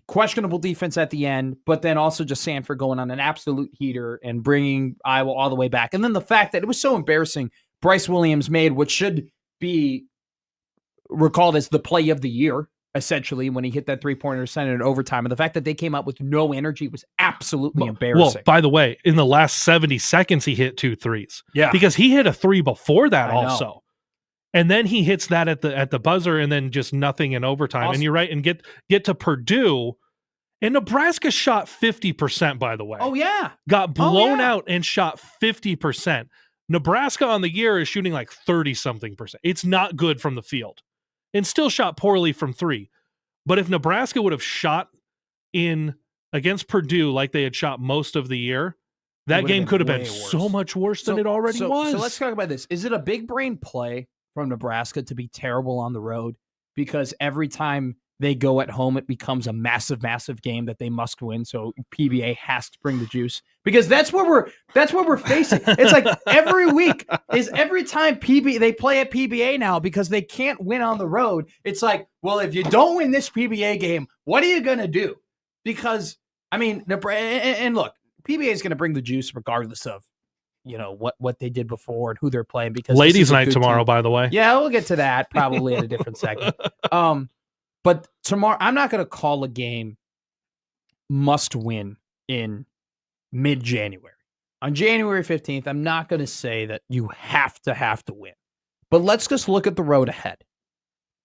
questionable defense at the end, but then also just Sandford going on an absolute heater and bringing Iowa all the way back. And then the fact that it was so embarrassing, Bryce Williams made what should be recalled as the play of the year, essentially, when he hit that three-pointer center in overtime. And the fact that they came out with no energy was absolutely embarrassing. Well, by the way, in the last 70 seconds, he hit 2 threes. Yeah. Because he hit a 3 before that I also. know. And then he hits that at the buzzer and then just nothing in overtime. Also, and you're right. And get to Purdue. And Nebraska shot 50%, by the way. Oh, yeah. Got blown out and shot 50%. Nebraska on the year is shooting like 30-something%. It's not good from the field. And still shot poorly from 3. But if Nebraska would have shot in against Purdue like they had shot most of the year, that game could have been so much worse than it already was. So let's talk about this. Is it a big brain play from Nebraska to be terrible on the road? Because every time they go at home, it becomes a massive, massive game that they must win. So PBA has to bring the juice, because that's what we're facing. It's like every week is every time they play at PBA now because they can't win on the road. It's like, well, if you don't win this PBA game, what are you going to do? Because I mean, and look, PBA is going to bring the juice regardless of, you know, what they did before and who they're playing. Because ladies' night tomorrow, by the way. Yeah, we'll get to that probably at a different segment. But tomorrow, I'm not going to call a game must win in mid-January. On January 15th, I'm not going to say that you have to win. But let's just look at the road ahead.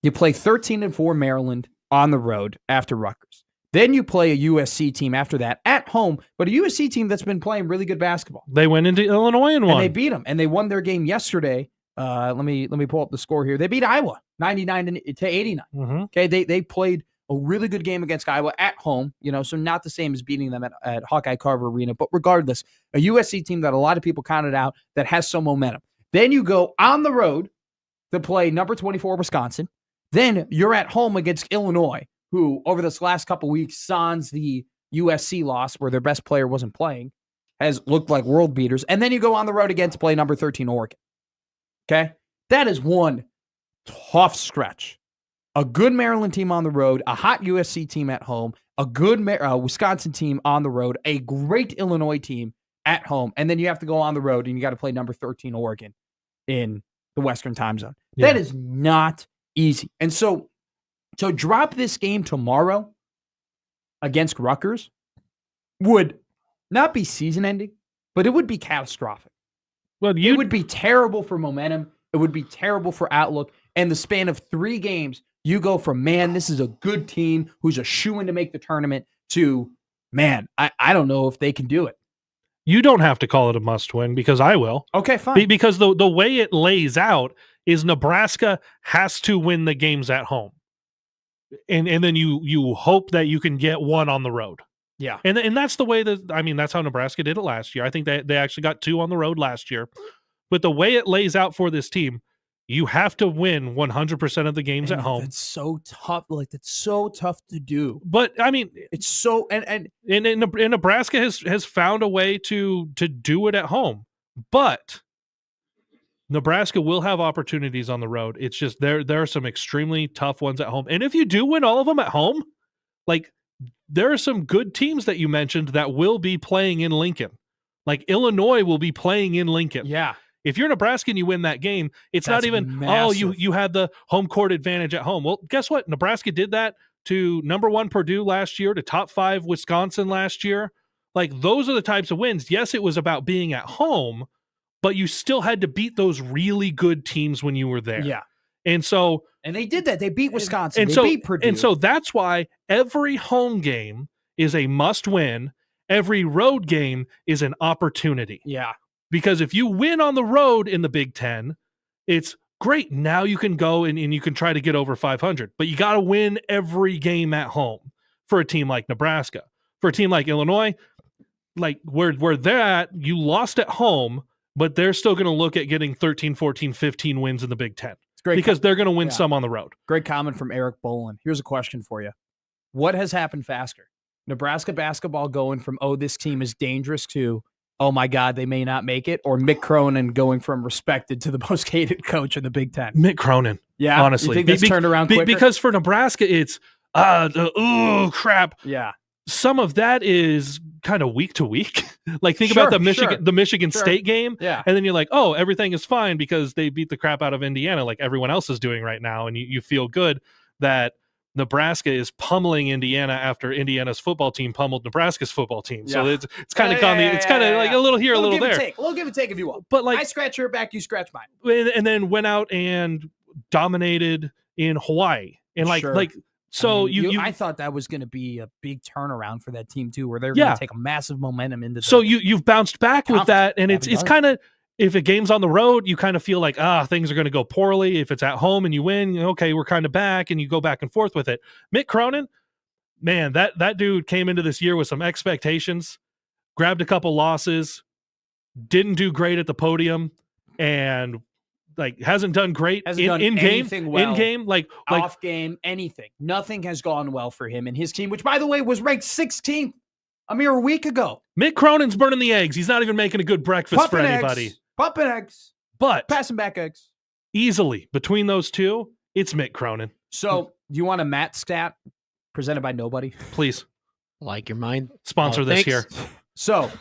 You play 13-4 Maryland on the road after Rutgers. Then you play a USC team after that at home, but a USC team that's been playing really good basketball. They went into Illinois and won. And they beat them, and they won their game yesterday. Let me pull up the score here. They beat Iowa 99-89. Mm-hmm. Okay, they played a really good game against Iowa at home, you know, so not the same as beating them at Hawkeye Carver Arena, but regardless, a USC team that a lot of people counted out that has some momentum. Then you go on the road to play number 24 Wisconsin. Then you're at home against Illinois, who over this last couple weeks, sans the USC loss where their best player wasn't playing, has looked like world beaters. And then you go on the road again to play number 13 Oregon. Okay? That is one tough stretch. A good Maryland team on the road, a hot USC team at home, a good Wisconsin team on the road, a great Illinois team at home, and then you have to go on the road and you got to play number 13 Oregon in the Western time zone. Yeah. That is not easy. And so So drop this game tomorrow against Rutgers would not be season-ending, but it would be catastrophic. Well, it would be terrible for momentum. It would be terrible for outlook. And the span of 3 games, you go from, man, this is a good team who's a shoo-in to make the tournament to, man, I don't know if they can do it. You don't have to call it a must-win because I will. Okay, fine. Because the way it lays out is Nebraska has to win the games at home. And then you hope that you can get one on the road. Yeah. And that's the way that's how Nebraska did it last year. I think they actually got 2 on the road last year. But the way it lays out for this team, you have to win 100% of the games at home. It's so tough. Like, it's so tough to do. But I mean, it's so and Nebraska has found a way to do it at home. But Nebraska will have opportunities on the road. It's just there are some extremely tough ones at home. And if you do win all of them at home, like, there are some good teams that you mentioned that will be playing in Lincoln. Like, Illinois will be playing in Lincoln. Yeah. If you're Nebraska and you win that game, it's not even, massive. you had the home court advantage at home. Well, guess what? Nebraska did that to number 1 Purdue last year, to top 5 Wisconsin last year. Like, those are the types of wins. Yes, it was about being at home, but you still had to beat those really good teams when you were there. Yeah. And they did that. They beat Wisconsin. And they so, beat Purdue. And so that's why every home game is a must win. Every road game is an opportunity. Yeah. Because if you win on the road in the Big Ten, it's great. Now you can go and you can try to get over 500. But you got to win every game at home for a team like Nebraska. For a team like Illinois, like where they're at, you lost at home, but they're still going to look at getting 13, 14, 15 wins in the Big Ten. Because they're going to win some on the road. Great comment from Eric Bolin. Here's a question for you. What has happened faster? Nebraska basketball going from, oh, this team is dangerous to, oh, my God, they may not make it? Or Mick Cronin going from respected to the most hated coach in the Big Ten? Mick Cronin. Yeah? Honestly. You think that's turned around quicker? Because for Nebraska, it's, crap. Yeah. Some of that is kind of week to week. Like, think about the Michigan State game. Yeah. And then you're like, oh, everything is fine because they beat the crap out of Indiana like everyone else is doing right now. And you feel good that Nebraska is pummeling Indiana after Indiana's football team pummeled Nebraska's football team. So it's kind of it's kind of like a little here, a little there. A little give and take if you want. But like, I scratch your back, you scratch mine. And then went out and dominated in Hawaii. And so I thought that was going to be a big turnaround for that team too, where they're going to take a massive momentum into. So you've bounced back with that, and it's kind of, if a game's on the road, you kind of feel like things are going to go poorly. If it's at home and you win, okay, we're kind of back, and you go back and forth with it. Mick Cronin, man, that dude came into this year with some expectations, grabbed a couple losses, didn't do great at the podium, and like hasn't done great in game, well, in game, like off game, anything. Nothing has gone well for him and his team, which, by the way, was ranked 16th a mere week ago. Mick Cronin's burning the eggs. He's not even making a good breakfast for anybody. Pumping eggs, but passing back eggs. Easily between those two, it's Mick Cronin. So, do you want a Matt stat presented by nobody? Please, like your mind sponsor this here. So,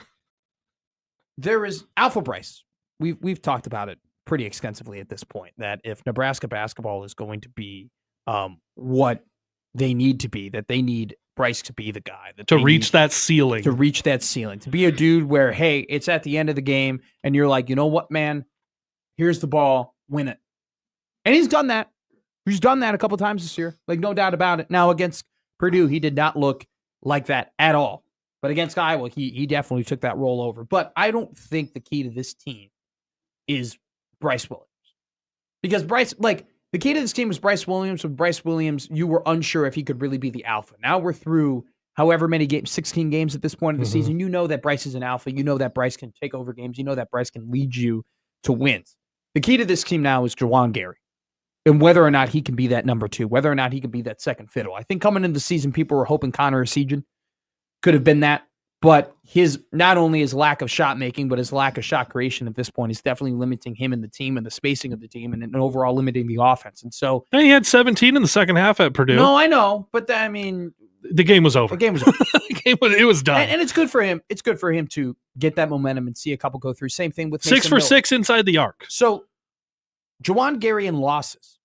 there is Alpha Bryce. We've talked about it pretty extensively at this point, that if Nebraska basketball is going to be what they need to be, that they need Bryce to be the guy to reach that ceiling, to be a dude where, hey, it's at the end of the game and you're like, you know what, man, here's the ball, win it. And he's done that. He's done that a couple times this year, like, no doubt about it. Now against Purdue, he did not look like that at all, but against Iowa, he definitely took that role over. But I don't think the key to this team is Bryce Williams, because the key to this team was Bryce Williams. With Bryce Williams, you were unsure if he could really be the alpha. Now we're through however many games, 16 games at this point of the season. You know that Bryce is an alpha. You know that Bryce can take over games. You know that Bryce can lead you to wins. The key to this team now is Juwan Gary, and whether or not he can be that number 2, whether or not he can be that second fiddle. I think coming into the season, people were hoping Connor Essegian could have been that. But not only his lack of shot making, but his lack of shot creation at this point is definitely limiting him and the team and the spacing of the team and overall limiting the offense. And so he had 17 in the second half at Purdue. No, I know, but the game was over. It was done. And it's good for him. It's good for him to get that momentum and see a couple go through. Same thing with 6 for 6 inside the arc. So Juwan Gary in losses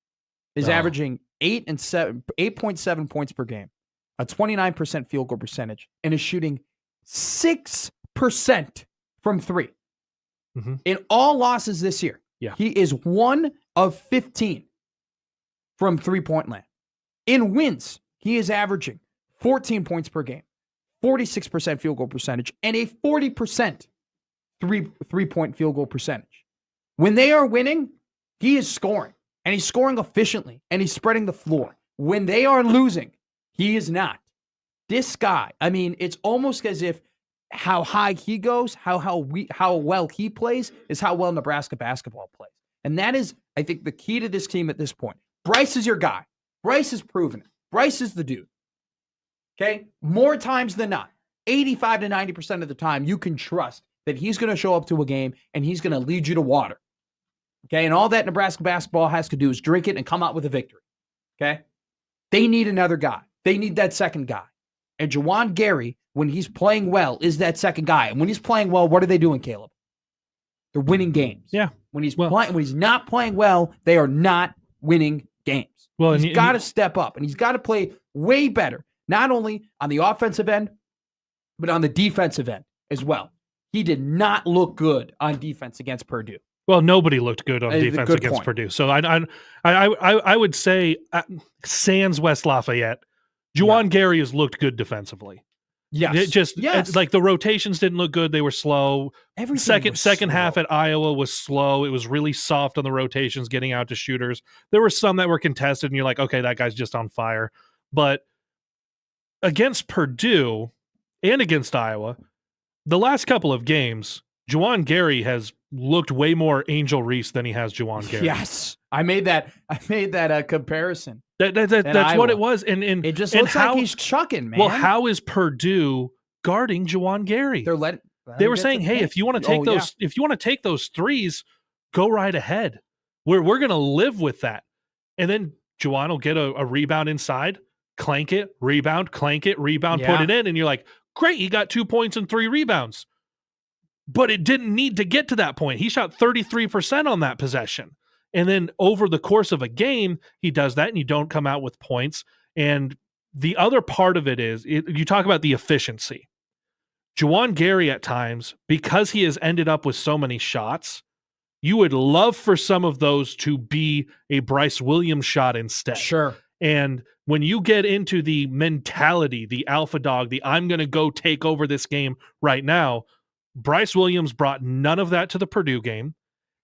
is averaging 8.7 points per game, a 29% field goal percentage, and is shooting 6% from three. Mm-hmm. In all losses this year, he is 1 of 15 from three-point land. In wins, he is averaging 14 points per game, 46% field goal percentage, and a 40% three-point field goal percentage. When they are winning, he is scoring, and he's scoring efficiently, and he's spreading the floor. When they are losing, he is not. This guy, I mean, it's almost as if how high he goes, how well he plays is how well Nebraska basketball plays. And that is, I think, the key to this team at this point. Bryce is your guy. Bryce has proven it. Bryce is the dude. Okay? More times than not, 85 to 90% of the time, you can trust that he's going to show up to a game and he's going to lead you to water. Okay? And all that Nebraska basketball has to do is drink it and come out with a victory. Okay? They need another guy. They need that second guy. And Juwan Gary, when he's playing well, is that second guy. And when he's playing well, what are they doing, Caleb? They're winning games. Yeah. When he's not playing well, they are not winning games. Well, he's got to step up, and he's got to play way better, not only on the offensive end, but on the defensive end as well. He did not look good on defense against Purdue. Well, nobody looked good on defense against Purdue. So I would say sans West Lafayette, Juwan Gary has looked good defensively. Yes. It's like the rotations didn't look good. They were slow. Second half at Iowa was slow. It was really soft on the rotations, getting out to shooters. There were some that were contested, and you're like, okay, that guy's just on fire. But against Purdue and against Iowa, the last couple of games, Juwan Gary has looked way more Angel Reese than he has Juwan Gary. Yes. I made that comparison. That's what it was. And it just looks like he's chucking, man. Well, how is Purdue guarding Juwan Gary? They were saying, hey, if you want to take those threes, go right ahead. We're gonna live with that. And then Juwan will get a rebound inside, clank it, rebound, put it in, and you're like, great, he got 2 points and 3 rebounds. But it didn't need to get to that point. He shot 33% on that possession. And then over the course of a game, he does that, and you don't come out with points. And the other part of it is, you talk about the efficiency. Juwan Gary at times, because he has ended up with so many shots, you would love for some of those to be a Bryce Williams shot instead. Sure. And when you get into the mentality, the alpha dog, the I'm going to go take over this game right now, Bryce Williams brought none of that to the Purdue game.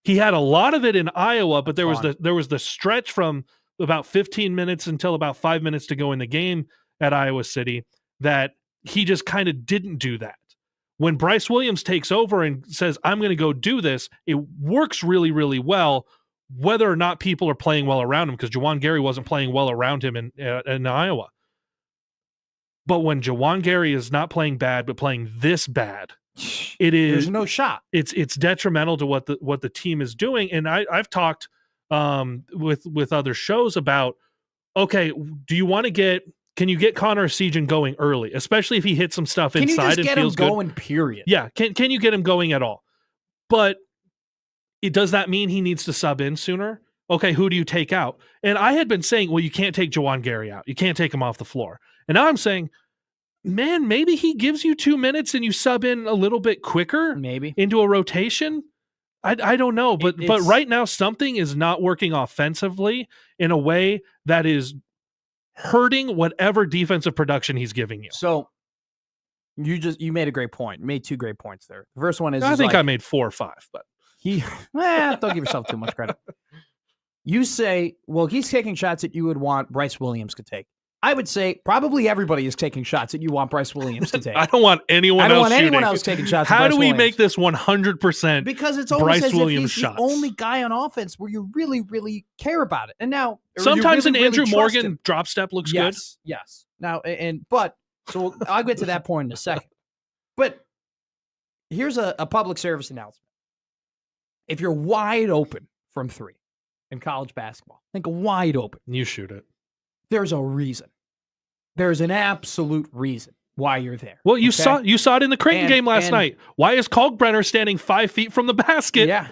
He had a lot of it in Iowa, but there was the stretch from about 15 minutes until about 5 minutes to go in the game at Iowa City that he just kind of didn't do that. When Bryce Williams takes over and says, I'm going to go do this, it works really, really well, whether or not people are playing well around him, because Juwan Gary wasn't playing well around him in Iowa. But when Juwan Gary is not playing bad, but playing this bad, there's no shot. It's detrimental to what the team is doing. And I've talked with other shows about, okay, can you get Connor Sejan going early, especially if he hits some stuff inside and feels good? Can you just get him going, period? Yeah. Can you get him going at all? But does that mean he needs to sub in sooner? Okay, who do you take out? And I had been saying, well, you can't take Juwan Gary out. You can't take him off the floor. And now I'm saying, man, maybe he gives you 2 minutes and you sub in a little bit quicker, maybe into a rotation. I don't know, but right now something is not working offensively in a way that is hurting whatever defensive production he's giving you. So you made a great point. You made 2 great points there. The first one is I think I made 4 or 5, but don't give yourself too much credit. You say, well, he's taking shots that you would want Bryce Williams to take. I would say probably everybody is taking shots that you want Bryce Williams to take. I don't want anyone else taking shots. How do we make this 100%? Because it's almost as if he's the only guy on offense where you really, really care about it. And now sometimes an Andrew Morgan drop step looks good. Yes. Now, so I'll get to that point in a second. But here's a public service announcement. If you're wide open from 3 in college basketball, think wide open, you shoot it. There's a reason. There's an absolute reason why you're there. Well, you saw it in the Creighton game last night. Why is Kalkbrenner standing 5 feet from the basket? Yeah.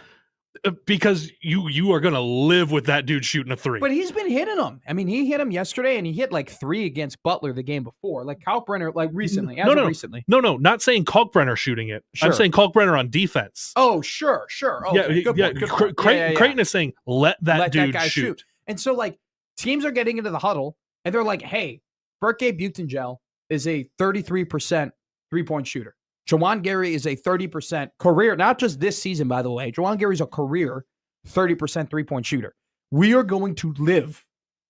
because you are going to live with that dude shooting a three. But he's been hitting them. I mean, he hit him yesterday, and he hit like 3 against Butler the game before. Like Kalkbrenner, like recently. Recently. No, not saying Kalkbrenner shooting it. Sure. I'm saying Kalkbrenner on defense. Oh, sure. Okay, good point. Creighton is saying let that dude guy shoot. And so, like, teams are getting into the huddle, and they're like, hey, Berke Butengel is a 33% three-point shooter. Jawan Gary is a 30% career, not just this season, by the way. Jawan Gary's a career 30% three-point shooter. We are going to live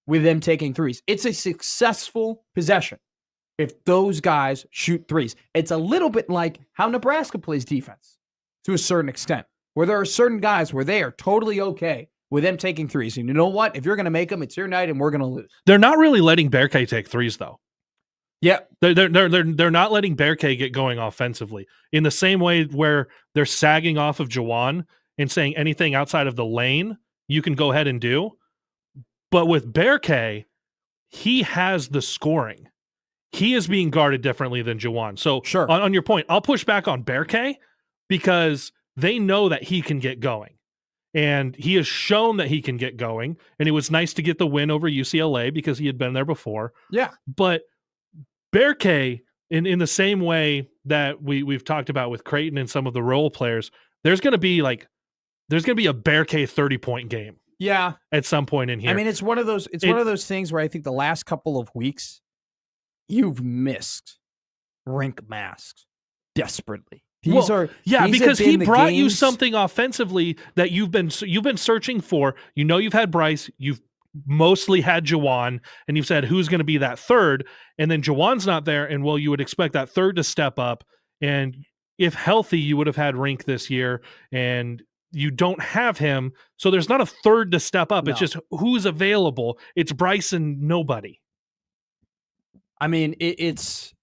with them taking threes. It's a successful possession if those guys shoot threes. It's a little bit like how Nebraska plays defense to a certain extent, where there are certain guys where they are totally okay with them taking threes. And you know what? If you're going to make them, it's your night and we're going to lose. They're not really letting Berke take threes, though. Yeah. They're not letting Berke get going offensively in the same way where they're sagging off of Jawan and saying anything outside of the lane you can go ahead and do. But with Berke, he has the scoring. He is being guarded differently than Jawan. So sure. On your point, I'll push back on Berke because they know that he can get going. And he has shown that he can get going. And it was nice to get the win over UCLA because he had been there before. Yeah. But Berke, in the same way that we've talked about with Creighton and some of the role players, there's going to be a Berke 30-point game. Yeah. At some point in here. I mean, it's one of those things where I think the last couple of weeks you've missed rink masks desperately. Because he brought you something offensively that you've been searching for. You know, you've had Bryce, you've mostly had Jawan, and you've said who's going to be that third, and then Jawan's not there, and you would expect that third to step up, and if healthy, you would have had Rink this year, and you don't have him, so there's not a third to step up. No. It's just who's available. It's Bryce and nobody. I mean, it's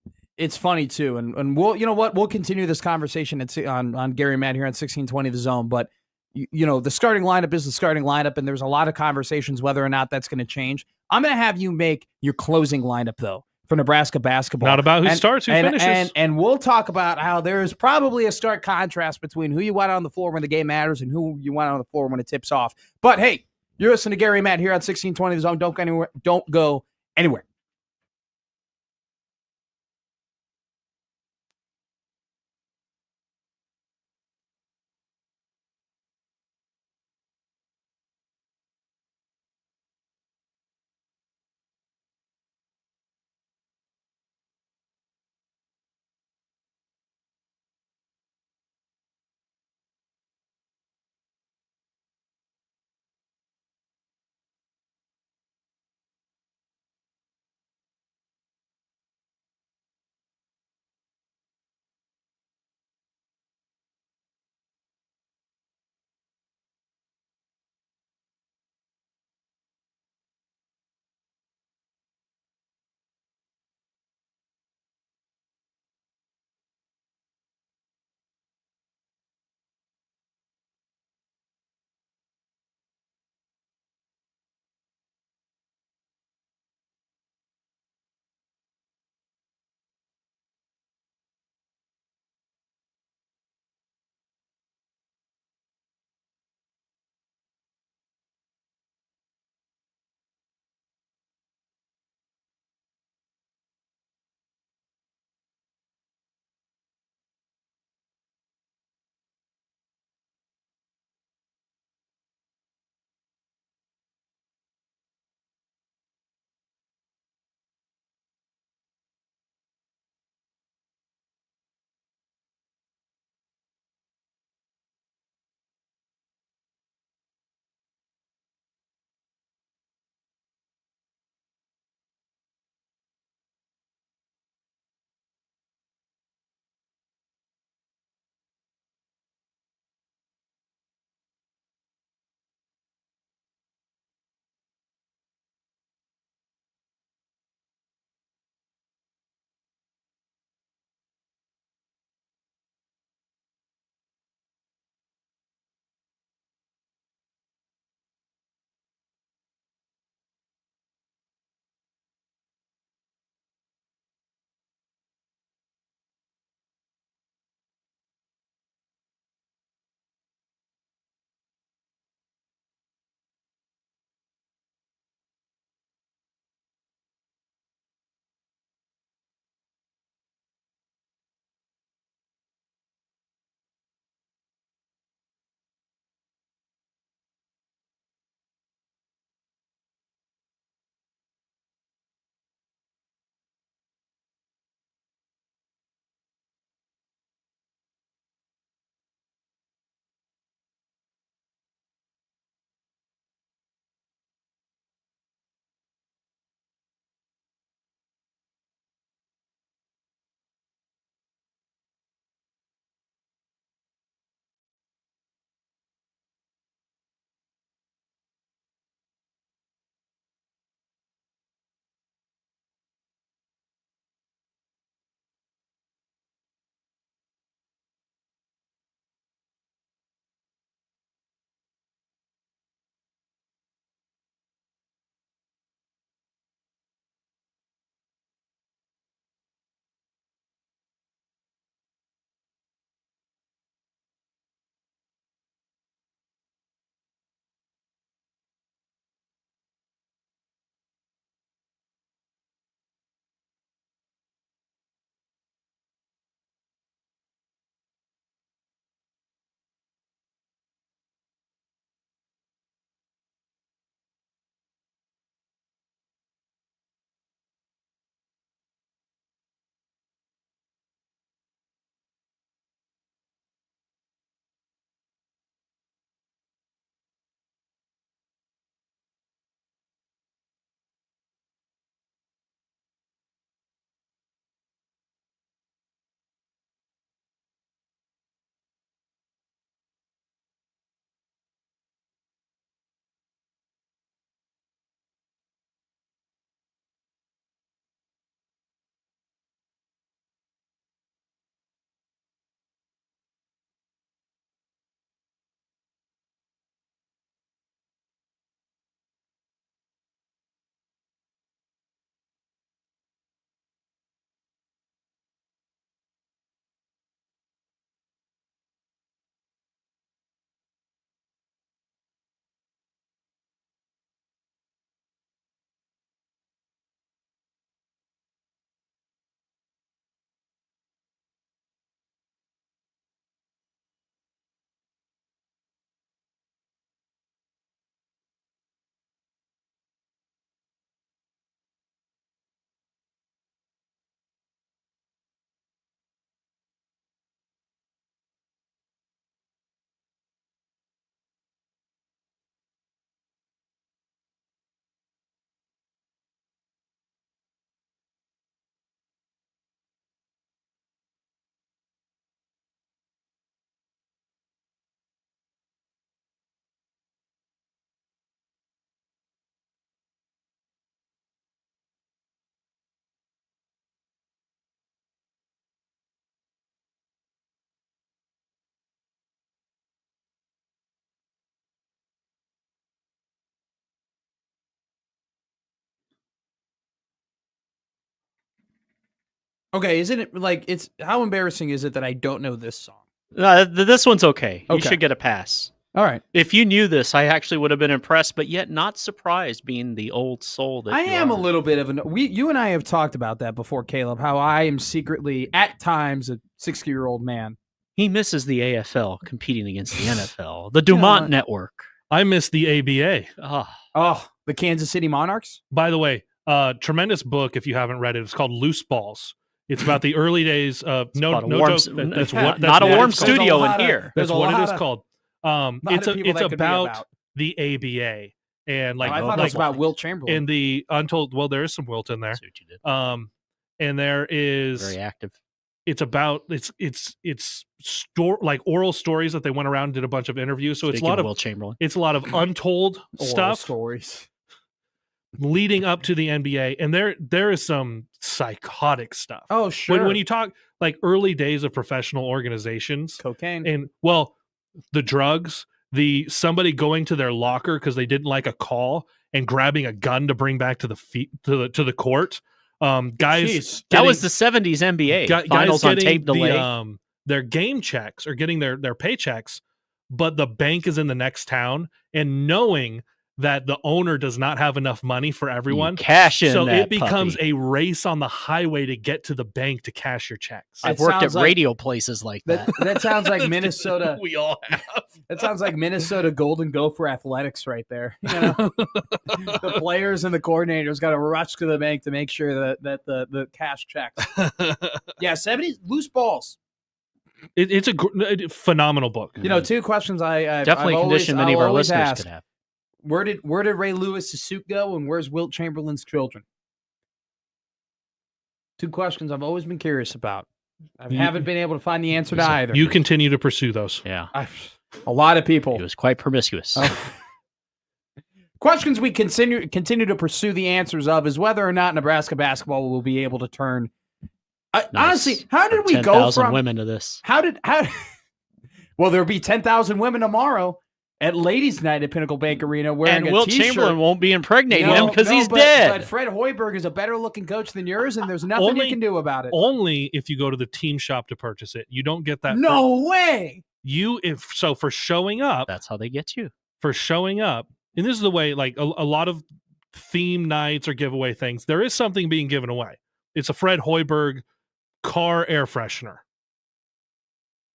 funny too, and we'll continue this conversation on Gary Matt here on 1620 The Zone, but the starting lineup is the starting lineup, and there's a lot of conversations whether or not that's going to change. I'm going to have you make your closing lineup, though, for Nebraska basketball. Not about who starts, who finishes. And we'll talk about how there is probably a stark contrast between who you want on the floor when the game matters and who you want on the floor when it tips off. But, hey, you're listening to Gary Matt here on 1620 The Zone. Don't go anywhere. Okay, isn't it like how embarrassing is it that I don't know this song? This one's okay. You Okay. should get a pass. All right. If you knew this, I actually would have been impressed, but yet not surprised, being the old soul that I you am are. a little bit of you and I have talked about that before, Caleb, how I am secretly, at times, a 60-year-old man. He misses the AFL competing against the NFL, the Dumont Network. I miss the ABA. Oh, the Kansas City Monarchs? By the way, tremendous book if you haven't read it. It's called Loose Balls. It's about the early days of not a warm studio in here. That's what it is called. It's about the ABA and I thought it was about Wilt Chamberlain and the untold. Well, there is some Wilt in there. That's what you did. And there is very active. It's about oral stories that they went around and did a bunch of interviews. So it's a lot of Wilt Chamberlain. It's a lot of untold stuff stories leading up to the NBA, and there is some psychotic stuff. Oh, sure. When you talk like early days of professional organizations, cocaine, and the drugs, somebody going to their locker because they didn't like a call and grabbing a gun to bring back to the court. Guys, that was the 70s NBA. Finals on tape delay. Their game checks or getting their paychecks, but the bank is in the next town, and knowing that the owner does not have enough money for everyone, cash in. So that it becomes puppy. a race on the highway to get to the bank to cash your checks. I've worked at radio places like that. That sounds like Minnesota. We all have. That sounds like Minnesota Golden Gopher athletics right there. You know? The players and the coordinators got to rush to the bank to make sure that the cash checks. Yeah, 70s loose balls. It's a phenomenal book. You know, two questions I definitely I've condition many of our listeners asked. could have. Where did Ray Lewis's suit go, and where's Wilt Chamberlain's children? Two questions I've always been curious about. I haven't been able to find the answer to either. You continue to pursue those. Yeah, a lot of people. He was quite promiscuous. Questions we continue to pursue the answers of is whether or not Nebraska basketball will be able to turn. Nice. Honestly, how did we 10, go from women to this? Well, there'll be 10,000 women tomorrow at Ladies' Night at Pinnacle Bank Arena wearing and Wilt t-shirt. Chamberlain won't be impregnating him because he's dead. But Fred Hoiberg is a better looking coach than yours, and there's nothing you can do about it. Only if you go to the team shop to purchase it. You don't get that. No way. For showing up. That's how they get you. For showing up, and this is the way, like a lot of theme nights or giveaway things, there is something being given away. It's a Fred Hoiberg car air freshener.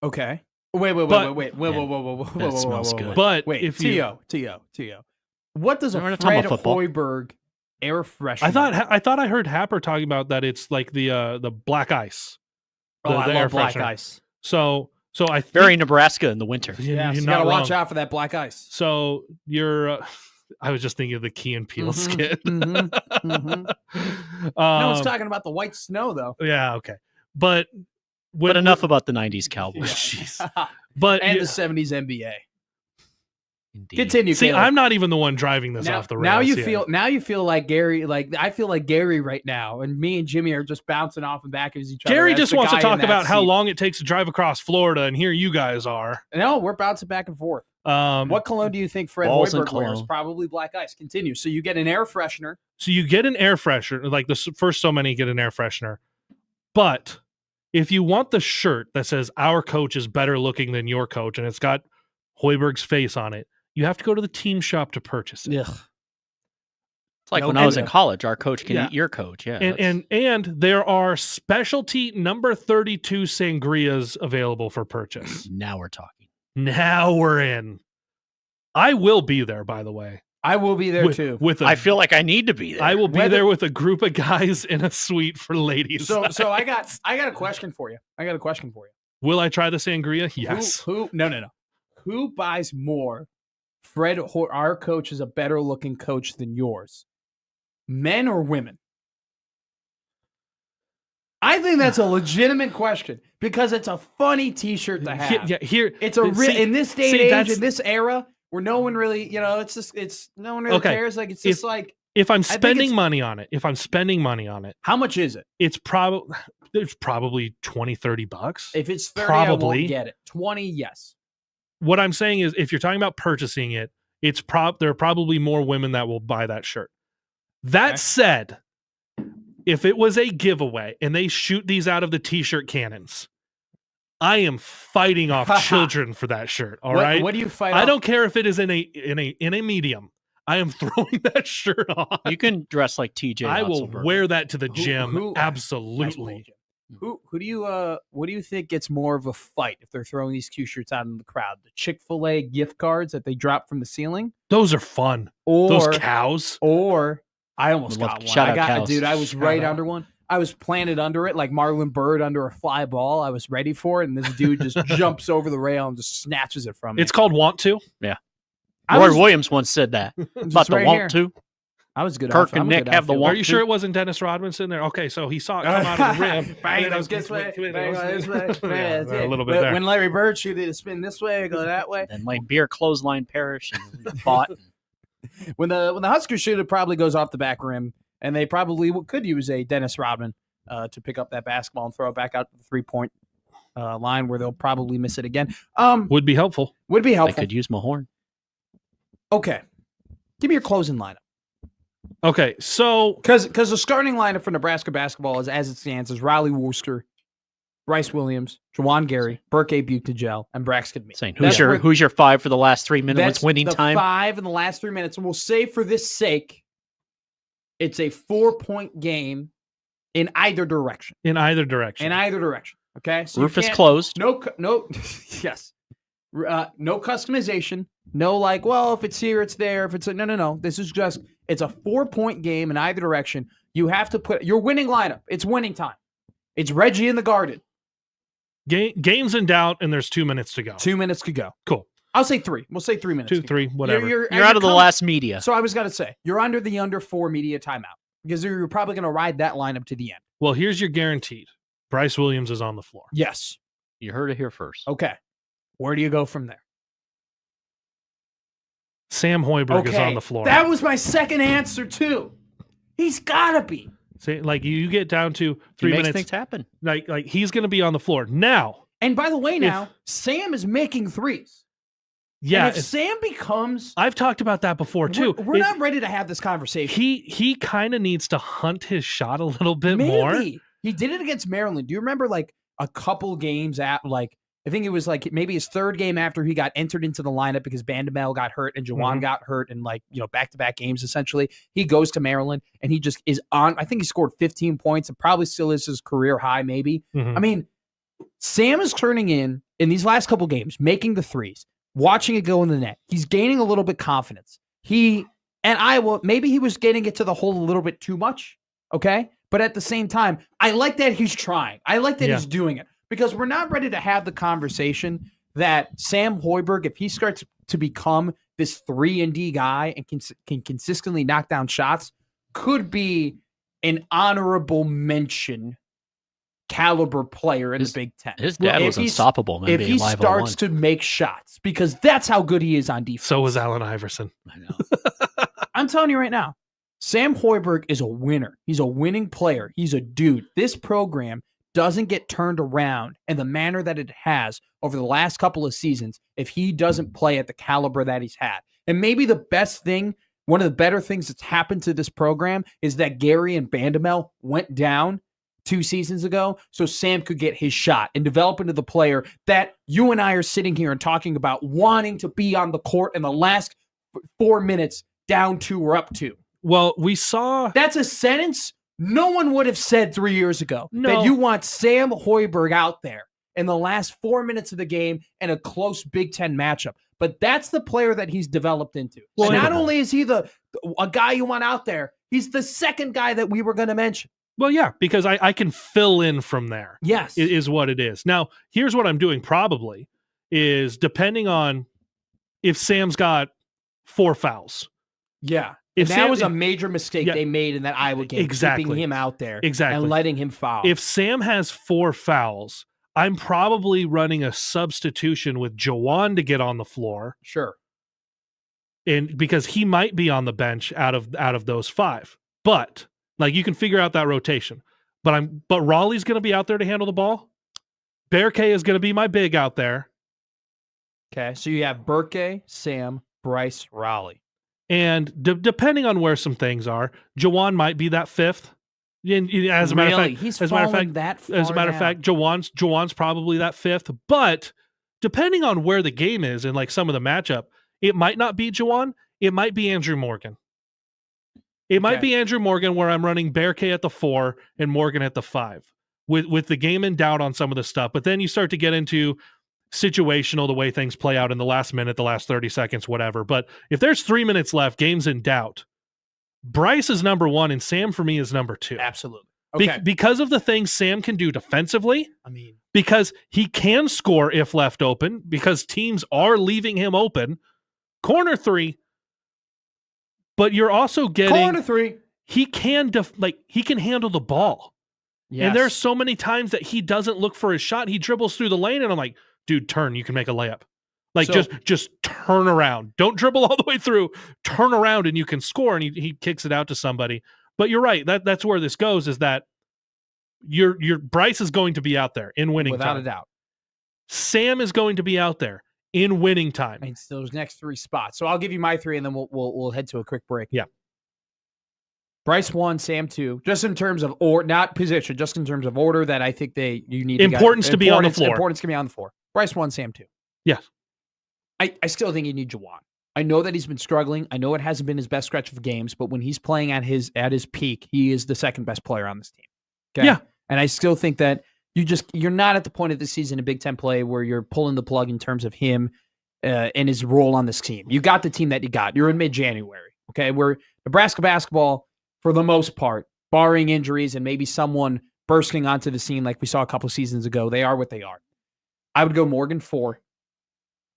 Okay. Wait. That smells good. But wait, if T.O. What does a Fred Hoiberg air freshener? I thought I heard Happer talking about that. It's like the black ice. I love black ice. So I think, very Nebraska in the winter. Yeah, you gotta watch out for that black ice. So you're. I was just thinking of the Key and Peele skit. No one's talking about the white snow though. Yeah. Okay. But enough about the 90s Cowboys. Jeez. The 70s NBA. Indeed. Continue. See, Caleb. I'm not even the one driving this off the rails. Now you feel like Gary. Like I feel like Gary right now, and me and Jimmy are just bouncing off and back as each other. Gary just wants to talk about how long it takes to drive across Florida, and here you guys are. No, we're bouncing back and forth. What cologne do you think Fred Hoiberg wears? Probably black ice. Continue. So you get an air freshener. So you get an air freshener. Like the first so many get an air freshener, but if you want the shirt that says our coach is better looking than your coach, and it's got Hoiberg's face on it, you have to go to the team shop to purchase it. Ugh. It's like when I was in college, our coach can eat your coach. Yeah. And there are specialty number 32 sangrias available for purchase. Now we're talking. Now we're in. I will be there, by the way. I will be there too. I feel like I need to be there. I will be there with a group of guys in a suite for ladies. So I got a question for you. Will I try the sangria? Yes. No. Who buys more? Our coach is a better looking coach than yours. Men or women? I think that's a legitimate question because it's a funny T-shirt to have. It's in this day and age, in this era, where no one really, no one really cares. Like if I'm spending money on it, how much is it? It's probably $20, $30. If it's 30, probably. I won't get it. 20, yes. What I'm saying is, if you're talking about purchasing it, there are probably more women that will buy that shirt. That said, if it was a giveaway and they shoot these out of the t-shirt cannons, I am fighting off children for that shirt. All right. What do you fight? I don't care if it is in a medium. I am throwing that shirt on. You can dress like TJ. I will wear that to the gym. Who Absolutely. Who do you what do you think gets more of a fight if they're throwing these Q-shirts out in the crowd? The Chick-fil-A gift cards that they drop from the ceiling? Those are fun. Or those cows. Or I almost got one. Shout out cows. Dude, I was right under one. I was planted under it like Marlon Bird under a fly ball. I was ready for it, and this dude just jumps over the rail and just snatches it from me. It's called Want To. Yeah. Roy Williams once said that. About the right want here. to. I was good. Kirk and Nick have the want. Are you sure it wasn't Dennis Rodman sitting there? Okay, so he saw it come out of the rim. Bang, that was this way. A little bit there. When Larry Bird shoot it, spin this way, go that way. And like beer clothesline Parrish and fought. When the Huskers shoot, it probably goes off the back rim, and they probably could use a Dennis Rodman to pick up that basketball and throw it back out to the 3-point line where they'll probably miss it again. Would be helpful. Would be helpful. I could use Mahorn. Okay. Give me your closing lineup. Okay, so because the starting lineup for Nebraska basketball is as it stands is Riley Worcester, Bryce Williams, Juwan Gary, Burke Buchtigel, and Braxton Mead. Saying who's your 5 for the last 3 minutes winning time? 5 in the last 3 minutes, and we'll say for this sake, it's a 4-point game in either direction. In either direction. Okay, so roof is closed. No, yes. No customization. No, like, well, if it's here, it's there. If it's no. This is just, it's a 4-point game in either direction. You have to put your winning lineup. It's winning time. It's Reggie in the Garden. Game's in doubt, and there's 2 minutes to go. 2 minutes to go. Cool. I'll say 3. We'll say 3 minutes. 2, 3, whatever. You're out of the last media. So I was going to say, you're under the under 4 media timeout because you're probably going to ride that lineup to the end. Well, here's your guaranteed. Bryce Williams is on the floor. Yes. You heard it here first. Okay. Where do you go from there? Sam Hoiberg is on the floor. That was my second answer, too. He's got to be. See, like you get down to 3 minutes. Things happen. Like he's going to be on the floor now. And by the way, Sam is making threes. Yeah. And if Sam becomes, I've talked about that before too. We're not ready to have this conversation. He kind of needs to hunt his shot a little bit more. He did it against Maryland. Do you remember like a couple games at like? I think it was like maybe his third game after he got entered into the lineup because Bandamel got hurt and Juwan got hurt and back-to-back games essentially. He goes to Maryland and he just is on. I think he scored 15 points. It probably still is his career high maybe. I mean, Sam is turning in these last couple games, making the threes, watching it go in the net. He's gaining a little bit confidence. Maybe he was getting it to the hole a little bit too much, okay? But at the same time, I like that he's trying. I like that he's doing it. Because we're not ready to have the conversation that Sam Hoiberg, if he starts to become this 3-and-D guy and can consistently knock down shots, could be an honorable mention caliber player in the Big Ten. His dad was unstoppable, man. If he starts to make shots, because that's how good he is on defense. So was Allen Iverson. I know. I'm telling you right now, Sam Hoiberg is a winner. He's a winning player. He's a dude. This program doesn't get turned around in the manner that it has over the last couple of seasons if he doesn't play at the caliber that he's had. And maybe the best thing, one of the better things that's happened to this program is that Gary and Bandamel went down 2 seasons ago so Sam could get his shot and develop into the player that you and I are sitting here and talking about wanting to be on the court in the last 4 minutes down 2 or up 2. Well, we saw... That's a sentence no one would have said 3 years ago that you want Sam Hoiberg out there in the last 4 minutes of the game in a close Big Ten matchup. But that's the player that he's developed into. Well, not only is he a guy you want out there, he's the second guy that we were going to mention. Well, yeah, because I can fill in from there. Yes. Is what it is. Now, here's what I'm doing probably is depending on if Sam's got 4 fouls. Yeah. That was a major mistake they made in that Iowa game, keeping him out there and letting him foul. If Sam has 4 fouls, I'm probably running a substitution with Juwan to get on the floor. Sure. And because he might be on the bench out of those 5. But like you can figure out that rotation. But Raleigh's going to be out there to handle the ball. Burke is going to be my big out there. Okay, so you have Burke, Sam, Bryce, Raleigh. And depending on where some things are, Juwan might be that 5th. As a matter of fact, he's as a matter of falling fact, that as a far matter of down. fact, Jawan's probably that fifth. But depending on where the game is and like some of the matchup, it might not be Jawan. It might be Andrew Morgan. It might be Andrew Morgan where I'm running Bear K at the 4 and Morgan at the 5 with the game in doubt on some of the stuff. But then you start to get into situational, the way things play out in the last minute, the last 30 seconds, whatever. But if there's 3 minutes left, game's in doubt, Bryce is number 1 and Sam for me is number 2. Absolutely. Okay. Because of the things Sam can do defensively, I mean, because he can score if left open, because teams are leaving him open. Corner 3, but you're also getting corner 3. He can he can handle the ball. Yes. And there's so many times that he doesn't look for his shot. He dribbles through the lane and I'm like, dude, turn, you can make a layup. Like just turn around. Don't dribble all the way through. Turn around and you can score. And he kicks it out to somebody. But you're right. That's where this goes, is that your Bryce is going to be out there in winning without time. a doubt. Sam is going to be out there in winning time. And still those next 3 spots. So I'll give you my 3 and then we'll head to a quick break. Yeah. Bryce 1, Sam 2, just in terms of not position, just in terms of order that I think you need importance to be on the floor. Importance to be on the floor. Bryce 1, Sam 2. Yes. I still think you need Jawan. I know that he's been struggling. I know it hasn't been his best stretch of games, but when he's playing at his peak, he is the second best player on this team. Okay? Yeah. And I still think that you're not at the point of the season in Big Ten play where you're pulling the plug in terms of him and his role on this team. You got the team that you got. You're in mid-January. Okay. Where Nebraska basketball, for the most part, barring injuries and maybe someone bursting onto the scene like we saw a couple seasons ago, they are what they are. I would go Morgan 4,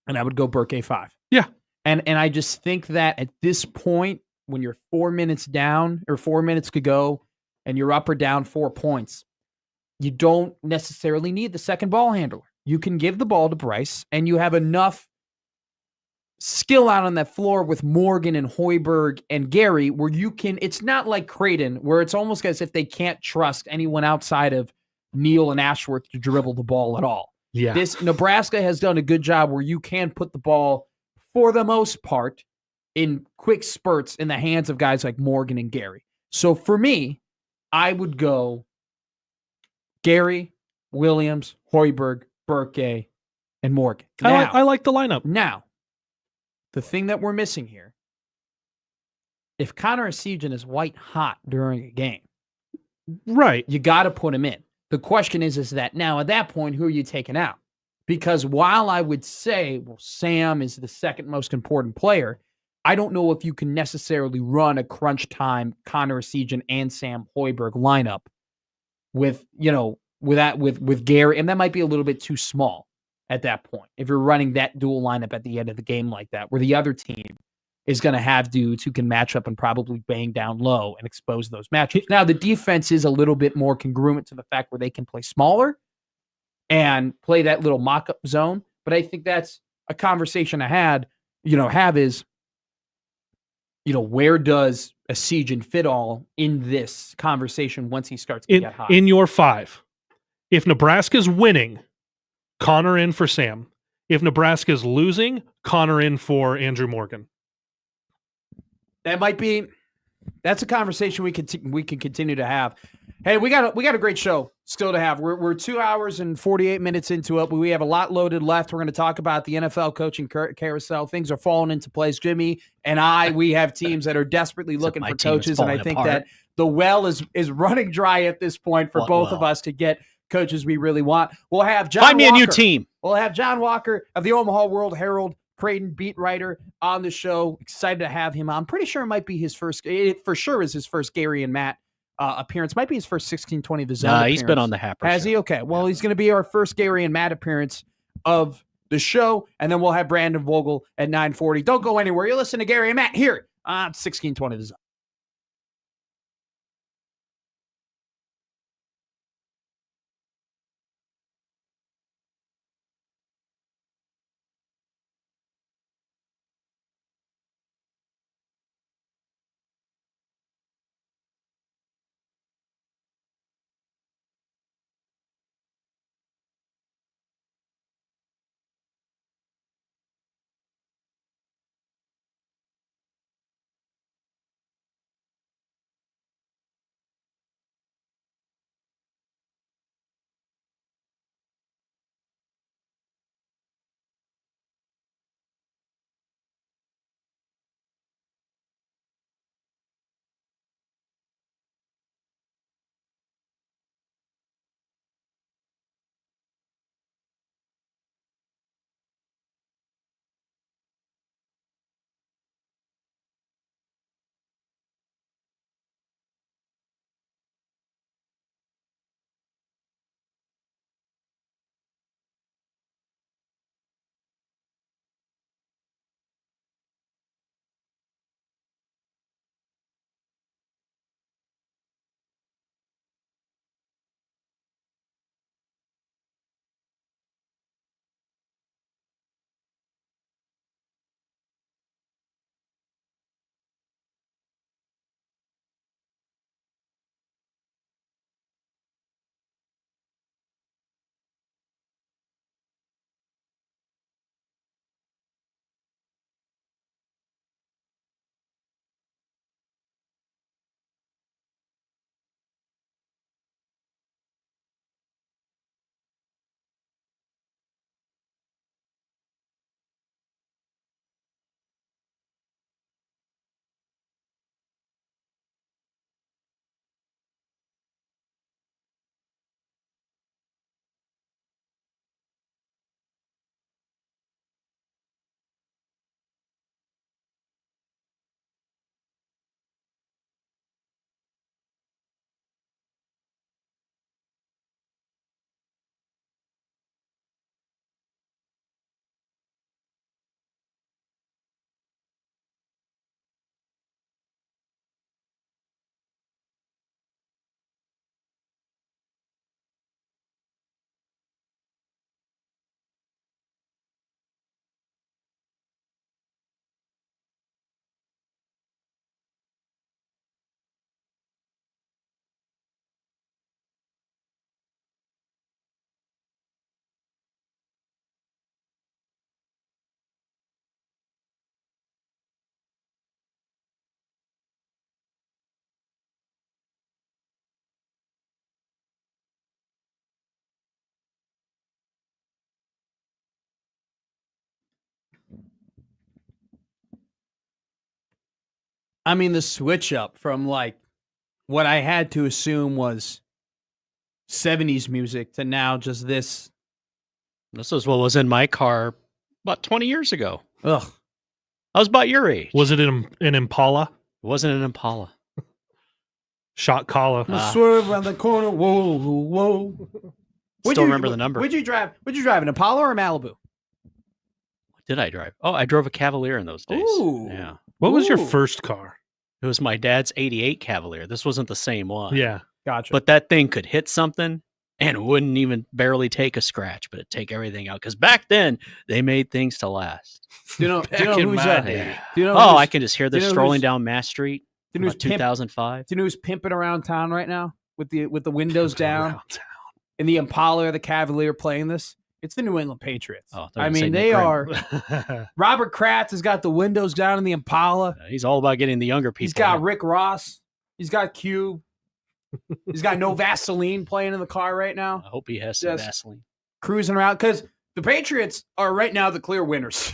and I would go Burke 5. Yeah. And I just think that at this point, when you're 4 minutes down or 4 minutes to go and you're up or down 4 points, you don't necessarily need the second ball handler. You can give the ball to Bryce, and you have enough skill out on that floor with Morgan and Hoiberg and Gary where you can, it's not like Creighton where it's almost as if they can't trust anyone outside of Neal and Ashworth to dribble the ball at all. Yeah. This Nebraska has done a good job where you can put the ball, for the most part, in quick spurts in the hands of guys like Morgan and Gary. So for me, I would go Gary, Williams, Hoiberg, Burke, and Morgan. Now, I like the lineup. Now, the thing that we're missing here, if Connor Essegian is white hot during a game, right, you got to put him in. The question is that now at that point, who are you taking out? Because while I would say, well, Sam is the second most important player, I don't know if you can necessarily run a crunch time Connor Essegian and Sam Hoiberg lineup with Gary, and that might be a little bit too small at that point. If you're running that dual lineup at the end of the game like that, where the other team is going to have dudes who can match up and probably bang down low and expose those matchups. Now, the defense is a little bit more congruent to the fact where they can play smaller and play that little mock-up zone. But I think that's a conversation I have is, where does Essegian fit all in this conversation once he starts to get hot? In your 5, if Nebraska's winning, Connor in for Sam. If Nebraska's losing, Connor in for Andrew Morgan. That's a conversation we can continue to have. Hey, we got a great show still to have. We're 2 hours and 48 minutes into it, but we have a lot loaded left. We're going to talk about the NFL coaching carousel. Things are falling into place. Jimmy and we have teams that are desperately looking for coaches, and I think that the well is running dry at this point for both of us to get coaches we really want. We'll have John Find me Walker. a new team. We'll have John Walker of the Omaha World Herald, Creighton beat writer, on the show. Excited to have him on. I'm pretty sure it might be his first. It for sure is his first Gary and Matt appearance. Might be his first 1620 the zone. He's been on the Happer. Has he? Okay. Well, he's going to be our first Gary and Matt appearance of the show, and then we'll have Brandon Vogel at 9:40. Don't go anywhere. You listen to Gary and Matt here on 1620 the zone. I mean, the switch up from like what I had to assume was 70s music to now just this. This is what was in my car about 20 years ago. Ugh. I was about your age. Was it an Impala? It wasn't an Impala. Shot collar. Swerve around the corner. Whoa, whoa. Still remember the number. Would you drive? An Impala or a Malibu? What did I drive? Oh, I drove a Cavalier in those days. Ooh. Yeah. What was your first car? It was my dad's 88 Cavalier. This wasn't the same one. Yeah. Gotcha. But that thing could hit something and it wouldn't even barely take a scratch, but it'd take everything out. Because back then, they made things to last. Do you know who's I can just hear this strolling down Mass Street. Do you know who's 2005. Do you know who's pimping around town right now with the windows down? And the Impala or the Cavalier playing this? It's the New England Patriots. Oh, I mean, they are. Robert Kraft has got the windows down in the Impala. He's all about getting the younger people. He's got Rick Ross. He's got Cube. He's got no Vaseline playing in the car right now. I hope he has some Vaseline. Cruising around because the Patriots are right now the clear winners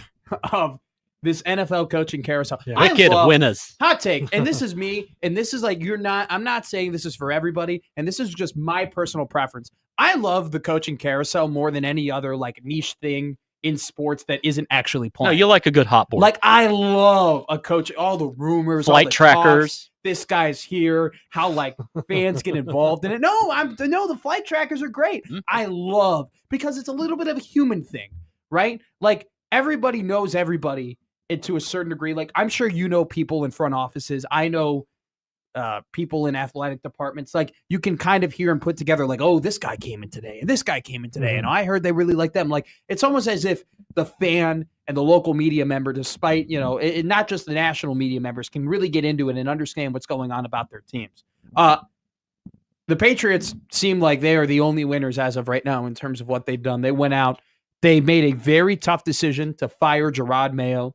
of this NFL coaching carousel. Yeah. Wicked winners. Hot take. And this is me. And this is like, I'm not saying this is for everybody. And this is just my personal preference. I love the coaching carousel more than any other like niche thing in sports that isn't actually playing. No, you like a good hot board. Like I love a coach, all the rumors, flight all the trackers. Talks, this guy's here, how like fans get involved in it. No, the flight trackers are great. Mm-hmm. I love because it's a little bit of a human thing, right? Like everybody knows everybody to a certain degree. Like I'm sure you know people in front offices. I know people in athletic departments. Like you can kind of hear and put together like, oh, this guy came in today and this guy came in today. Mm-hmm. And I heard they really like them. Like it's almost as if the fan and the local media member, despite, not just the national media members, can really get into it and understand what's going on about their teams. The Patriots seem like they are the only winners as of right now in terms of what they've done. They went out, they made a very tough decision to fire Gerard Mayo.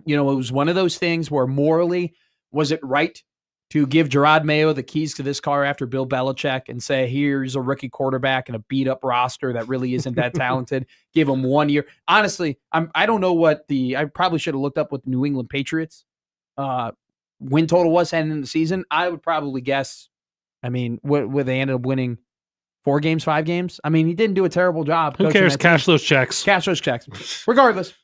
It was one of those things where morally, was it right to give Gerard Mayo the keys to this car after Bill Belichick and say, here's a rookie quarterback and a beat-up roster that really isn't that talented. Give him 1 year. Honestly, I don't know I probably should have looked up what the New England Patriots win total was heading into the season. I would probably guess, would they ended up winning 4 games, 5 games? He didn't do a terrible job. Who cares? Cash those checks. Cash those checks. Regardless,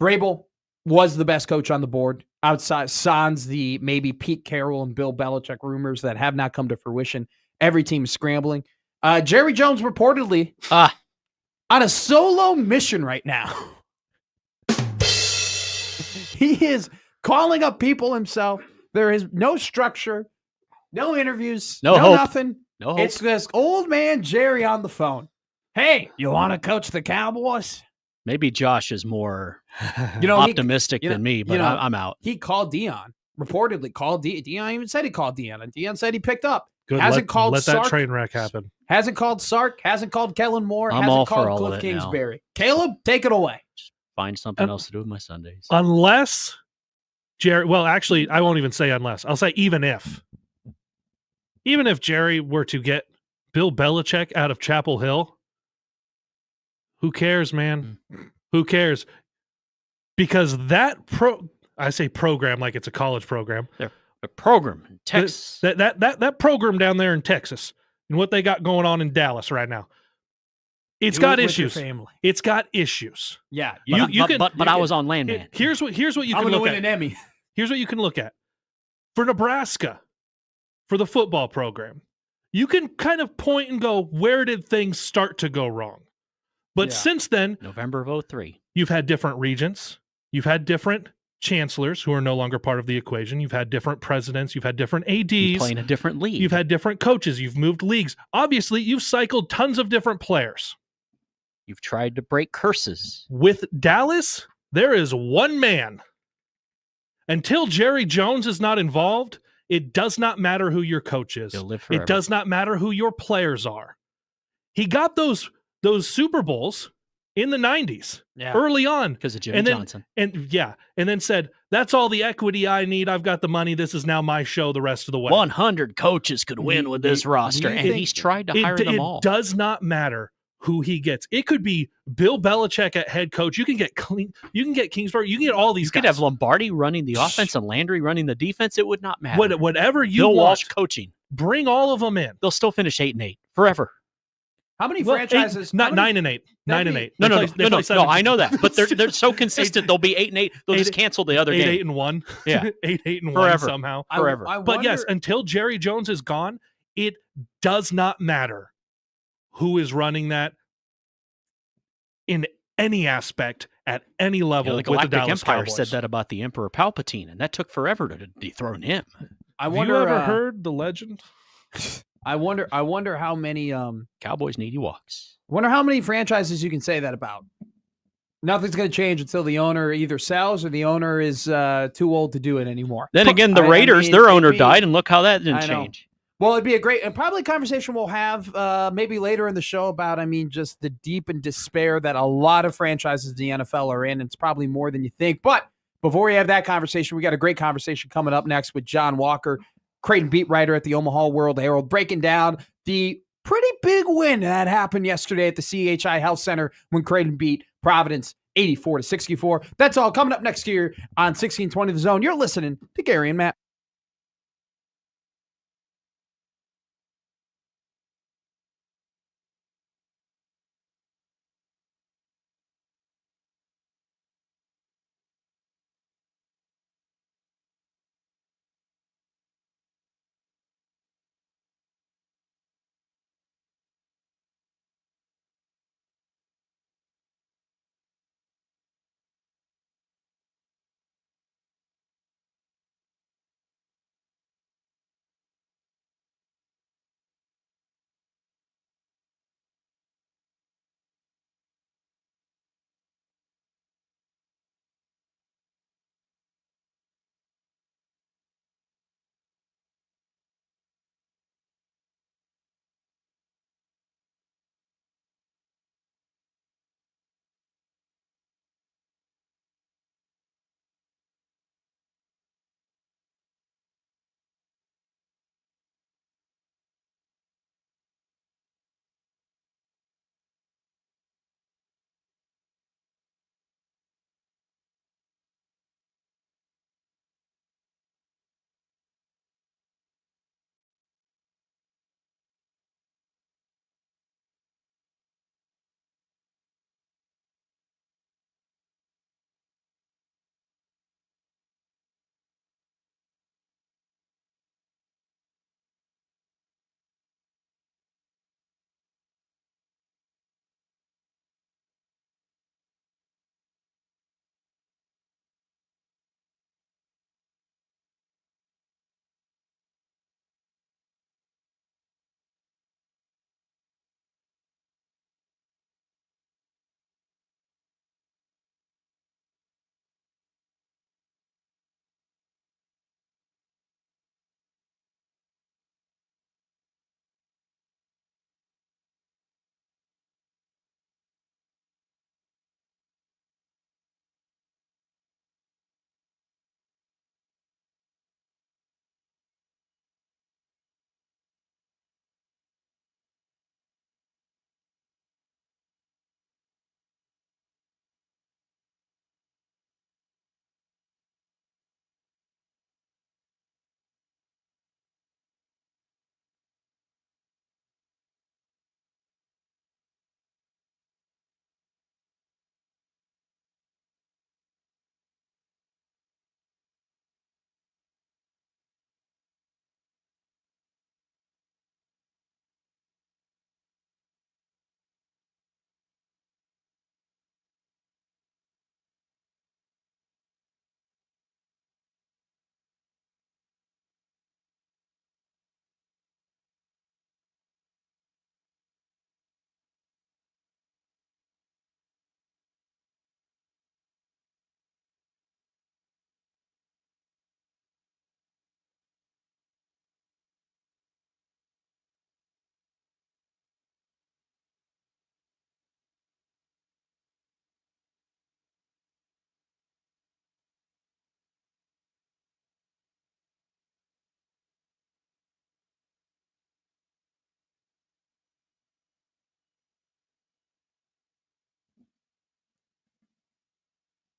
Vrabel was the best coach on the board. Outside, sans the maybe Pete Carroll and Bill Belichick rumors that have not come to fruition. Every team is scrambling. Jerry Jones reportedly on a solo mission right now. He is calling up people himself. There is no structure, no interviews, no hope. Nothing. No hope. It's this old man Jerry on the phone. Hey, you want to coach the Cowboys? Maybe Josh is more optimistic than me, but I'm out. He called Dion, reportedly called Dion. Dion even said he called Dion, and Dion said he picked up. Good. Hasn't called let Sark, that train wreck happen. Hasn't called Sark. Hasn't called Kellen Moore. I'm hasn't all called for all Cliff of it Kingsbury. now. Caleb, take it away. Just find something else to do with my Sundays. Unless Jerry, well, actually, I won't even say unless. I'll say even if Jerry were to get Bill Belichick out of Chapel Hill, who cares, man? Who cares? Because I say program like it's a college program. A program in Texas. That program down there in Texas and what they got going on in Dallas right now. It's got issues. It's got issues. Yeah. But I was on Landman. Here's what you can look at. An Emmy. Here's what you can look at. For Nebraska, for the football program, you can kind of point and go, where did things start to go wrong? But since then, November of 2003, you've had different regents. You've had different chancellors who are no longer part of the equation. You've had different presidents. You've had different ADs. You're playing a different league. You've had different coaches. You've moved leagues. Obviously, you've cycled tons of different players. You've tried to break curses. With Dallas, there is one man. Until Jerry Jones is not involved, it does not matter who your coach is. He'll live forever. It does not matter who your players are. He got those Super Bowls in the 90s, early on. Because of Jimmy Johnson. And then said, that's all the equity I need. I've got the money. This is now my show the rest of the way. 100 coaches could win with this roster, and he's tried to hire them all. It does not matter who he gets. It could be Bill Belichick at head coach. You can get Kingsbury. You can get all these You guys. could have Lombardi running the offense and Landry running the defense. It would not matter. Whatever you Bill want. Walsh coaching. Bring all of them in. They'll still finish 8-8 forever. How many franchises? 9-8. 9-8. No. I know that, but they're so consistent. They'll be 8-8. They'll just cancel the other game. 8-1. Yeah, 8-1 forever somehow. Forever. But yes, until Jerry Jones is gone, it does not matter who is running that in any aspect at any level. The with the Galactic Dallas Empire Cowboys. said that about the Emperor Palpatine, and that took forever to dethrone him. Have you ever heard the legend? I wonder how many Cowboys need Ewoks. Wonder how many franchises you can say that about. Nothing's going to change until the owner either sells or the owner is too old to do it anymore. Then again, the Raiders, their owner died, and look how that didn't change. Well, it'd be a great and probably conversation we'll have maybe later in the show about, just the deep and despair that a lot of franchises in the NFL are in. It's probably more than you think. But before we have that conversation, we got a great conversation coming up next with John Walker, Creighton beat writer at the Omaha World Herald, breaking down the pretty big win that happened yesterday at the CHI Health Center when Creighton beat Providence 84-64. That's all coming up next year on 1620 The Zone. You're listening to Gary and Matt.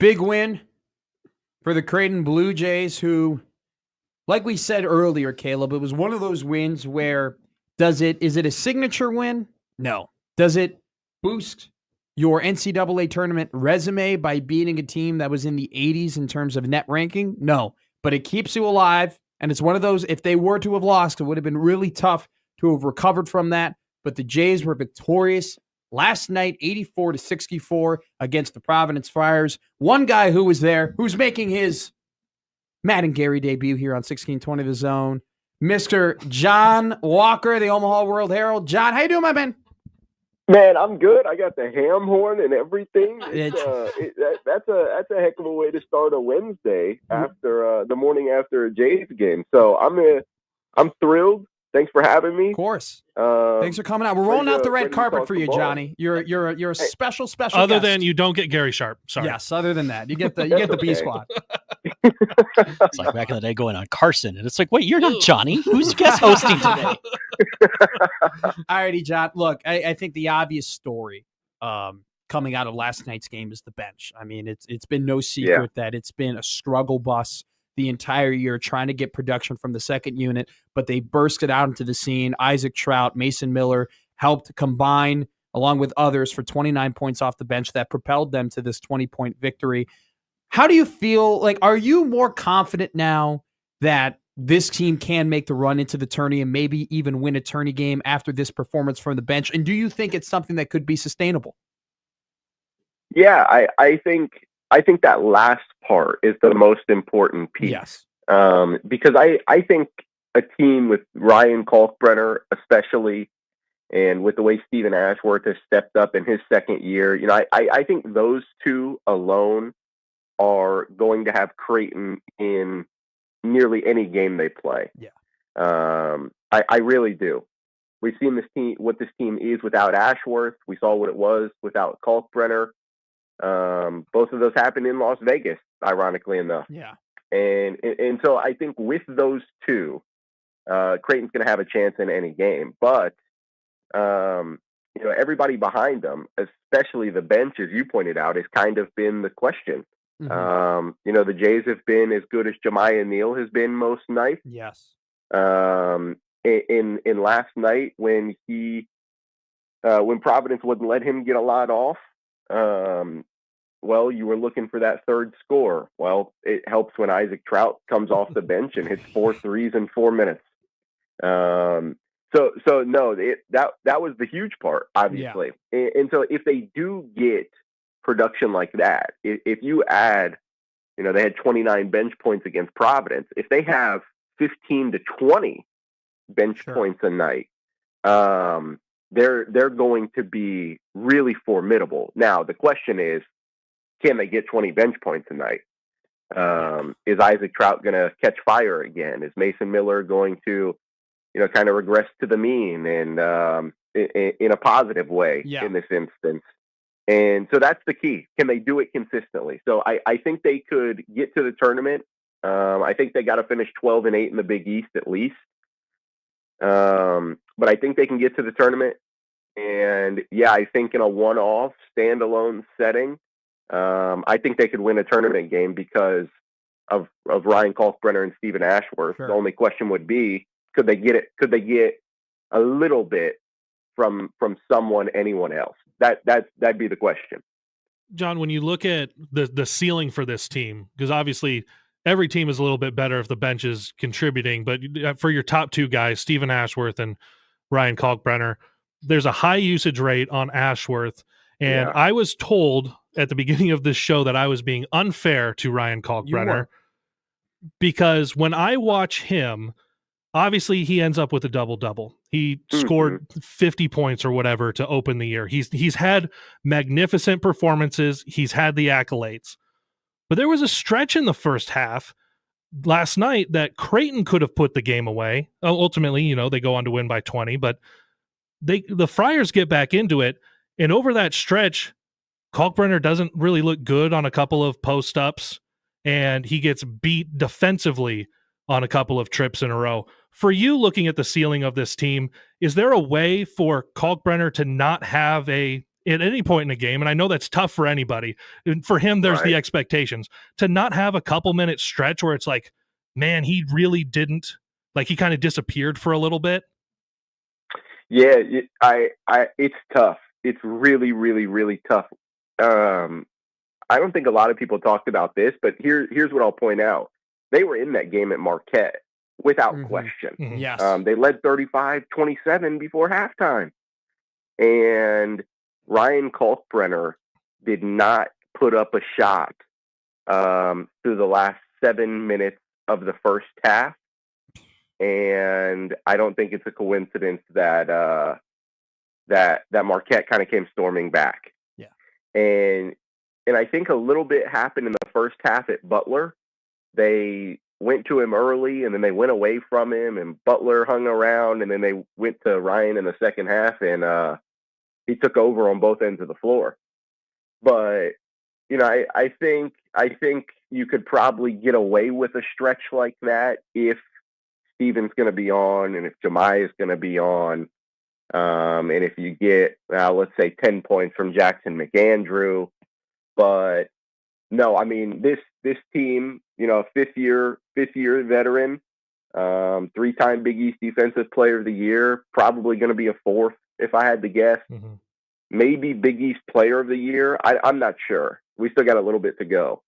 Big win for the Creighton Blue Jays, who, like we said earlier, Caleb, it was one of those wins where is it a signature win? No. Does it boost your NCAA tournament resume by beating a team that was in the 80s in terms of net ranking? No. But it keeps you alive, and it's one of those, if they were to have lost, it would have been really tough to have recovered from that. But the Jays were victorious last night, 84-64 against the Providence Friars. One guy who was there, who's making his Matt and Gary debut here on 1620 The Zone, Mr. John Walker, the Omaha World Herald. John, how you doing, my man? Man, I'm good. I got the ham horn and everything. That's a heck of a way to start a Wednesday after the morning after a Jays game. So I'm thrilled. Thanks for having me. Of course. Thanks for coming out. We're rolling out the red carpet for you, Johnny. You're a special Other guest. than you don't get Gary Sharp. Sorry. Yes, other than that. You get the B squad. It's like back in the day going on Carson, and it's like, wait, you're not Johnny. Who's guest hosting today? Alrighty, John. Look, I think the obvious story coming out of last night's game is the bench. I mean, it's been no secret that it's been a struggle bus the entire year trying to get production from the second unit, but they bursted out into the scene. Isaac Trout, Mason Miller helped combine along with others for 29 points off the bench that propelled them to this 20-point victory. How do you feel? Like, are you more confident now that this team can make the run into the tourney and maybe even win a tourney game after this performance from the bench? And do you think it's something that could be sustainable? Yeah, I think that last part is the most important piece. Yes. Because I think a team with Ryan Kalkbrenner, especially, and with the way Stephen Ashworth has stepped up in his second year, I think those two alone are going to have Creighton in nearly any game they play. Yeah. I really do. We've seen what this team is without Ashworth. We saw what it was without Kalkbrenner. Both of those happened in Las Vegas, ironically enough. Yeah. And so I think with those two, Creighton's going to have a chance in any game. But everybody behind them, especially the bench, as you pointed out, has kind of been the question. Mm-hmm. The Jays have been as good as Jemiah Neal has been most nights. Yes. In last night when Providence wouldn't let him get a lot off, you were looking for that third score. Well, it helps when Isaac Trout comes off the bench and hits 4 threes in 4 minutes. That was the huge part, obviously. Yeah. And so if they do get production like that, if you add, they had 29 bench points against Providence. If they have 15 to 20 bench points a night, they're going to be really formidable. Now, the question is, can they get 20 bench points a night? Is Isaac Trout going to catch fire again? Is Mason Miller going to, kind of regress to the mean and in a positive way in this instance? And so that's the key. Can they do it consistently? So I think they could get to the tournament. I think they got to finish 12-8 in the Big East at least. But I think they can get to the tournament. And I think in a one-off standalone setting, I think they could win a tournament game because of Ryan Kalkbrenner and Stephen Ashworth. Sure. The only question would be, could they get it? Could they get a little bit from anyone else? That'd be the question. John, when you look at the ceiling for this team, because obviously every team is a little bit better if the bench is contributing, but for your top two guys, Stephen Ashworth and Ryan Kalkbrenner, there's a high usage rate on Ashworth. And I was told at the beginning of this show that I was being unfair to Ryan Kalkbrenner because when I watch him, obviously he ends up with a double-double. He scored 50 points or whatever to open the year. He's had magnificent performances. He's had the accolades. But there was a stretch in the first half last night that Creighton could have put the game away. Ultimately, they go on to win by 20, but the Friars get back into it. And over that stretch, Kalkbrenner doesn't really look good on a couple of post-ups, and he gets beat defensively on a couple of trips in a row. For you, looking at the ceiling of this team, is there a way for Kalkbrenner to not have a at any point in a game, and I know that's tough for anybody. And for him, there's the expectations to not have a couple minute stretch where it's like, man, he really didn't, like, he kind of disappeared for a little bit. Yeah, it's tough. It's really, really, really tough. I don't think a lot of people talked about this, but here's what I'll point out. They were in that game at Marquette without question. Mm-hmm. Yes. They led 35-27 before halftime. And Ryan Kalkbrenner did not put up a shot through the last 7 minutes of the first half. And I don't think it's a coincidence that that Marquette kind of came storming back. Yeah. And I think a little bit happened in the first half at Butler. They went to him early, and then they went away from him, and Butler hung around, and then they went to Ryan in the second half, and he took over on both ends of the floor. But, you know, I think you could probably get away with a stretch like that if Steven's going to be on, and if Jemiah is going to be on, and if you get, let's say, 10 points from Jackson McAndrew. But no, I mean, this team, you know, fifth year veteran, 3-time Big East Defensive Player of the Year, probably going to be a fourth if I had to guess. Mm-hmm. Maybe Big East Player of the Year. I'm not sure. We still got a little bit to go.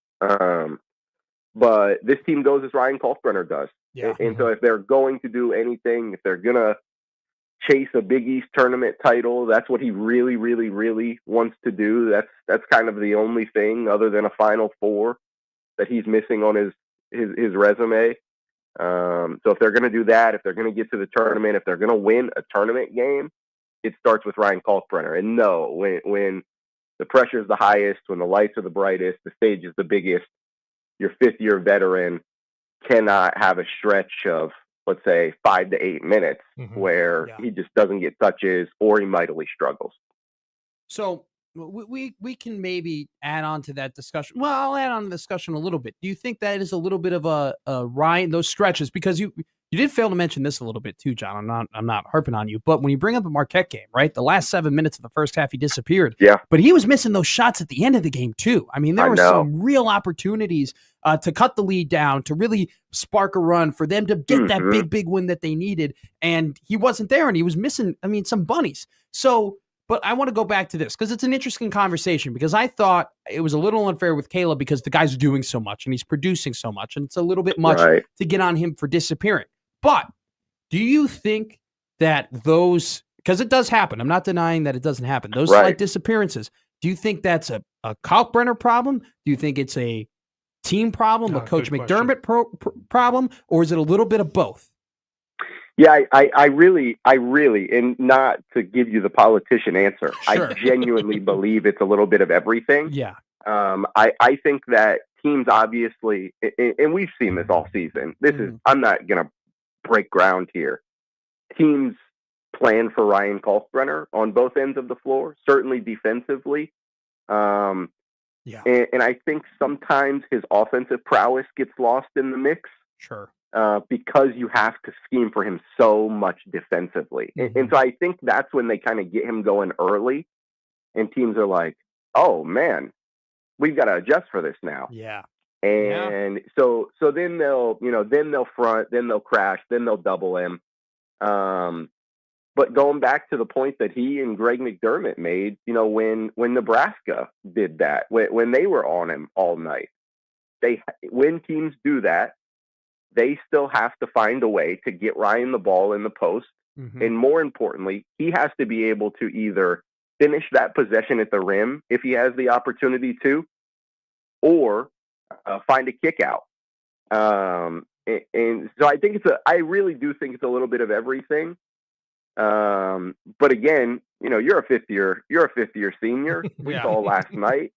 But this team goes as Ryan Kalkbrenner does. Yeah. And so if they're going to do anything, if they're going to chase a Big East tournament title, that's what he really, really, really wants to do. That's kind of the only thing other than a Final Four that he's missing on his resume. So if they're going to do that, if they're going to get to the tournament, if they're going to win a tournament game, it starts with Ryan Kalkbrenner. And no, when the pressure is the highest, when the lights are the brightest, the stage is the biggest, your fifth-year veteran cannot have a stretch of, let's say, 5 to 8 minutes where he just doesn't get touches or he mightily struggles. So we can maybe add on to that discussion. Well, I'll add on the discussion a little bit. Do you think that is a little bit of a Ryan, those stretches? Because you did fail to mention this a little bit too, John. I'm not harping on you, but when you bring up the Marquette game, right? The last 7 minutes of the first half, he disappeared. Yeah. But he was missing those shots at the end of the game too. I mean, there were some real opportunities to cut the lead down, to really spark a run, for them to get that big win that they needed. And he wasn't there, and he was missing, I mean, some bunnies. So, but I want to go back to this because it's an interesting conversation, because I thought it was a little unfair with Caleb because the guy's doing so much and he's producing so much, and it's a little bit much to get on him for disappearing. But do you think that those, because it does happen, I'm not denying that it doesn't happen, those slight disappearances, do you think that's a Kalkbrenner problem? Do you think it's a team problem, a Coach McDermott problem, or is it a little bit of both? Yeah, I really, and not to give you the politician answer, Sure. I genuinely believe it's a little bit of everything. Yeah. I think that teams obviously, and we've seen this all season, this is, I'm not going to break ground here. Teams plan for Ryan Kalkbrenner on both ends of the floor, certainly defensively. And I think sometimes his offensive prowess gets lost in the mix. Sure. Because you have to scheme for him so much defensively. And so I think that's when they kind of get him going early, and teams are like, oh man, we've got to adjust for this now. Yeah. And so then they'll front, then they'll crash, then they'll double him. But going back to the point that he and Greg McDermott made, you know, when Nebraska did that, when they were on him all night, when teams do that, they still have to find a way to get Ryan the ball in the post. And more importantly, he has to be able to either finish that possession at the rim if he has the opportunity to, or find a kick out. And so I think I really do think it's a little bit of everything. But again, you know, you're a fifth year senior. We saw last night.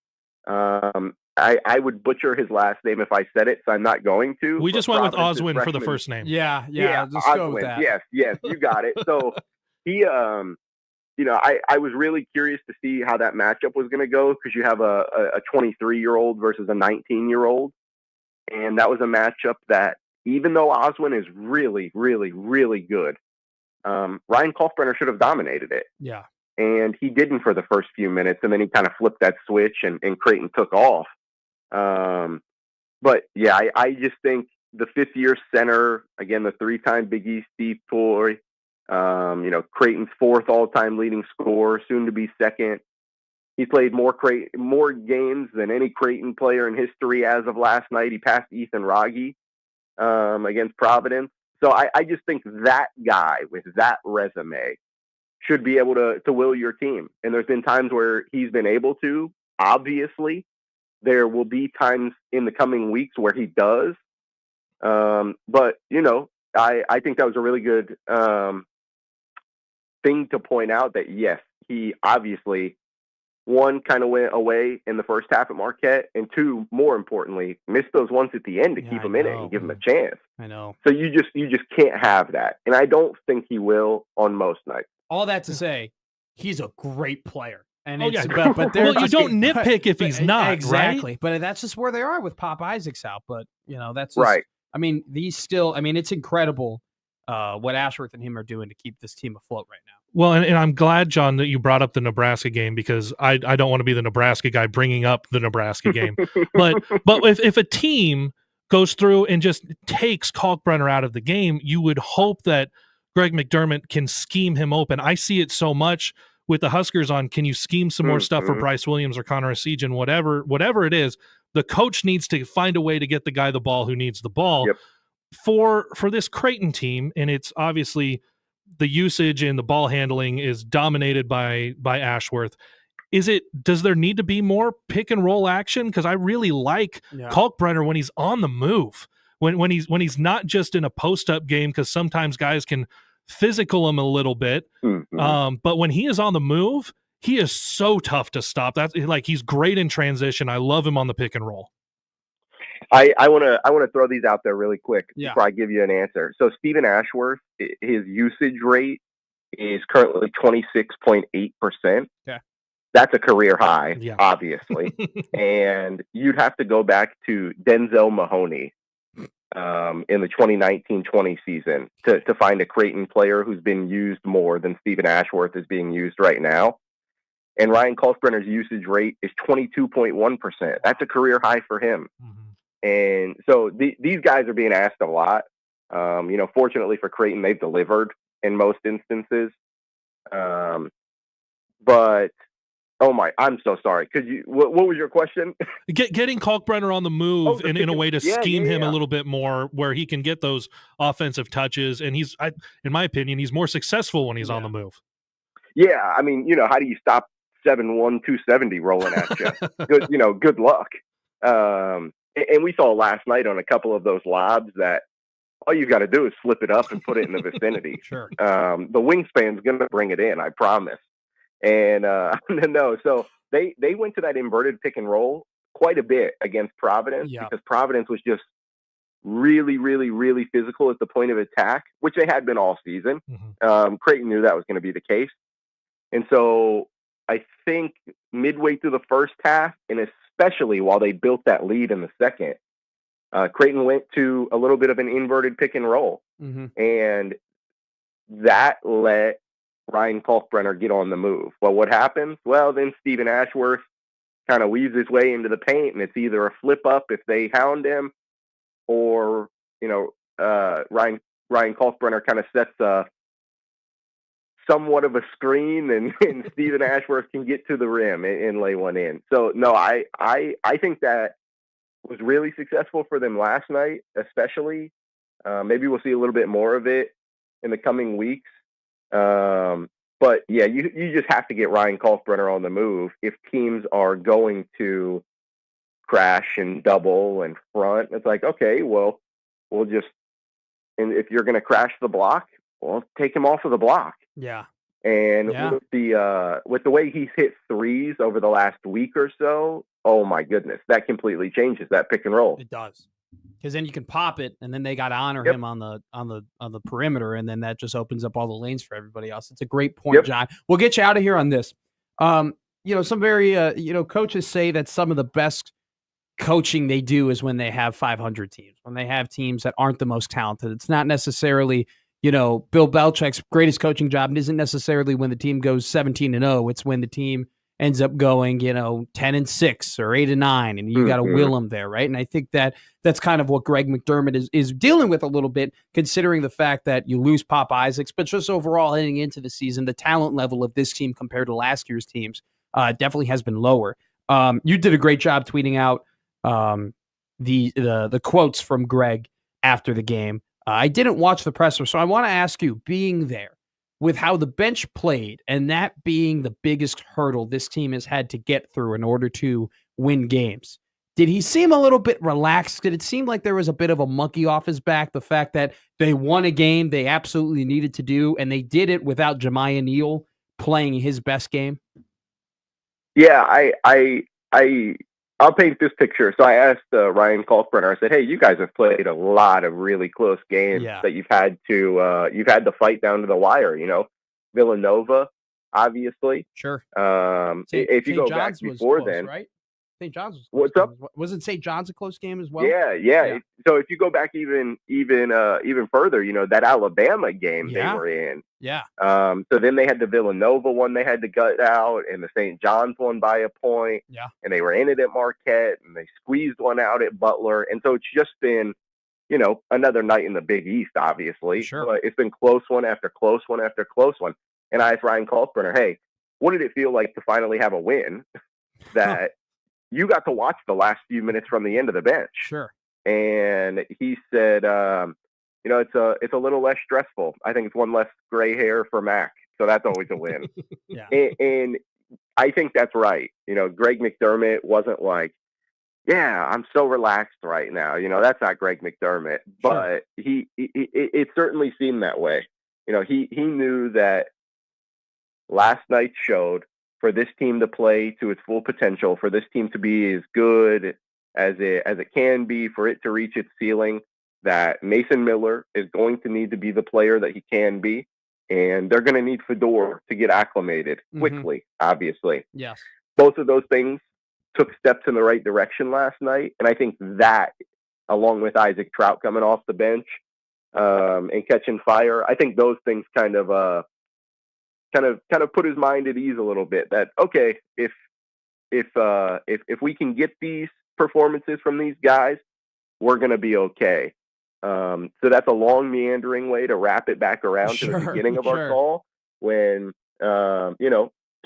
I would butcher his last name if I said it, so I'm not going to. We just went with Oswin for the first name. Yeah, just Oswin, go with that. Yes, you got it. So he, you know, I was really curious to see how that matchup was going to go, because you have a 23-year-old versus a 19-year-old, and that was a matchup that, even though Oswin is really, really, really good, Ryan Kalkbrenner should have dominated it. Yeah. and he didn't for the first few minutes, and then he kind of flipped that switch, and Creighton took off. But yeah, I just think the fifth-year center, again, the three-time Big East Steve Toy, Creighton's fourth all-time leading scorer, soon to be second. He played more games than any Creighton player in history as of last night. He passed Ethan Raggi against Providence. So I just think that guy with that resume should be able to will your team. And there's been times where he's been able to. Obviously, there will be times in the coming weeks where he does. But, I think that was a really good thing to point out that, yes, he obviously, one, kind of went away in the first half at Marquette, and two, more importantly, missed those ones at the end to keep him in it and give him a chance. I know. So you just can't have that. And I don't think he will on most nights. All that to say, he's a great player. And but you don't nitpick if he's not, exactly. Right? But that's just where they are with Pop Isaacs out. But that's just, right. I mean, it's incredible what Ashworth and him are doing to keep this team afloat right now. Well, and I'm glad, John, that you brought up the Nebraska game, because I don't want to be the Nebraska guy bringing up the Nebraska game. but if a team goes through and just takes Kalkbrenner out of the game, you would hope that Greg McDermott can scheme him open. I see it so much with the Huskers on, can you scheme some more stuff for Bryce Williams or Connor Essegian, whatever it is. The coach needs to find a way to get the guy the ball who needs the ball. Yep. For this Creighton team, and it's obviously the usage and the ball handling is dominated by Ashworth. Does there need to be more pick and roll action? Because I really like Kalkbrenner when he's on the move, when he's not just in a post up game, because sometimes guys can physical him a little bit. But when he is on the move, he is so tough to stop. That's like, he's great in transition. I love him on the pick and roll. I want to throw these out there really quick before I give you an answer. So Stephen Ashworth, his usage rate is currently 26.8%. Yeah. That's a career high, obviously. And you'd have to go back to Denzel Mahoney in the 2019-20 season to find a Creighton player who's been used more than Stephen Ashworth is being used right now. And Ryan Kalkbrenner's usage rate is 22.1%. That's a career high for him. And so these guys are being asked a lot. Fortunately for Creighton, they've delivered in most instances. But I'm so sorry. What was your question? Getting Kalkbrenner on the move in a way to scheme him a little bit more, where he can get those offensive touches. And in my opinion, he's more successful when he's on the move. Yeah. I mean, how do you stop 7'1", 270 rolling at you? Good luck. And we saw last night on a couple of those lobs that all you got to do is flip it up and put it in the vicinity. Sure. The wingspan's going to bring it in, I promise. And no, so they went to that inverted pick and roll quite a bit against Providence because Providence was just really, really, really physical at the point of attack, which they had been all season. Creighton knew that was going to be the case. And so I think midway through the first half, and especially while they built that lead in the second, Creighton went to a little bit of an inverted pick and roll. And that let Ryan Kalkbrenner get on the move. Well, what happens? Well, then Stephen Ashworth kind of weaves his way into the paint, and it's either a flip up if they hound him, or Ryan Kalkbrenner kind of sets somewhat of a screen, and Stephen Ashworth can get to the rim and lay one in. So no, I think that was really successful for them last night, especially. Maybe we'll see a little bit more of it in the coming weeks. But yeah, you just have to get Ryan Kalkbrenner on the move if teams are going to crash and double and front. It's like, okay, well, and if you're going to crash the block, well, take him off of the block. Yeah. And with the way he's hit threes over the last week or so, oh my goodness, that completely changes that pick and roll. It does. Because then you can pop it, and then they got to honor him on the perimeter, and then that just opens up all the lanes for everybody else. It's a great point, John. We'll get you out of here on this. Some very coaches say that some of the best coaching they do is when they have 500 teams, when they have teams that aren't the most talented. It's not necessarily Bill Belichick's greatest coaching job isn't necessarily when the team goes 17-0. It's when the team ends up going, 10-6 or 8-9, and you got to will them there, right? And I think that's kind of what Greg McDermott is dealing with a little bit, considering the fact that you lose Pop Isaacs, but just overall heading into the season, the talent level of this team compared to last year's teams definitely has been lower. You did a great job tweeting out the quotes from Greg after the game. I didn't watch the presser, so I want to ask you, being there, with how the bench played and that being the biggest hurdle this team has had to get through in order to win games, did he seem a little bit relaxed? Did it seem like there was a bit of a monkey off his back, the fact that they won a game they absolutely needed to do, and they did it without Jemiah Neal playing his best game? Yeah, I'll paint this picture. So I asked Ryan Kalkbrenner. I said, "Hey, you guys have played a lot of really close games that you've had to fight down to the wire. Villanova, obviously. Sure. If you go back before close, then, right? St. John's was what's up? Wasn't St. John's a close game as well? Yeah. So if you go back even further, that Alabama game they were in. Yeah. So then they had the Villanova one they had to gut out, and the St. John's one by a point. Yeah. And they were in it at Marquette, and they squeezed one out at Butler. And so it's just been, another night in the Big East, obviously. Sure. But it's been close one after close one after close one. And I asked Ryan Kalkbrenner, hey, what did it feel like to finally have a win that you got to watch the last few minutes from the end of the bench? Sure. And he said, it's a little less stressful. I think it's one less gray hair for Mac. So that's always a win. Yeah. And I think that's right. Greg McDermott wasn't like, yeah, I'm so relaxed right now. That's not Greg McDermott, but it certainly seemed that way. He knew that last night showed for this team to play to its full potential, for this team to be as good as it can be, for it to reach its ceiling, that Mason Miller is going to need to be the player that he can be, and they're going to need Fedor to get acclimated quickly, obviously. Yes. Both of those things took steps in the right direction last night, and I think that, along with Isaac Trout coming off the bench and catching fire, I think those things kind of put his mind at ease a little bit. That okay, if we can get these performances from these guys, we're going to be okay. So that's a long, meandering way to wrap it back around to the beginning of our call. When can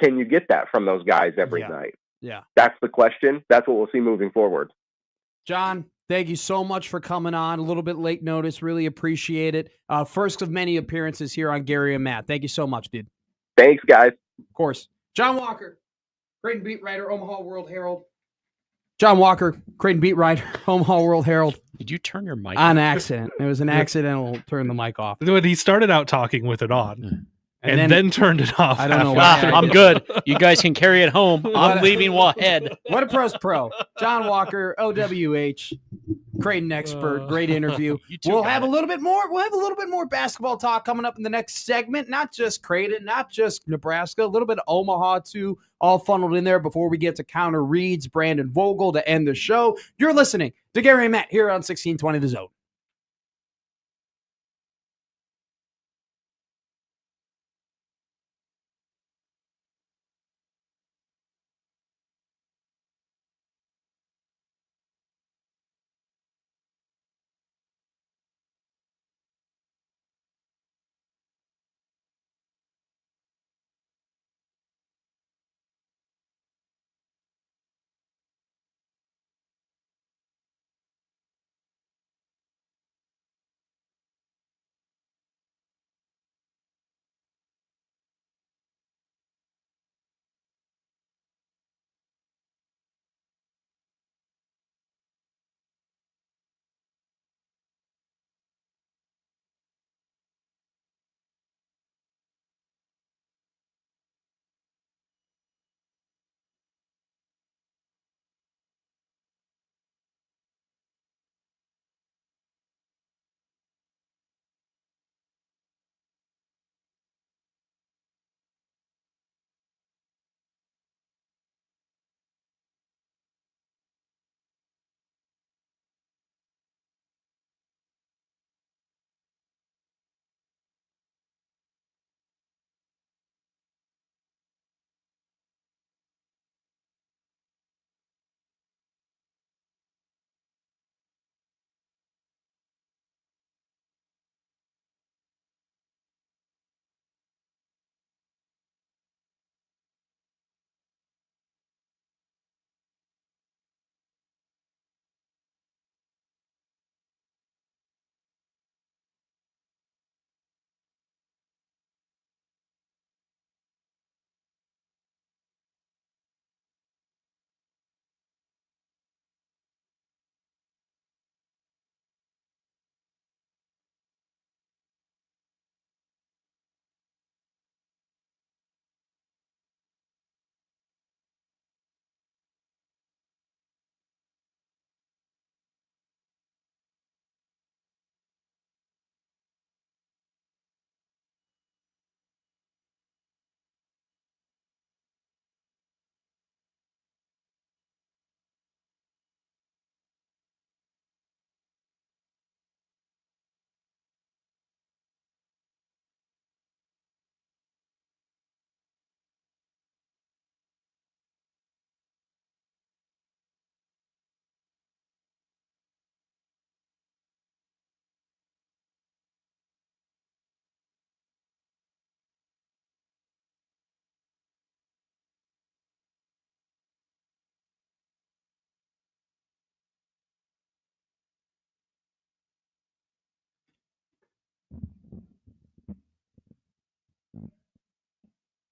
you get that from those guys every night? Yeah, that's the question. That's what we'll see moving forward. John, thank you so much for coming on. A little bit late notice. Really appreciate it. First of many appearances here on Gary and Matt. Thank you so much, dude. Thanks, guys. Of course. John Walker, Creighton beat writer, Omaha World Herald. John Walker, Creighton beat writer, Omaha World Herald. Did you turn your mic on accident? It was an accidental turn the mic off. When he started out talking with it on. And then turned it off. I don't know why. I'm good. You guys can carry it home. I'm leaving ahead. What a pro's pro. John Walker, OWH, Creighton expert. Great interview. We'll have a little bit more basketball talk coming up in the next segment. Not just Creighton, not just Nebraska, a little bit of Omaha too, all funneled in there before we get to Counter Reads, Brandon Vogel to end the show. You're listening to Gary and Matt here on 1620 The Zone.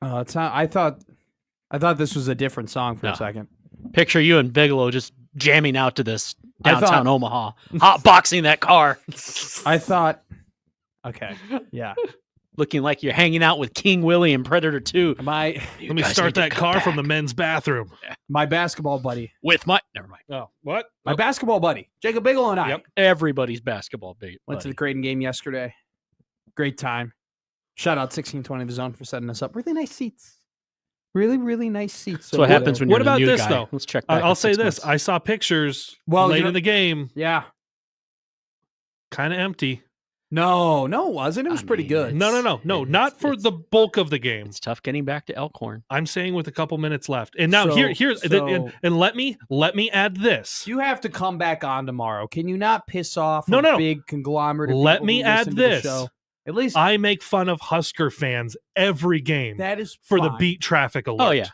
It's not, I thought this was a different song for a second. Picture you and Bigelow just jamming out to this downtown Omaha, hotboxing that car. I thought, okay, yeah. Looking like you're hanging out with King Willie and Predator 2. Let me start that car from the men's bathroom. My basketball buddy. Never mind. Oh, what? My basketball buddy, Jacob Bigelow and I. Yep. Everybody's basketball buddy. Went to the Creighton game yesterday. Great time. Shout out 1620 The Zone for setting us up. Really nice seats. Really, really nice seats. So what happens when you're the new guy? Though? Let's check back I'll say this. I saw pictures late in the game. Yeah. Kind of empty. No, it wasn't. It was pretty good. No. Not for the bulk of the game. It's tough getting back to Elkhorn. I'm saying with a couple minutes left. And now and let me add this. You have to come back on tomorrow. Can you not piss off a big conglomerate of Let people me who add listen to the this. show? At least I make fun of Husker fans every game. That is for fine. the beat traffic alert. Oh, yeah.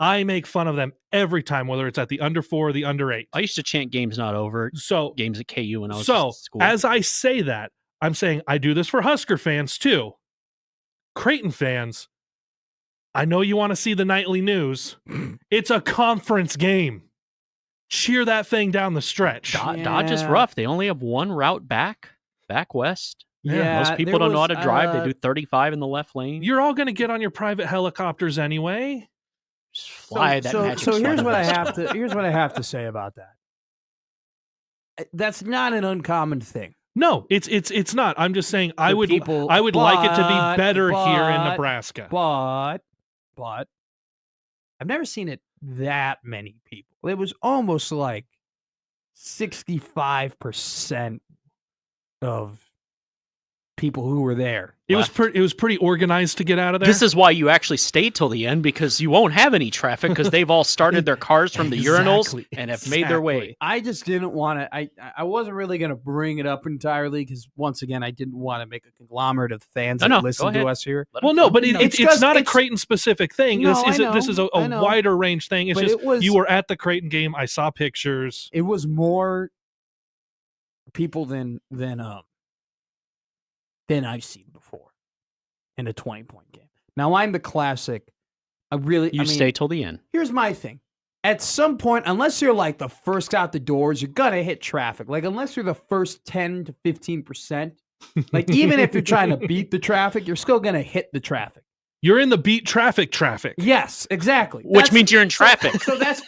I make fun of them every time, whether it's at the under 4 or the under 8. I used to chant games not over. So games at KU when I was so in school. as I say that, I'm saying I do this for Husker fans too. Creighton fans, I know you want to see the nightly news. It's a conference game. Cheer that thing down the stretch. Dodge is rough. They only have one route back west. Yeah, most people don't know how to drive. They do 35 in the left lane. You're all going to get on your private helicopters anyway. Just fly that magic so here's slug. what I have to say about that. That's not an uncommon thing. No, it's not. I'm just saying I would like it to be better here in Nebraska. But I've never seen it that many people. It was almost like 65% of people who were there. It was pretty organized to get out of there. This is why you actually stay till the end, because you won't have any traffic because they've all started their cars from the urinals and have made their way. I just didn't want to. I wasn't really going to bring it up entirely because once again I didn't want to make a conglomerate of fans that listen to us here. Well, no, but it's not a Creighton specific thing. This is a wider range thing. It's just you were at the Creighton game. I saw pictures. It was more people than I've seen before in a 20-point game. Now, I'm the classic. You stay till the end. Here's my thing. At some point, unless you're like the first out the doors, you're going to hit traffic. Like, unless you're the first 10 to 15%, like, even if you're trying to beat the traffic, you're still going to hit the traffic. You're in the beat traffic. Yes, exactly. Which means you're in traffic. So that's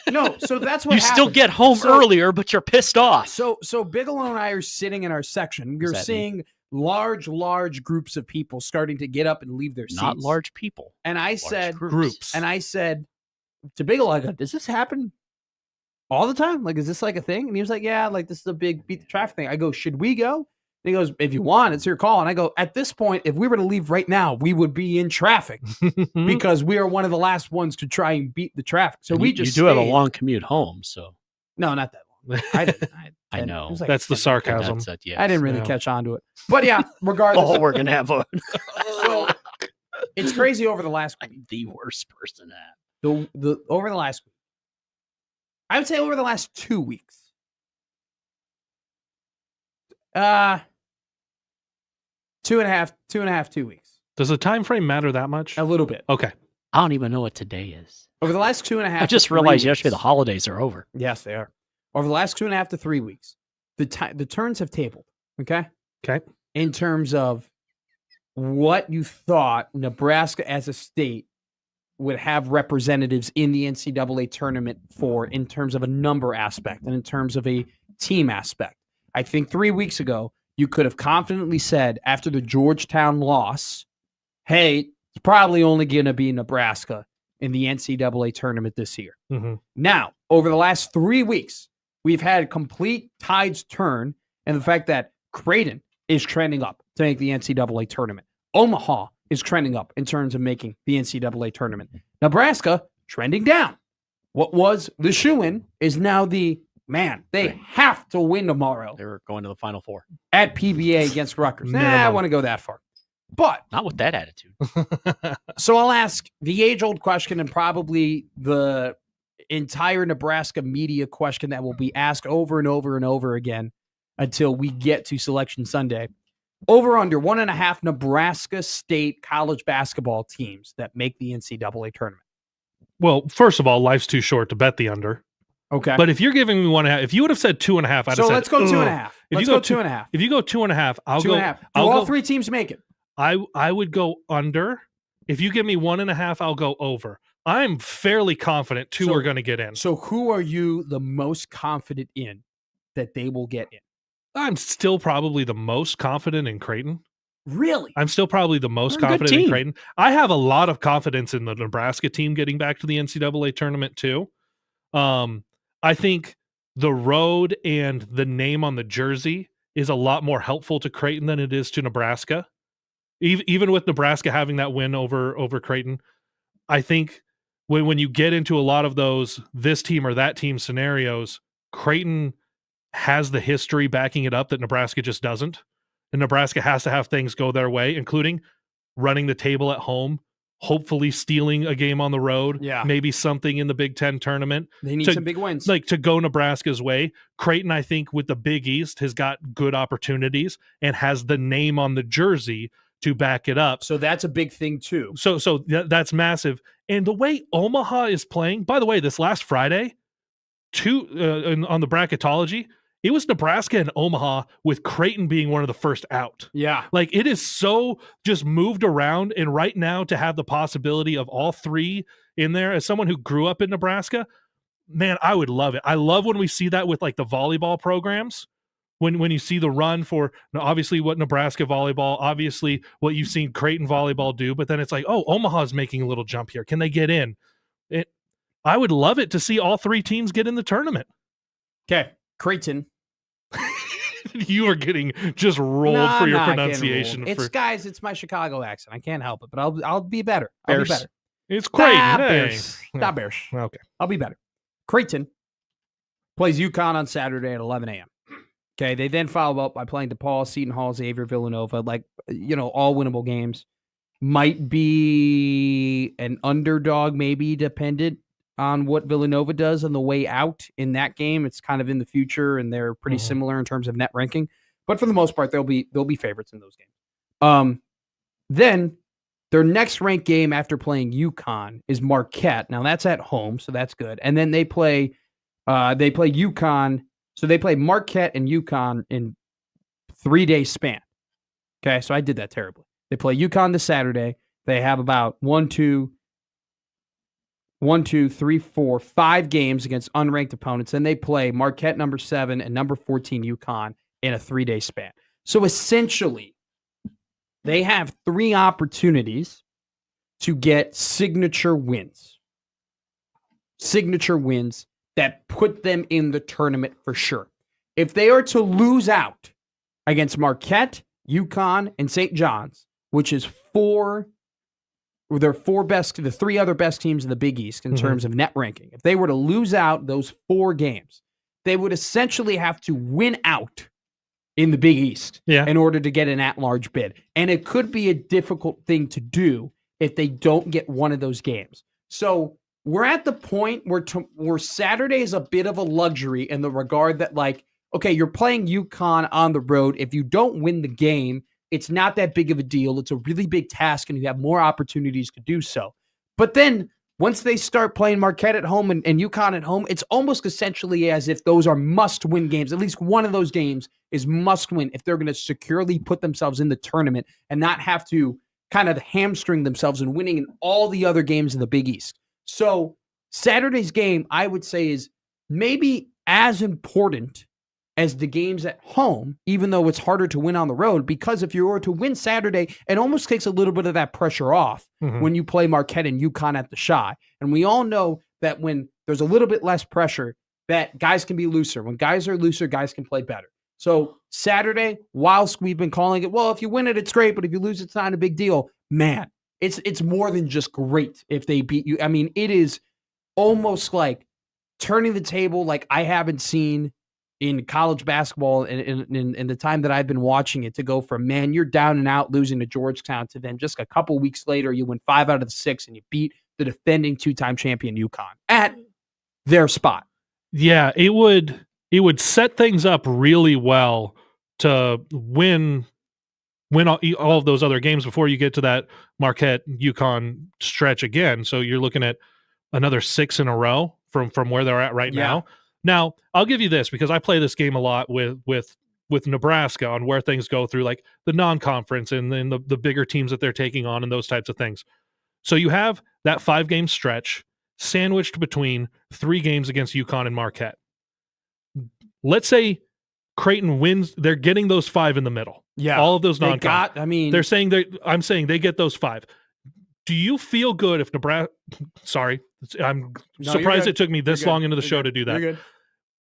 what you still get home earlier, but you're pissed off. So Bigelow and I are sitting in our section. We're seeing large groups of people starting to get up and leave their seats. Not large people. And I said groups. And I said to Bigelow, I go, does this happen all the time? Like, is this like a thing? And he was like, yeah, like this is a big beat the traffic thing. I go, should we go? And he goes, if you want, it's your call. And I go, at this point, if we were to leave right now, we would be in traffic because we are one of the last ones to try and beat the traffic. So you do have a long commute home, so no, not that long. I know. Like that's the sarcasm. I didn't really catch on to it. But yeah, regardless. We're going to have a... So, it's crazy over the last week. I'm the worst person at. Over the last week. I would say over the last 2 weeks. 2 weeks. Does the time frame matter that much? A little bit. Okay. I don't even know what today is. Over the last 2.5 I just realized yesterday the holidays are over. Yes, they are. Over the last 2.5 to 3 weeks, the turns have tabled. Okay. In terms of what you thought Nebraska as a state would have representatives in the NCAA tournament for, in terms of a number aspect and in terms of a team aspect. I think 3 weeks ago you could have confidently said after the Georgetown loss, "Hey, it's probably only going to be Nebraska in the NCAA tournament this year." Mm-hmm. Now, over the last 3 weeks, we've had complete tides turn, and the fact that Creighton is trending up to make the NCAA tournament. Omaha is trending up in terms of making the NCAA tournament. Nebraska trending down. What was the shoo-in is now they have to win tomorrow. They're going to the Final Four at PBA against Rutgers. I want to go that far. But not with that attitude. So I'll ask the age-old question, and probably the entire Nebraska media question that will be asked over and over and over again until we get to Selection Sunday. Over under 1.5 Nebraska State college basketball teams that make the NCAA tournament. Well, first of all, life's too short to bet the under. Okay. But if you're giving me 1.5, if you would have said 2.5, I'd have said. So let's go 2.5. If let's you go 2.5. If you go 2.5, I'll two go. And a half. Do I'll all go, 3 teams make it? I would go under. If you give me 1.5, I'll go over. I'm fairly confident 2 are going to get in. So who are you the most confident in that they will get in? I'm still probably the most confident in Creighton. Really? I'm still probably the most confident in Creighton. I have a lot of confidence in the Nebraska team getting back to the NCAA tournament too. I think the road and the name on the jersey is a lot more helpful to Creighton than it is to Nebraska. Even with Nebraska having that win over Creighton, I think when you get into a lot of those this team or that team scenarios, Creighton has the history backing it up that Nebraska just doesn't. And Nebraska has to have things go their way, including running the table at home, hopefully stealing a game on the road, maybe something in the Big Ten tournament. They need some big wins. Like to go Nebraska's way. Creighton, I think, with the Big East has got good opportunities and has the name on the jersey to back it up. So that's a big thing too. So that's massive. And the way Omaha is playing, by the way, this last Friday, on the bracketology, it was Nebraska and Omaha with Creighton being one of the first out. Yeah. Like it is so just moved around. And right now to have the possibility of all 3 in there, as someone who grew up in Nebraska, man, I would love it. I love when we see that with like the volleyball programs. When you see the run for obviously what Nebraska volleyball, obviously what you've seen Creighton volleyball do, but then it's like, oh, Omaha's making a little jump here. Can they get in? I would love it to see all 3 teams get in the tournament. Okay. Creighton. You are getting just rolled for your pronunciation. It's my Chicago accent. I can't help it, but I'll be better. Bears. I'll be better. It's Creighton. Bears. Not Bears. Okay. I'll be better. Creighton plays UConn on Saturday at 11 a.m. Okay. They then follow up by playing DePaul, Seton Hall, Xavier, Villanova, all winnable games. Might be an underdog, maybe dependent on what Villanova does on the way out in that game. It's kind of in the future, and they're pretty similar in terms of net ranking. But for the most part, they'll be favorites in those games. Then their next ranked game after playing UConn is Marquette. Now that's at home, so that's good. And then they play UConn. So they play Marquette and UConn in 3-day span. Okay, so I did that terribly. They play UConn this Saturday. They have about 5 games against unranked opponents. Then they play Marquette number 7 and number 14 UConn in a 3-day span. So essentially, they have 3 opportunities to get signature wins. Signature wins that put them in the tournament for sure. If they are to lose out against Marquette, UConn, and St. John's, which is the 3 other best teams in the Big East in terms of net ranking. If they were to lose out those 4 games, they would essentially have to win out in the Big East in order to get an at-large bid. And it could be a difficult thing to do if they don't get one of those games. So we're at the point where Saturday is a bit of a luxury in the regard that, okay, you're playing UConn on the road. If you don't win the game, it's not that big of a deal. It's a really big task, and you have more opportunities to do so. But then once they start playing Marquette at home and UConn at home, it's almost essentially as if those are must-win games. At least one of those games is must-win if they're going to securely put themselves in the tournament and not have to kind of hamstring themselves in winning in all the other games in the Big East. So Saturday's game, I would say, is maybe as important as the games at home, even though it's harder to win on the road, because if you were to win Saturday, it almost takes a little bit of that pressure off when you play Marquette and UConn at the Shy. And we all know that when there's a little bit less pressure, that guys can be looser. When guys are looser, guys can play better. So Saturday, whilst we've been calling it, well, if you win it, it's great, but if you lose, it's not a big deal. Man, it's more than just great if they beat you. I mean, it is almost like turning the table like I haven't seen in college basketball in the time that I've been watching it, to go from, man, you're down and out losing to Georgetown, to then just a couple weeks later, you win 5 out of the 6 and you beat the defending 2-time champion UConn at their spot. Yeah, it would set things up really well to win win all of those other games before you get to that Marquette UConn stretch again. So you're looking at another 6 in a row from where they're at right now. Now, I'll give you this because I play this game a lot with Nebraska on where things go through like the non-conference and then the bigger teams that they're taking on and those types of things. So you have that 5-game stretch sandwiched between 3 games against UConn and Marquette. Let's say Creighton wins. They're getting those 5 in the middle. Yeah. All of those non-con. I'm saying they get those 5. Do you feel good if Nebraska? Sorry, I'm surprised it took me this long into the show to do that. You're good.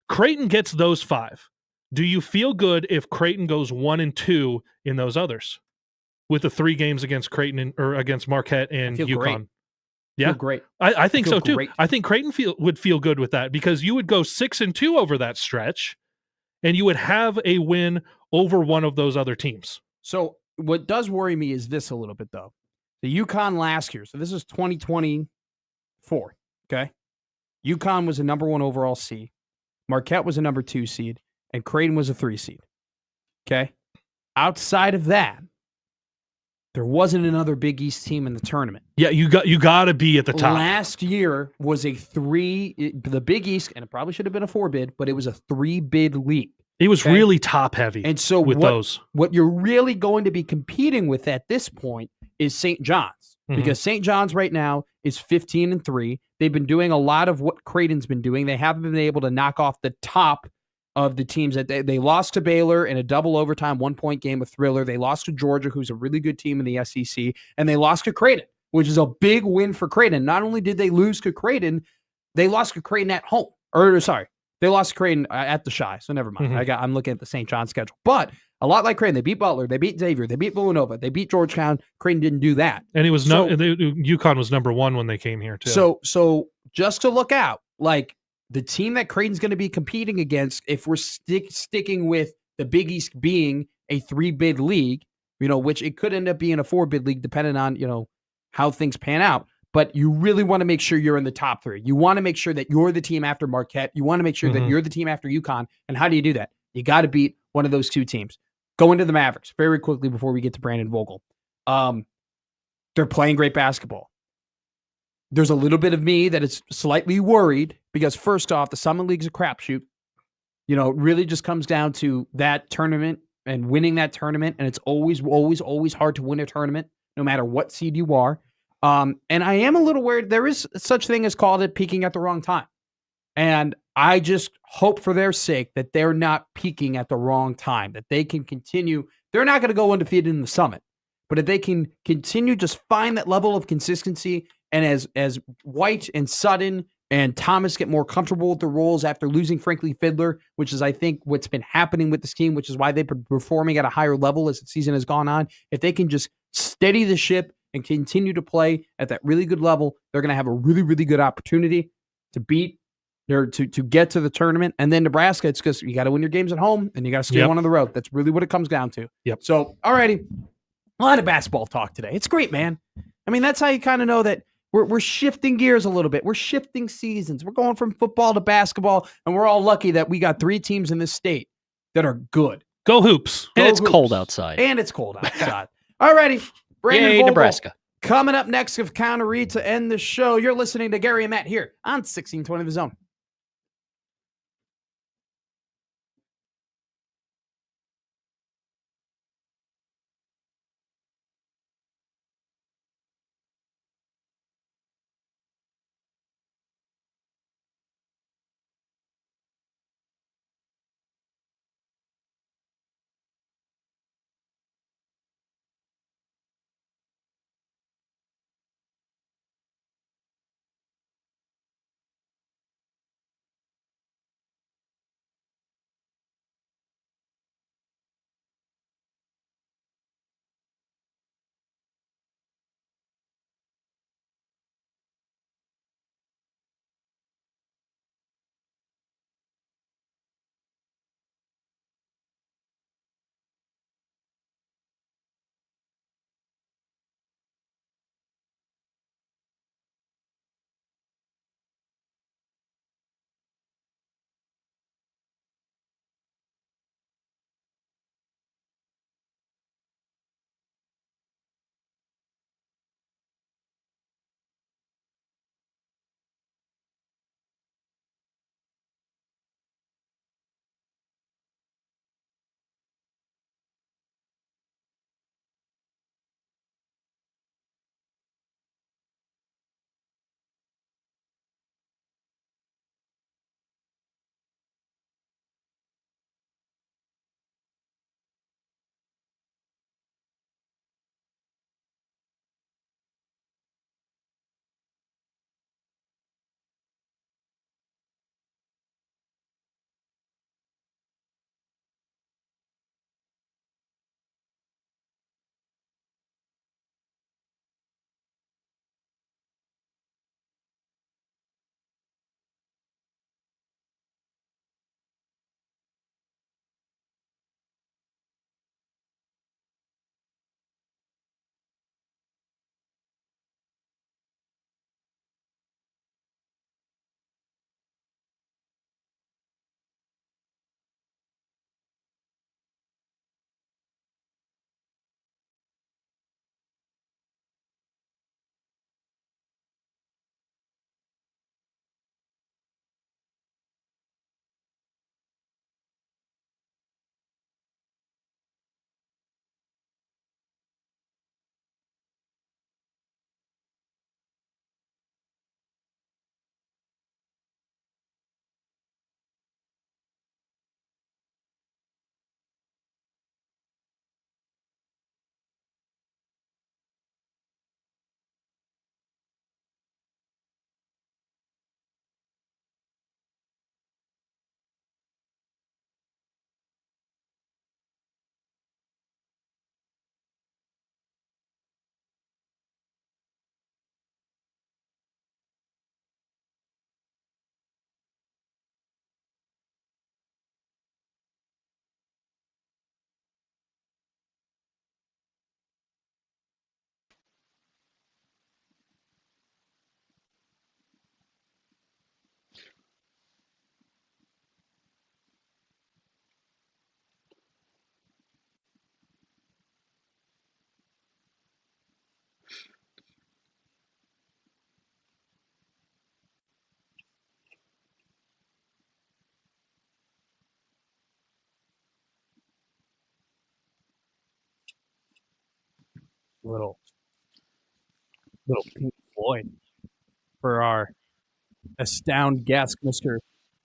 Creighton gets those 5. Do you feel good if Creighton goes 1-2 in those others with the 3 games against Creighton or against Marquette and UConn? Great. Yeah, great. I think so too. Great. I think Creighton would feel good with that because you would go 6-2 over that stretch, and you would have a win over one of those other teams. So what does worry me is this a little bit though. The UConn last year, so this is 2024, okay? UConn was a number 1 overall seed. Marquette was a number 2 seed, and Creighton was a 3 seed, okay? Outside of that, there wasn't another Big East team in the tournament. Yeah, you got to be at the top. Last year was a 3, the Big East, and it probably should have been a 4 bid, but it was a 3 bid league. It was really top heavy. And so what you're really going to be competing with at this point is St. John's, because St. John's right now is 15-3. They've been doing a lot of what Creighton's been doing. They haven't been able to knock off the top of the teams that they lost to Baylor in a double overtime 1-point game of Thriller. They lost to Georgia, who's a really good team in the SEC, and they lost to Creighton, which is a big win for Creighton. Not only did they lose to Creighton, they lost to Creighton at home. They lost to Creighton at the Shy, so never mind. I'm looking at the St. John's schedule. But a lot like Creighton, they beat Butler, they beat Xavier, they beat Villanova, they beat Georgetown. Creighton didn't do that. And it was UConn was number 1 when they came here too. So just to look out, like the team that Creighton's going to be competing against, if we're sticking with the Big East being a 3-bid league, which it could end up being a 4-bid league depending on, how things pan out. But you really want to make sure you're in the top 3. You want to make sure that you're the team after Marquette. You want to make sure that you're the team after UConn. And how do you do that? You got to beat one of those 2 teams. Go into the Mavericks very quickly before we get to Brandon Vogel. They're playing great basketball. There's a little bit of me that is slightly worried because first off, the Summit League's a crapshoot. It really just comes down to that tournament and winning that tournament. And it's always, always, always hard to win a tournament, no matter what seed you are. And I am a little worried. There is such thing as called it peaking at the wrong time. And I just hope for their sake that they're not peaking at the wrong time, that they can continue. They're not going to go undefeated in the Summit, but if they can continue, just find that level of consistency. And as White and Sutton and Thomas get more comfortable with the roles after losing, frankly, Fiddler, which is, I think, what's been happening with this team, which is why they've been performing at a higher level as the season has gone on. If they can just steady the ship and continue to play at that really good level, they're going to have a really, really good opportunity to beat or to get to the tournament. And then Nebraska, it's because you got to win your games at home and you got to stay one on the road. That's really what it comes down to. Yep. So, alrighty, a lot of basketball talk today. It's great, man. I mean, that's how you kind of know that we're shifting gears a little bit. We're shifting seasons. We're going from football to basketball, and we're all lucky that we got 3 teams in this state that are good. Go Hoops. And it's cold outside. Alrighty. Brandon Yay, Vogel, Nebraska. Coming up next of Counter Read to end the show. You're listening to Gary and Matt here on 1620 The Zone. little Pink Floyd for our astound guest, Mr.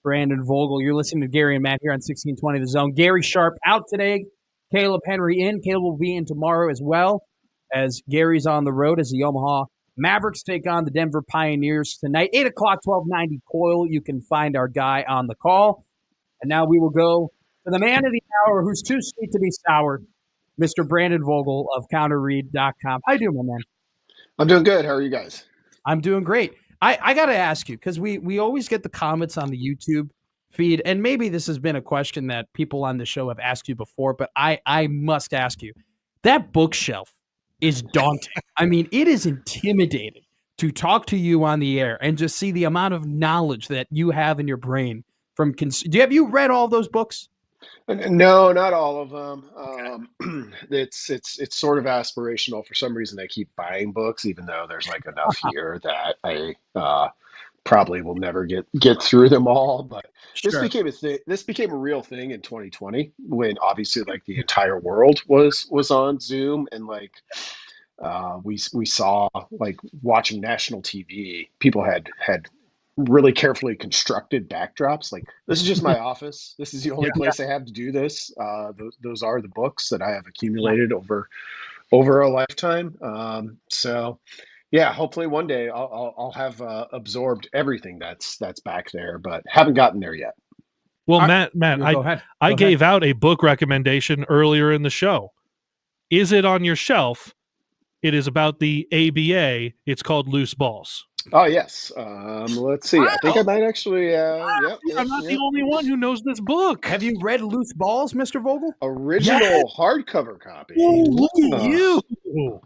Brandon Vogel. You're listening to Gary and Matt here on 1620 The Zone. Gary Sharp out today. Caleb Henry in. Caleb will be in tomorrow as well, as Gary's on the road as the Omaha Mavericks take on the Denver Pioneers tonight. 8 o'clock, 1290 Coil. You can find our guy on the call. And now we will go to the man of the hour who's too sweet to be sour, Mr. Brandon Vogel of counterread.com. How you doing, my man? I'm doing good. How are you guys? I'm doing great. I got to ask you, because we always get the comments on the YouTube feed, and maybe this has been a question that people on the show have asked you before, but I must ask you. That bookshelf is daunting. I mean, it is intimidating to talk to you on the air and just see the amount of knowledge that you have in your brain. Have you read all those books? No, not all of them. It's sort of aspirational. For some reason, I keep buying books, even though there's like enough here that I probably will never get through them all. But Sure. This became a thing. This became a real thing in 2020 when obviously like the entire world was on Zoom, and like we saw, like, watching national TV, people had really carefully constructed backdrops. Like, this is just my office. This is the only place I have to do this. Those are the books that I have accumulated over a lifetime. So yeah, hopefully one day I'll have absorbed everything that's back there, but haven't gotten there yet. Well, Matt, I gave out a book recommendation earlier in the show. Is it on your shelf? It is about the ABA. It's called Loose Balls. Oh, yes. Let's see. Wow. I think I might actually. I'm not the only one who knows this book. Have you read Loose Balls, Mr. Vogel? Original hardcover copy. Oh, look at you. Wow.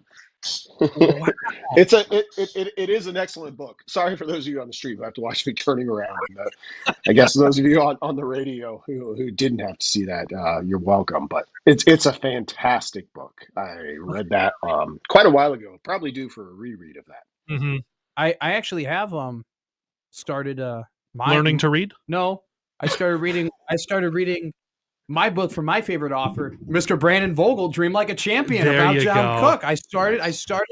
It is an excellent book. Sorry for those of you on the street who have to watch me turning around. And, I guess those of you on the radio who didn't have to see that, you're welcome. But it's a fantastic book. I read that quite a while ago. Probably due for a reread of that. Mm-hmm. I actually have started learning to read. No, I started reading my book from my favorite author, Mr. Brandon Vogel, "Dream Like a Champion," about John Cook. I started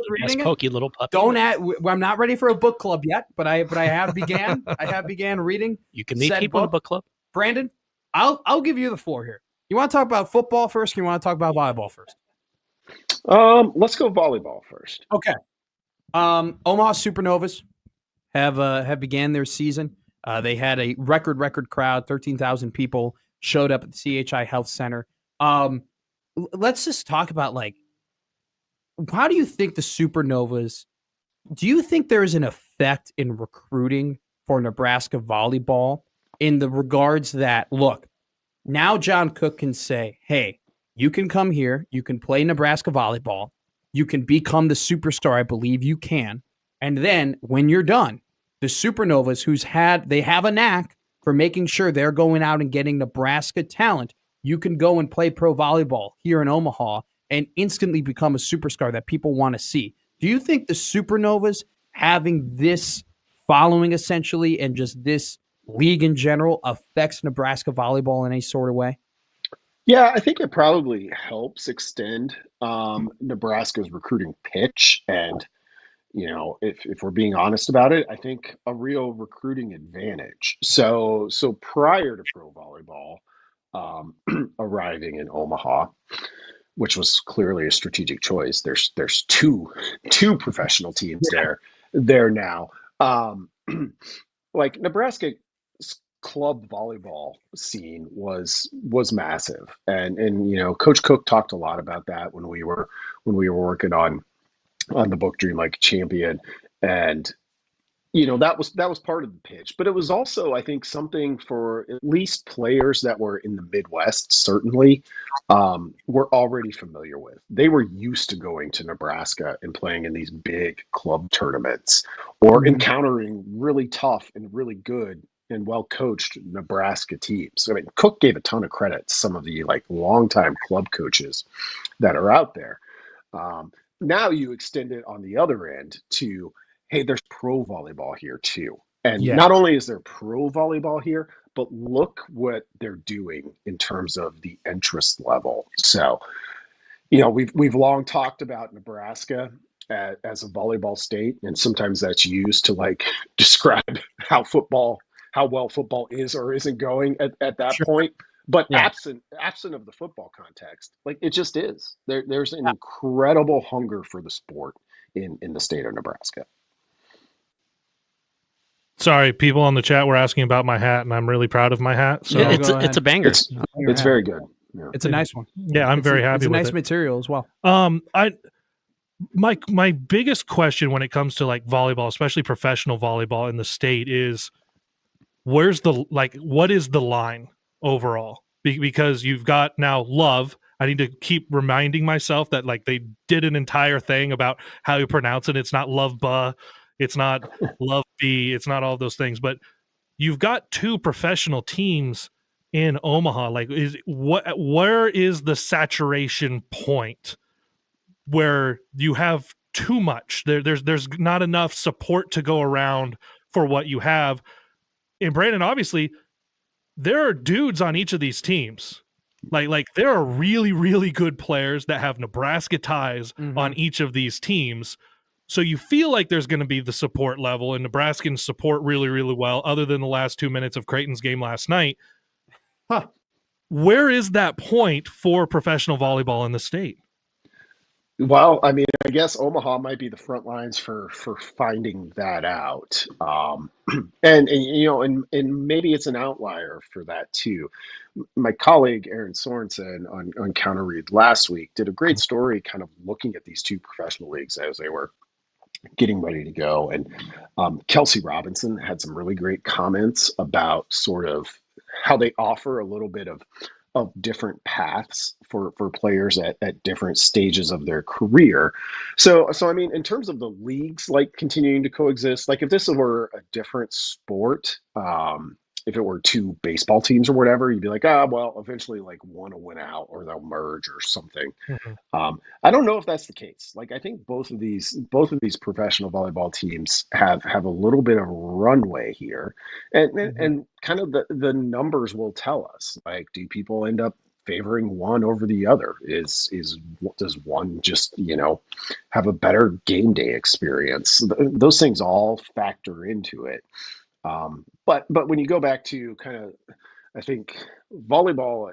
reading it. Pokey little puppy. I'm not ready for a book club yet, but I have began. I have began reading. You can meet people in a book club. Brandon, I'll give you the floor here. You want to talk about football first? Or you want to talk about volleyball first? Let's go volleyball first. Okay. Omaha Supernovas have began their season. They had a record crowd. 13,000 people showed up at the CHI Health Center. Let's just talk about, like, how do you think the Supernovas? Do you think there is an effect in recruiting for Nebraska volleyball in the regards that, look, now John Cook can say, hey, you can come here, you can play Nebraska volleyball, you can become the superstar, I believe you can. And then when you're done, the Supernovas, they have a knack for making sure they're going out and getting Nebraska talent. You can go and play pro volleyball here in Omaha and instantly become a superstar that people want to see. Do you think the Supernovas having this following essentially and just this league in general affects Nebraska volleyball in any sort of way? Yeah, I think it probably helps extend Nebraska's recruiting pitch. And, you know, if we're being honest about it, I think a real recruiting advantage. So prior to pro volleyball arriving in Omaha, which was clearly a strategic choice, there's two professional teams there now. Like, Nebraska club volleyball scene was massive, and you know, Coach Cook talked a lot about that when we were working on the book Dream Like a Champion, and you know, that was part of the pitch, but it was also, I think, something for at least players that were in the Midwest certainly were already familiar with. They were used to going to Nebraska and playing in these big club tournaments or encountering really tough and really good and well-coached Nebraska teams. I mean, Cook gave a ton of credit to some of the, like, longtime club coaches that are out there. Now you extend it on the other end to, hey, there's pro volleyball here too. And not only is there pro volleyball here, but look what they're doing in terms of the interest level. So, we've long talked about Nebraska as a volleyball state, and sometimes that's used to like describe how well football is or isn't going at that point. But absent of the football context, like it just is. There's an incredible hunger for the sport in the state of Nebraska. Sorry, people on the chat were asking about my hat, and I'm really proud of my hat. So it's a banger. It's very good. Yeah. It's a nice one. Yeah, I'm very happy with it. It's a nice material as well. My biggest question when it comes to like volleyball, especially professional volleyball in the state, is what is the line overall? Because you've got now Love. I need to keep reminding myself that like they did an entire thing about how you pronounce it. It's not Love Ba, it's not Love B, it's not all those things. But you've got two professional teams in Omaha. Like, where is the saturation point where you have too much? There's not enough support to go around for what you have. And Brandon, obviously, there are dudes on each of these teams. Like there are really, really good players that have Nebraska ties on each of these teams. So you feel like there's going to be the support level, and Nebraskans support really, really well, other than the last 2 minutes of Creighton's game last night. Where is that point for professional volleyball in the state? Well, I mean, I guess Omaha might be the front lines for finding that out. And maybe it's an outlier for that too. My colleague Aaron Sorensen on Counter Read last week did a great story kind of looking at these two professional leagues as they were getting ready to go. And Kelsey Robinson had some really great comments about sort of how they offer a little bit of different paths for players at different stages of their career. So I mean, in terms of the leagues like continuing to coexist, like if this were a different sport, if it were two baseball teams or whatever, you'd be like, well, eventually like one will win out or they'll merge or something. I don't know if that's the case. Like I think both of these professional volleyball teams have a little bit of runway here, and kind of the numbers will tell us. Like, do people end up favoring one over the other? Does one just have a better game day experience? Those things all factor into it. But when you go back to kind of, I think volleyball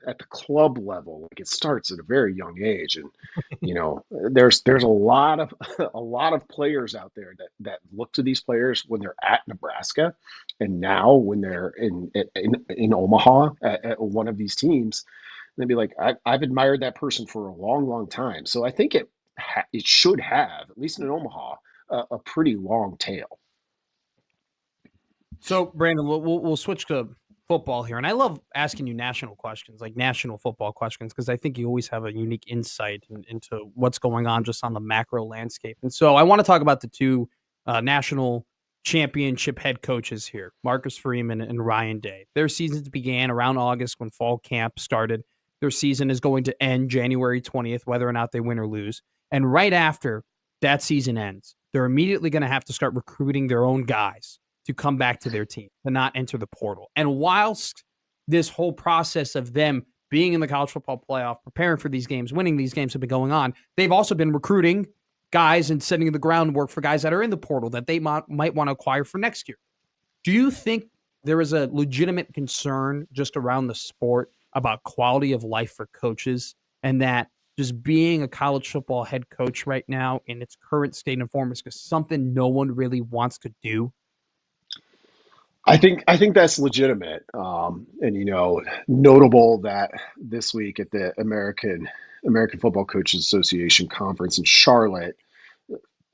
at the club level, like it starts at a very young age, and there's a lot of players out there that look to these players when they're at Nebraska, and now when they're in Omaha at one of these teams, they'd be like, I've admired that person for a long, long time. So I think it should have, at least in Omaha, a pretty long tail. So, Brandon, we'll switch to football here. And I love asking you national questions, like national football questions, because I think you always have a unique insight into what's going on just on the macro landscape. And so I want to talk about the two national championship head coaches here, Marcus Freeman and Ryan Day. Their seasons began around August when fall camp started. Their season is going to end January 20th, whether or not they win or lose. And right after that season ends, they're immediately going to have to start recruiting their own guys to come back to their team, to not enter the portal. And whilst this whole process of them being in the college football playoff, preparing for these games, winning these games have been going on, they've also been recruiting guys and setting the groundwork for guys that are in the portal that they might want to acquire for next year. Do you think there is a legitimate concern just around the sport about quality of life for coaches, and that just being a college football head coach right now in its current state and form is something no one really wants to do? I think that's legitimate, and notable that this week at the American Football Coaches Association conference in Charlotte,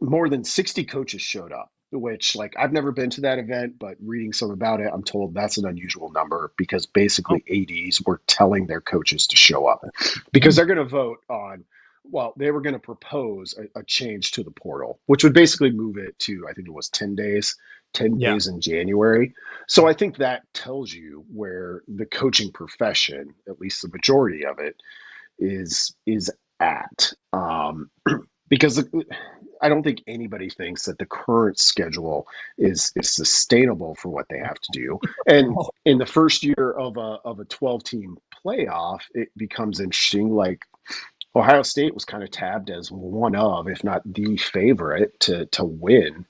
more than 60 coaches showed up. Which, like, I've never been to that event, but reading some about it, I'm told that's an unusual number because basically ADs were telling their coaches to show up because they're going to vote on. Well, they were going to propose a change to the portal, which would basically move it to, I think it was 10 days in January. So I think that tells you where the coaching profession, at least the majority of it, is at. Because I don't think anybody thinks that the current schedule is sustainable for what they have to do. And in the first year of a 12-team playoff, it becomes interesting. Like, Ohio State was kind of tabbed as one of, if not the favorite to win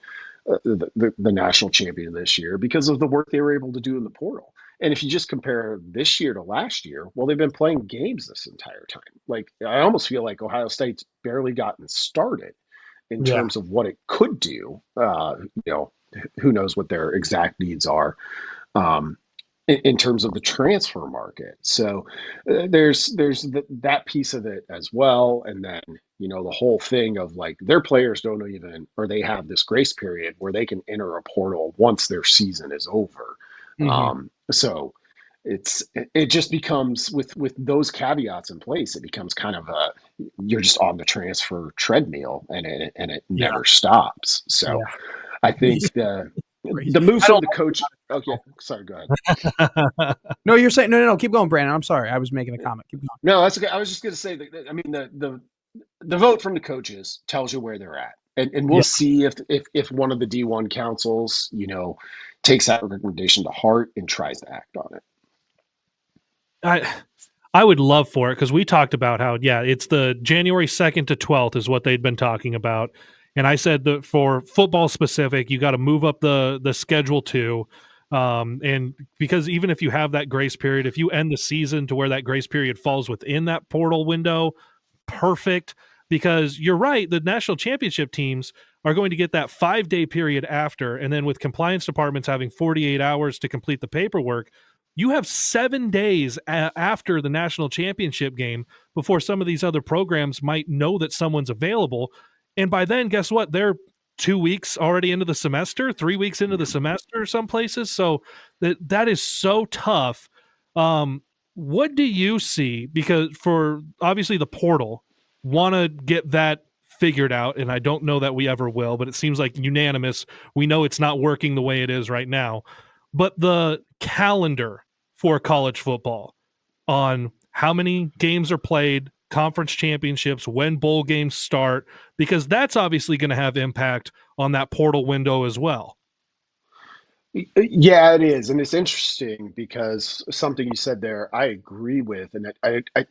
the national champion this year because of the work they were able to do in the portal. And if you just compare this year to last year, well, they've been playing games this entire time. Like, I almost feel like Ohio State's barely gotten started in terms of what it could do. Who knows what their exact needs are in terms of the transfer market. So there's that piece of it as well. And then, the whole thing of like their players don't even, or they have this grace period where they can enter a portal once their season is over. So it just becomes with those caveats in place, it becomes kind of you're just on the transfer treadmill and it never stops. So I think the move from the coach. Okay, sorry, go ahead. No, you're saying no. Keep going, Brandon. I'm sorry, I was making a comment. Keep going. No, that's okay. I was just going to say that. I mean, the vote from the coaches tells you where they're at, and we'll see if one of the D1 councils, takes that recommendation to heart and tries to act on it. I would love for it because we talked about how it's the January 2nd to 12th is what they'd been talking about. And I said that for football specific, you got to move up the schedule too. And because even if you have that grace period, if you end the season to where that grace period falls within that portal window, perfect. Because you're right, the national championship teams are going to get that 5-day period after. And then with compliance departments having 48 hours to complete the paperwork, you have 7 days after the national championship game before some of these other programs might know that someone's available. And by then, guess what? They're 2 weeks already into the semester, 3 weeks into the semester, some places. So that is so tough. What do you see? Because for obviously the portal, want to get that figured out. And I don't know that we ever will, but it seems like unanimous. We know it's not working the way it is right now. But the calendar for college football on how many games are played, conference championships, when bowl games start, because that's obviously going to have impact on that portal window as well. Yeah, it is. And it's interesting because something you said there, I agree with. And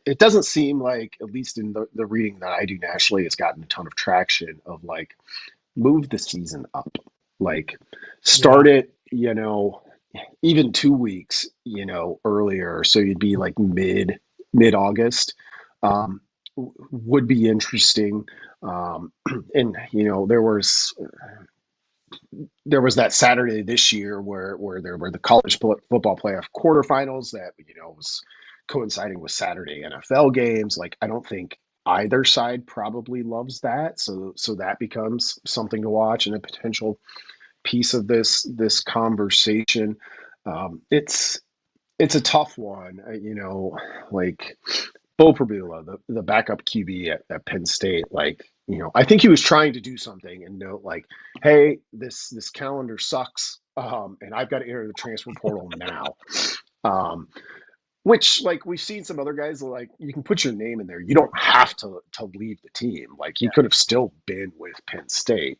it doesn't seem like, at least in the reading that I do nationally, it's gotten a ton of traction of like, move the season up, like start it, even 2 weeks, earlier. So you'd be like mid-August. Would be interesting. And there was that Saturday this year where there were the college football playoff quarterfinals that was coinciding with Saturday NFL games. Like, I don't think either side probably loves that, so that becomes something to watch and a potential piece of this conversation. It's a tough one, like Bo Prabula, the backup QB at Penn State, like, I think he was trying to do something and note like, hey, this calendar sucks, and I've got to enter the transfer portal now. Which, like, we've seen some other guys, like, you can put your name in there. You don't have to leave the team. Like, he could have still been with Penn State.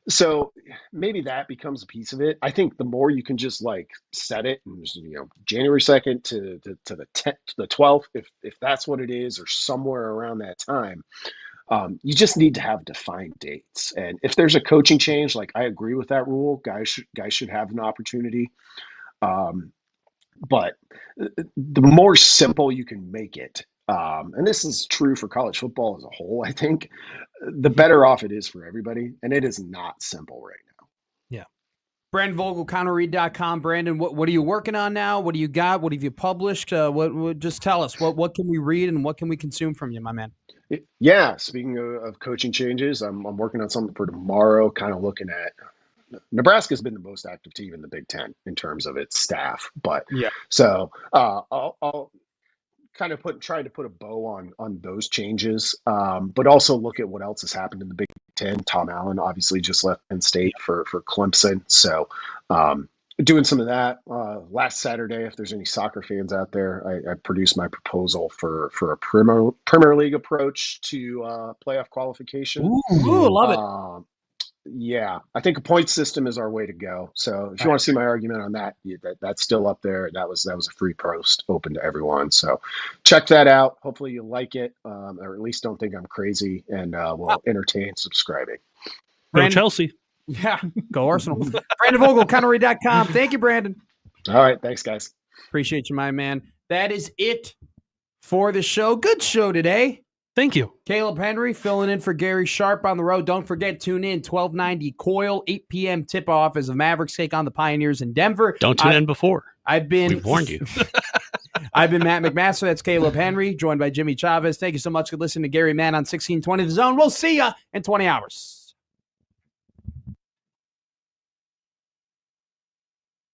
So maybe that becomes a piece of it. I think the more you can just like set it, and January 2nd to the 10th, to the 12th, if that's what it is, or somewhere around that time, you just need to have defined dates. And if there's a coaching change, like, I agree with that rule. Guys should have an opportunity. But the more simple you can make it, and this is true for college football as a whole, I think, the better off it is for everybody. And it is not simple right now. Yeah. Brandon Vogel, counterread.com. Brandon, what are you working on now? What do you got? What have you published? What just tell us, what can we read and what can we consume from you, my man? Yeah. Speaking of coaching changes, I'm working on something for tomorrow, kind of looking at Nebraska's been the most active team in the Big Ten in terms of its staff, but so I'll kind of try to put a bow on those changes, but also look at what else has happened in the Big Ten. Tom Allen obviously just left Penn State for Clemson, so doing some of that. Last Saturday, if there's any soccer fans out there, I produced my proposal for a Premier League approach to playoff qualification. Ooh, love it. Yeah, I think a point system is our way to go. So if you want to see my argument on that, that's still up there. That was a free post open to everyone. So check that out. Hopefully you like it, or at least don't think I'm crazy, and will entertain subscribing. Go Chelsea. Yeah, go Arsenal. Brandon Vogel, Connery.com. Thank you, Brandon. All right, thanks, guys. Appreciate you, my man. That is it for the show. Good show today. Thank you. Caleb Henry filling in for Gary Sharp on the road. Don't forget, tune in 1290 Coil, 8 p.m. tip-off as the Mavericks take on the Pioneers in Denver. Don't tune in before. We've warned you. I've been Matt McMaster. That's Caleb Henry, joined by Jimmy Chavez. Thank you so much for listening to Gary Mann on 1620 The Zone. We'll see you in 20 hours.